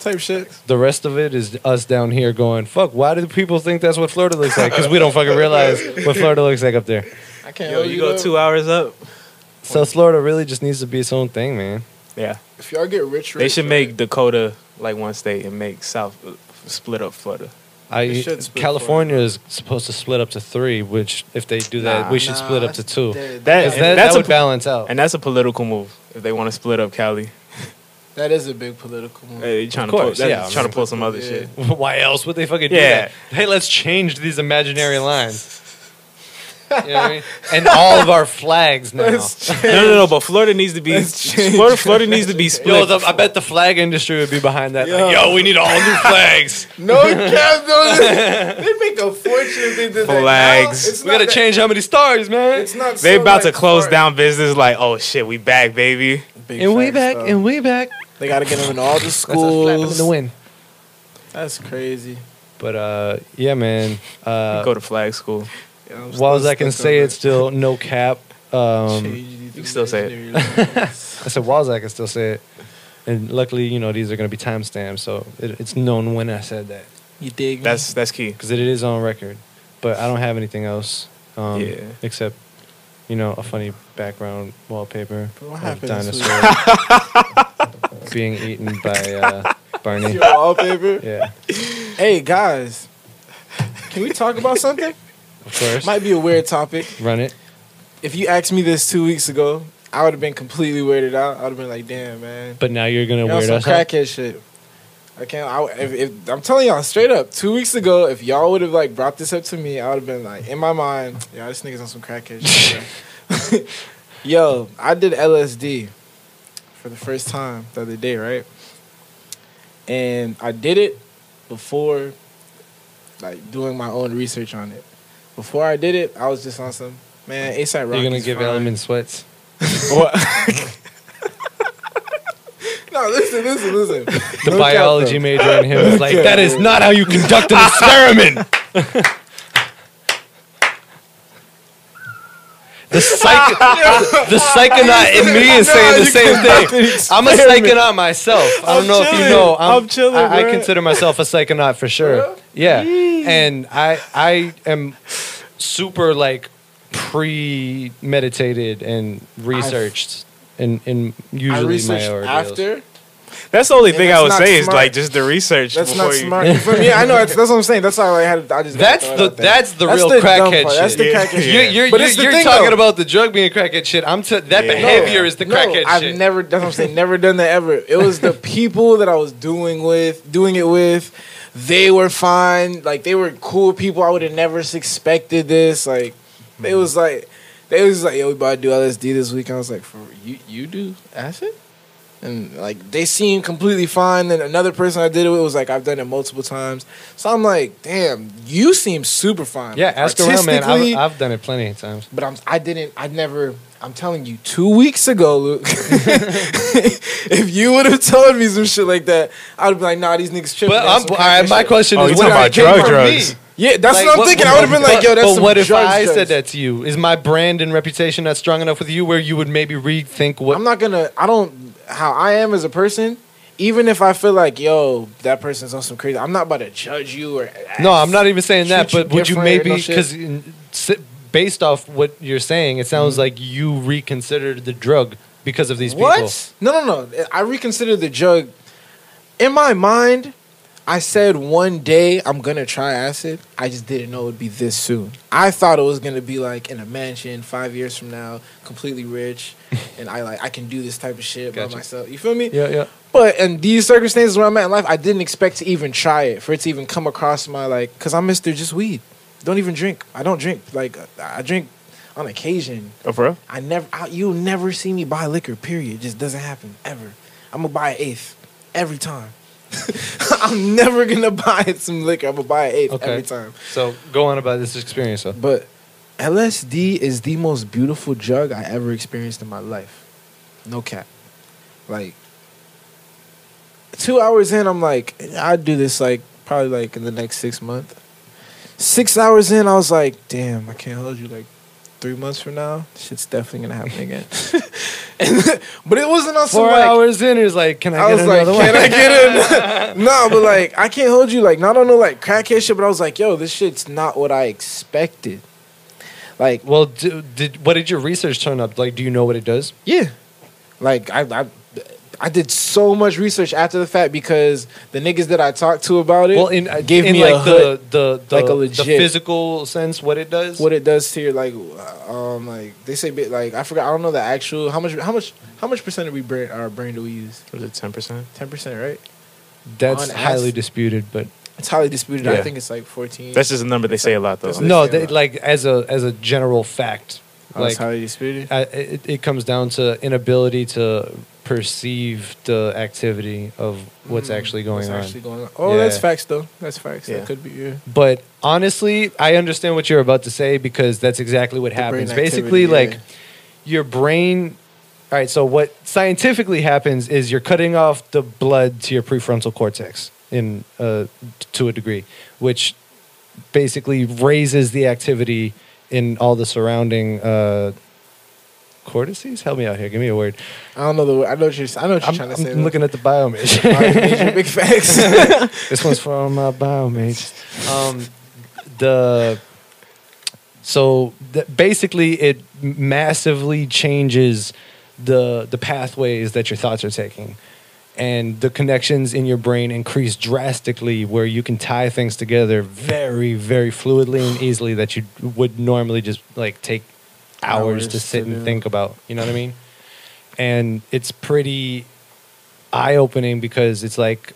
type shit. The rest of it is us down here going, fuck, why do people think that's what Florida looks like? Because we don't fucking realize what Florida looks like up there. I can't. Yo, hold you go up. 2 hours up. South Florida really just needs to be its own thing, man. Yeah. If y'all get rich, They should make Dakota like one state and make South split up Florida. They should split California is supposed to split up to 3, which if they do that, we should split up to 2. That would balance out. And that's a political move if they want to split up Cali. That is a big political move. Hey, trying Of course, to pull some other shit. Why else would they fucking do Yeah. that? Hey, let's change these imaginary lines. You know what I mean? And all of our flags now. No. But Florida needs to be Florida needs to be split. Yo, I bet the flag industry would be behind that. Like, yo, we need all new flags. No cap, no. They make a fortune if they did that. Flags. Now, it's We gotta not change how many stars, man. It's not. They so, about like, to close far- down business. Like, oh shit, we back, baby. Big And we facts, back, though. and we back. They gotta get them in all the That's a slap in schools. the wind. That's crazy. But yeah, man. Go to flag school. Yeah, I'm While still I can stuck say on it's still no cap. Change You these can still say it. imaginary lines. I said while I can still say it. And luckily, these are going to be timestamped, so it's known when I said that. You dig me? That's key. Because it is on record. But I don't have anything else except, a funny background wallpaper What of happened this dinosaur being eaten by Barney. Your wallpaper. Yeah, Hey guys, can we talk about something? of course. Might be a weird topic. Run it. If you asked me this 2 weeks ago, I would have been completely weirded out. I would have been like, "Damn, man." But now you're going to You're on weird some us out. crackhead shit. I can't. If I'm telling y'all straight up, 2 weeks ago, if y'all would have like brought this up to me, I would have been like, in my mind, "Yo, this nigga's on some crackhead shit." Bro. Yo, I did LSD for the first time the other day, right? And I did it before, like, doing my own research on it. Before I did it, I was just on some man. ASAP Rocky. You're going to give Element sweats. What? No, listen. The No biology cap, major in him is like, Yeah. that is not how you conduct an experiment. The psychonaut in me is saying the same thing. I'm a psychonaut myself. I don't know if you know. I'm chilling, I bro. consider myself a psychonaut for sure. Yeah, and I am super like premeditated and researched in I usually my researched ordeals. after. That's the only And thing that's I would not say is smart. like just the research. That's before not you- smart. You feel me? I know. That's what I'm saying. That's how I had. I just. That's the real dumb crackhead part. shit. That's the Yeah. crackhead Yeah. shit. You're But it's the thing, talking though. about the drug being crackhead shit. That behavior is the crackhead I've shit. never. That's what I'm saying. Never done that ever. It was the people that I was doing it with. They were fine. Like they were cool people. I would have never expected this. Like they was like, yo, we about to do LSD this week. I was like, for you do acid? And like they seem completely fine. Then another person I did it with was like, I've done it multiple times. So I'm like, damn, you seem super fine. Yeah, ask around, man. I've done it plenty of times. But I'm telling you, 2 weeks ago, Luke, if you would have told me some shit like that, I would be like, nah, these niggas tripping. But my question is, you talking about drugs? Yeah, that's what I'm thinking. I would have been like, yo, that's some But what if I drugs. said that to you? Is my brand and reputation not strong enough with you where you would maybe rethink what... How I am as a person, even if I feel like, yo, that person's on some crazy, I'm not about to judge you or... No, I'm not even saying that, but would you maybe... No Because based off what you're saying, it sounds like you reconsidered the drug because of these people. What? No. I reconsidered the drug. In my mind, I said one day I'm going to try acid. I just didn't know it would be this soon. I thought it was going to be like in a mansion 5 years from now, completely rich, and I can do this type of shit by myself. You feel me? Yeah. But in these circumstances where I'm at in life, I didn't expect to even try it, for it to even come across my, like, because I'm Mr. Just Weed. Don't even drink. I don't drink. Like, I drink on occasion. Oh, for real? You'll never see me buy liquor, period. It just doesn't happen, ever. I'm going to buy an eighth every time. I'm never going to buy some liquor. I'm going to buy an eighth every time. So, go on about this experience, though. But LSD is the most beautiful drug I ever experienced in my life. No cap. Like, 2 hours in, I'm like, I'd do this, like, probably, like, in the next 6 months. 6 hours in, I was like, damn, I can't hold you, like, 3 months from now. Shit's definitely gonna happen again. But it wasn't on some, 4 like... hours in, it was like, can I get another one? Can I get in? No, but, like, I can't hold you, like, not on no, like, crackhead shit, but I was like, yo, this shit's not what I expected. Like... Well, what did your research turn up? Like, do you know what it does? Yeah. Like, I did so much research after the fact because the niggas that I talked to about it gave me like a hood, like a the legit physical sense, what it does. What it does to your like they say like I forgot, I don't know the actual how much percent of our brain do we use? Was it 10%? 10%, right? That's highly disputed, but it's highly disputed. Yeah. I think it's like 14. That's just a number they say a lot though. No, like as a general fact, like highly disputed. It comes down to inability to perceive the activity of what's actually going on. Oh, yeah. That's facts though. That's facts. Yeah. That could be, yeah. But honestly, I understand what you're about to say because that's exactly what happens. Basically, like your brain. All right. So what scientifically happens is you're cutting off the blood to your prefrontal cortex to a degree, which basically raises the activity in all the surrounding cortices. Help me out here. Give me a word. I don't know the word. I know what you're trying to say. I'm looking at the biomage. Big facts. This one's from biomage. Basically, it massively changes the pathways that your thoughts are taking. And the connections in your brain increase drastically where you can tie things together very, very fluidly and easily that you would normally just like take hours to sit and think about. You know what I mean? And it's pretty eye-opening because it's like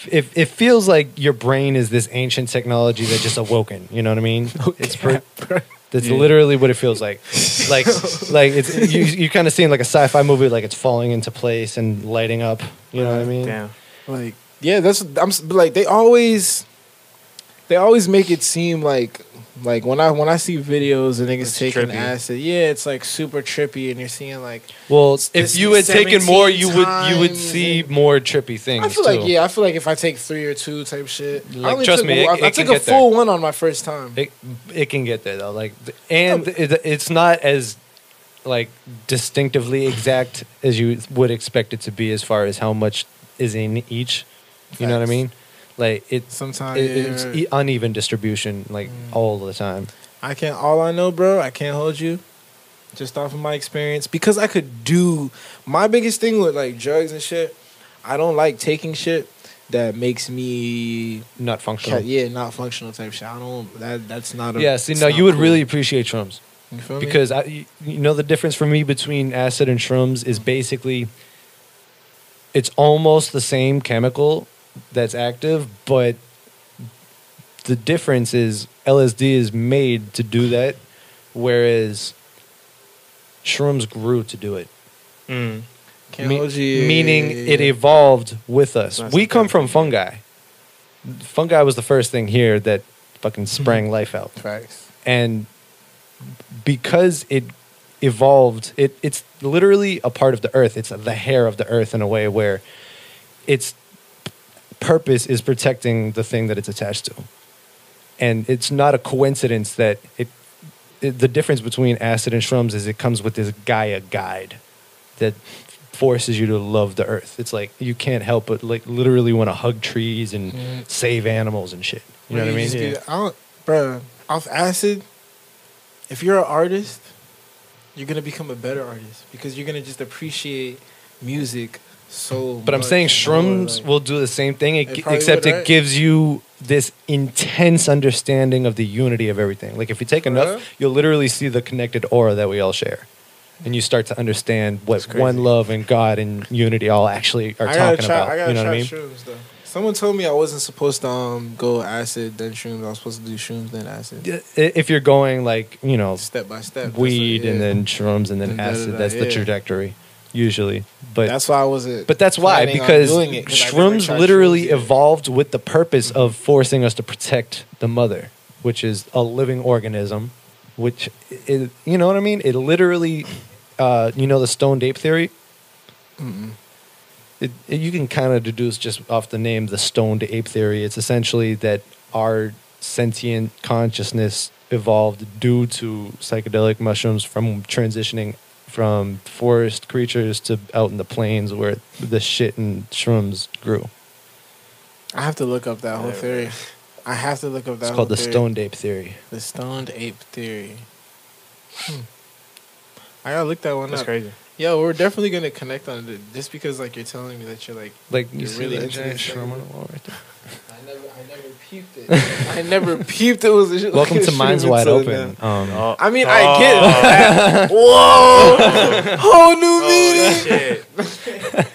it feels like your brain is this ancient technology that just awoken. You know what I mean? Okay. That's literally what it feels like. Like it's you kind of seeing like a sci-fi movie, like it's falling into place and lighting up. You know what I mean? Damn. Like I'm like they always make it seem like when I see videos of niggas taking acid, it's like super trippy, and you're seeing like. Well, if you had taken more, you would see more trippy things. I feel like if I take 3 or 2 type shit, like, trust me, I took a full one on my first time. It can get there though, like, and it's not as like distinctively exact as you would expect it to be as far as how much is in each. You know what I mean? Like it's uneven distribution, like all the time. All I know, bro, I can't hold you. Just off of my experience, because I could do my biggest thing with like drugs and shit. I don't like taking shit that makes me not functional. Not functional type shit. I don't. That's not. You would really appreciate shrooms. You feel me? Because the difference for me between acid and shrooms is basically it's almost the same chemical that's active, but the difference is LSD is made to do that, whereas shrooms grew to do it. Can't hold you. Meaning it evolved with us. That's We the come thing. from fungi. Fungi was the first thing here that fucking sprang life out. Facts. And because it evolved, it's literally a part of the earth. It's the hair of the earth in a way where its purpose is protecting the thing that it's attached to. And it's not a coincidence that the difference between acid and shrooms is it comes with this Gaia guide that forces you to love the earth. It's like you can't help but like literally want to hug trees and save animals and shit. You know what I mean? Yeah. Bro, off acid, if you're an artist, you're going to become a better artist because you're going to just appreciate music so But I'm much saying more, shrooms like- will do the same thing, It probably except would, it right? gives you this intense understanding of the unity of everything. Like if you take enough, real? you'll literally see the connected aura that we all share. And you start to understand what one love and God and unity all actually are talking about. I gotta You know what I try mean? shrooms though. Someone told me I wasn't supposed to go acid then shrooms. I was supposed to do shrooms then acid. If you're going like, you know, Step by step. weed That's what- and yeah. then shrooms and then And acid, da-da-da, that's the yeah. trajectory usually. But That's why I wasn't. But that's why, planning on because doing it, 'cause I never shrooms tried literally shrooms yet. evolved with the purpose of forcing us to protect the mother, which is a living organism, which is, you know what I mean? It literally, you know, the stoned ape theory? You can kind of deduce just off the name, the stoned ape theory. It's essentially that our sentient consciousness evolved due to psychedelic mushrooms from transitioning from forest creatures to out in the plains where the shit and shrooms grew. I have to look up that whole theory. I have to look up that It's whole called the theory. stoned ape theory. The stoned ape theory. I gotta look that one That's up. crazy. Yo, we're definitely gonna connect on it just because like you're telling me that you're like You you're see really that into giant this shroom thing. on the wall right there? I never peeped it. I never peeped it was a shit. Welcome like to a Minds shroom Wide until Open. now. I mean, I get it. Whoa, whole new meaning. Shit.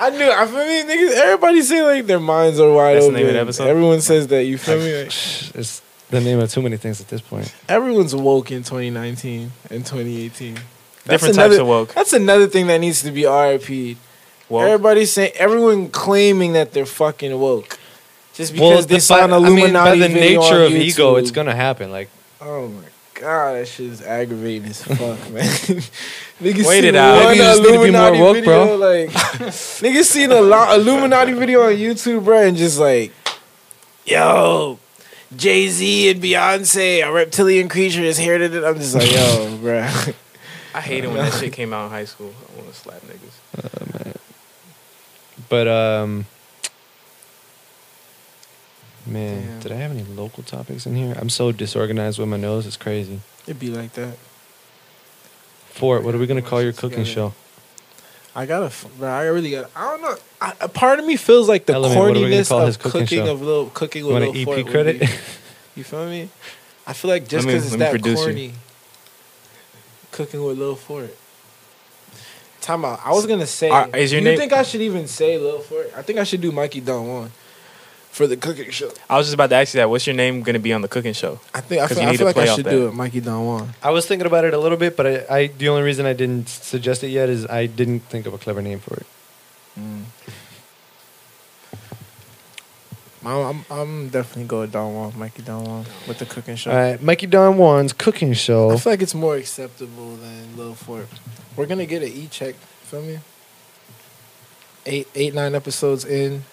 I knew. I feel me, niggas. Everybody say like their minds are wide That's the open. name of the episode? Everyone says that. You feel me? Like, It's the name of too many things at this point. everyone's woke in 2019 and 2018. Different types of woke. That's another thing that needs to be RIP'd. Woke. Everybody's saying, everyone claiming that they're fucking woke, just because they saw an Illuminati by the video nature on of ego, YouTube. it's gonna happen. Like, Oh my god, that shit is aggravating as fuck, man. Niggas Wait seen it out. one Maybe you just need to be more Illuminati woke, video, bro. Like, niggas seen a Illuminati video on YouTube, bro, and just like, yo, Jay-Z and Beyonce, a reptilian creature is here to. I'm just like, yo, bro. I hated when that shit came out in high school. I want to slap niggas. but man, Damn. did I have any local topics in here? I'm so disorganized with my nose. It's crazy. It'd be like that. Fort, what are we gonna call your Together. cooking show? I really got. I don't know. A part of me feels like the Element, what are we gonna corniness call his of cooking cooking show? cooking You with want Lil an Fort EP would credit? be- You feel me? I feel like just Let me- because it's let me that produce you. corny. Cooking with Lil Fort. Time out. I was gonna say. Is your do you name- think I should even say Lil Fort? I think I should do Mikey Don Juan for the cooking show. I was just about to ask you that. What's your name going to be on the cooking show? I 'Cause you feel need to like play I off should that. do it, Mikey Don Juan. I was thinking about it a little bit, but I the only reason I didn't suggest it yet is I didn't think of a clever name for it. I'm definitely going Don Juan, Mikey Don Juan with the cooking show. All right, Mikey Don Juan's cooking show. I feel like it's more acceptable than Lil Fort. We're gonna get an E-check. Feel me? 9 episodes in,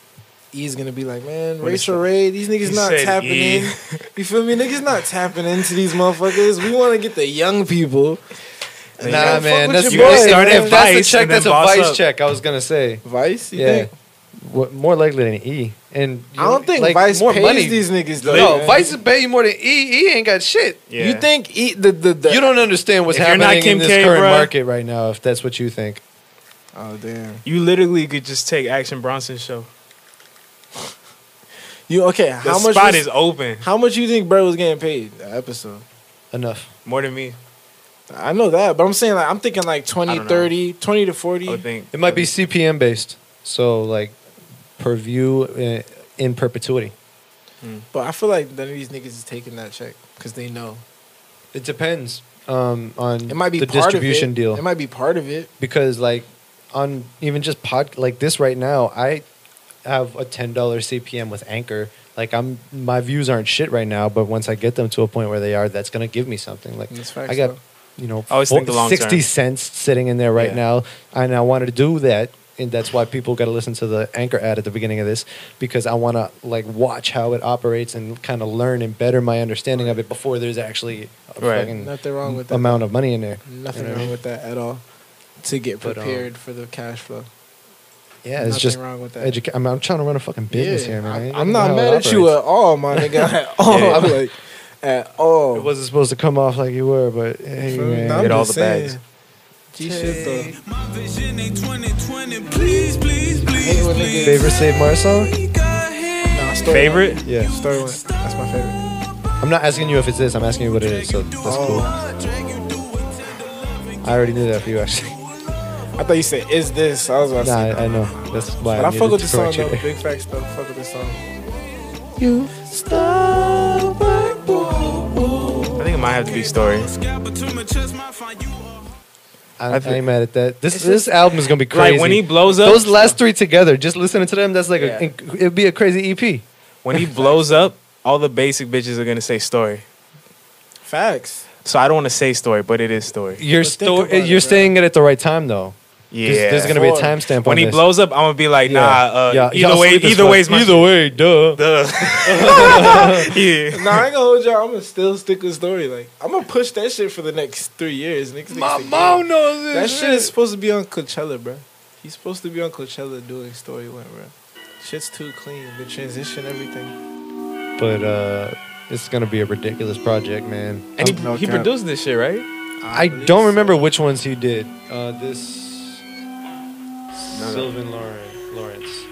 E's gonna be like, man, What is Racial Raid, these niggas You not said tapping E. in. You feel me? Niggas not tapping into these motherfuckers. We want to get the young people. And Nah, fuck man, with that's your boy, start man. at if that's the Vice check. and then That's a boss Vice up. check. I was gonna say, Vice. You yeah, think? More likely than E. And I don't think like, Vice more pays money. these niggas though. No, man. Vice is paying you more than E. E ain't got shit. Yeah. You think the You don't understand what's If you're not happening Kim in this K, current bruh. market right now. If that's what you think, Oh damn. You literally could just take Action Bronson's show. You okay? The How much? spot is open. How much you think Bro was getting paid an episode? enough. More than me. I know that, but I'm saying like I'm thinking like 20, I don't know. 30, 20 to 40. I would think. It might be CPM based, so like per view in perpetuity. But I feel like none of these niggas is taking that check because they know It depends on it might be the part distribution of it. deal It might be part of it. because like on even just like this right now, I have a $10 CPM with Anchor. Like my views aren't shit right now, but once I get them to a point where they are, that's gonna give me something. Like I got, I always think the long 60 term. Cents sitting in there right now, and I wanted to do that, and that's why people got to listen to the Anchor ad at the beginning of this, because I want to like watch how it operates and kind of learn and better my understanding of it before there's actually a fucking nothing wrong with that amount of money in there. Nothing wrong with that at all. To get prepared for the cash flow. Yeah, it's just wrong with that. I'm trying to run a fucking business here, man. I'm not mad at you at all, my nigga. At all. I'm like, at all. It wasn't supposed to come off like you were, but hey, man. Get all the bags. G shit though. Favorite Save Mars song? Favorite? Yeah. Story One. That's my favorite. I'm not asking you if it's this. I'm asking you what it is. So that's cool. I already knew that for you, actually. I thought you said, "Is this?" I was about to say. I know. That's why. But I fuck with the song though. Big facts though. Fuck with the song. You stop. I think it might have to be Story. I ain't mad at that. This album is gonna be crazy. Like when he blows up, those last three together, just listening to them, that's like it'd be a crazy EP. When he blows up, all the basic bitches are gonna say Story. Facts. So I don't want to say Story, but it is Story. You're saying it at the right time though. Yeah, there's gonna be a timestamp when on he this. blows up. I'm gonna be like, nah. Either way, duh. Yeah. Nah, I ain't gonna hold y'all. I'm gonna still stick with Story. Like I'm gonna push that shit for the next 3 years. My mom knows this. That shit is supposed to be on Coachella, bro. He's supposed to be on Coachella doing Story One, bro. Shit's too clean. The transition, everything. But it's gonna be a ridiculous project, man. And he produced this shit, right? I don't remember which ones he did. This Sylvan Lawrence.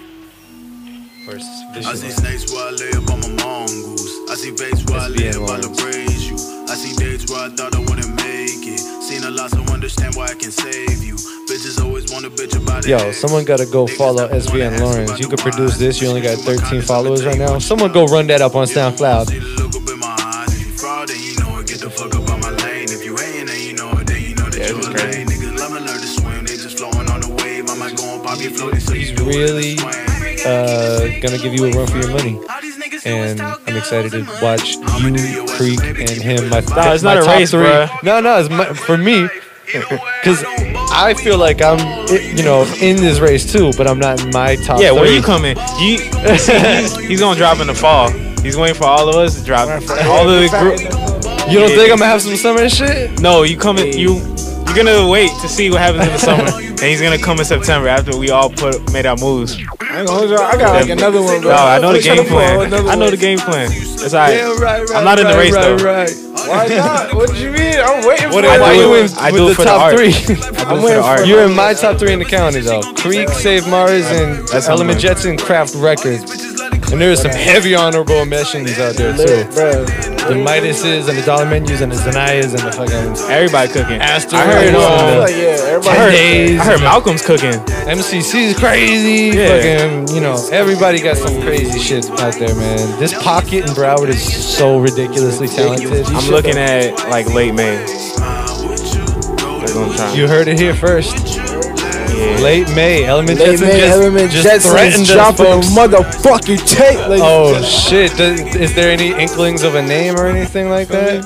I see snakes where I lay up on my mongoose. I see babes where I live while I praise you. I see dates where I thought I wouldn't make it. Seen a lot, so understand why I can save you. Bitches always want a bitch about it. Yo, someone gotta go follow SVN Lawrence. You could produce this. You only got 13 followers right now. Someone go run that up on SoundCloud. He's really gonna give you a run for your money, and I'm excited to watch you, Kreek, and him. It's not a race, bro. No, it's for me, because I feel like I'm, in this race too, but I'm not in my top. Yeah, 3. where you coming? He's gonna drop in the fall. He's waiting for all of us to drop. All of the group. You don't think I'm gonna have some summer shit? No, you coming? You're gonna wait to see what happens in the summer, and he's gonna come in September after we all made our moves. I ain't gonna hold y'all. I got like another one, bro. No, I know the game plan. I know the game plan. It's alright. Yeah, right. I'm not in the race though. Right. Why not? What do you mean? I'm waiting for I do it for the art. I'm waiting for the You're in my top 3 in the county though. Kreek, Save Mars, and Element Jetson, Craft Records. And there's some heavy honorable mentions out there too. Bro. The Midases and the Dollar Menus and the Zanayas and the fucking everybody cooking. Astor. I heard everybody. I heard Malcolm's cooking. MCC's crazy. Yeah. Fucking, everybody got some crazy shit out there, man. This Pocket in Broward is so ridiculously talented. I'm looking at like late May. You heard it here first. Yeah. Late May, Element Jetson just threatened us, folks. Motherfucking tape. Oh shit! Is there any inklings of a name or anything like that?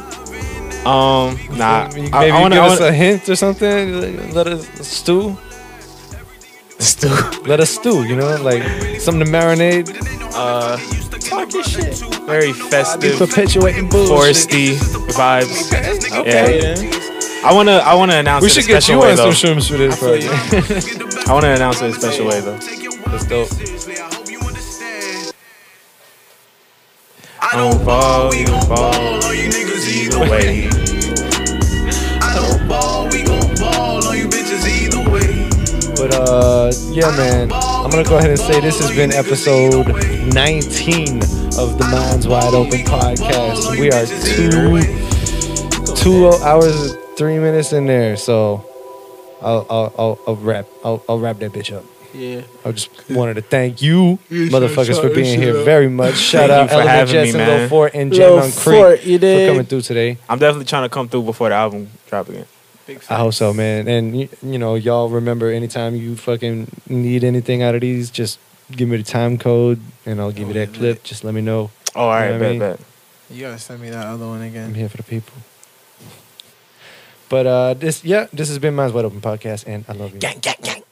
Nah. Maybe give us a hint or something. Let us stew. Let us stew. Like something to marinate. Talking shit. Very festive, perpetuating bullshit. foresty vibes. Okay. Yeah. I wanna announce. We should get you on some shrooms for this project. I wanna announce it in a special way though. That's dope. I don't ball, we gon' ball, all you niggas either way. I don't ball, we gon' ball, all you bitches either way. But yeah, man, I'm gonna go ahead and say this has been episode 19 of the Minds Wide Open podcast. We are 2 hours and 3 minutes in there, so I'll wrap that bitch up. Yeah. I just wanted to thank you, motherfuckers, for being here very much. Shout out Element Jetson, Lil Fortnitee, and Jaymond Kreek for coming through today. I'm definitely trying to come through before the album drop again. I hope so, man. And you know, y'all remember anytime you fucking need anything out of these, just give me the time code and I'll give you that clip. Just let me know. Oh, all right, You know what I mean? bet. You gotta send me that other one again. I'm here for the people. But this has been Minds Wide Open Podcast, and I love you. Gang, gang, gang.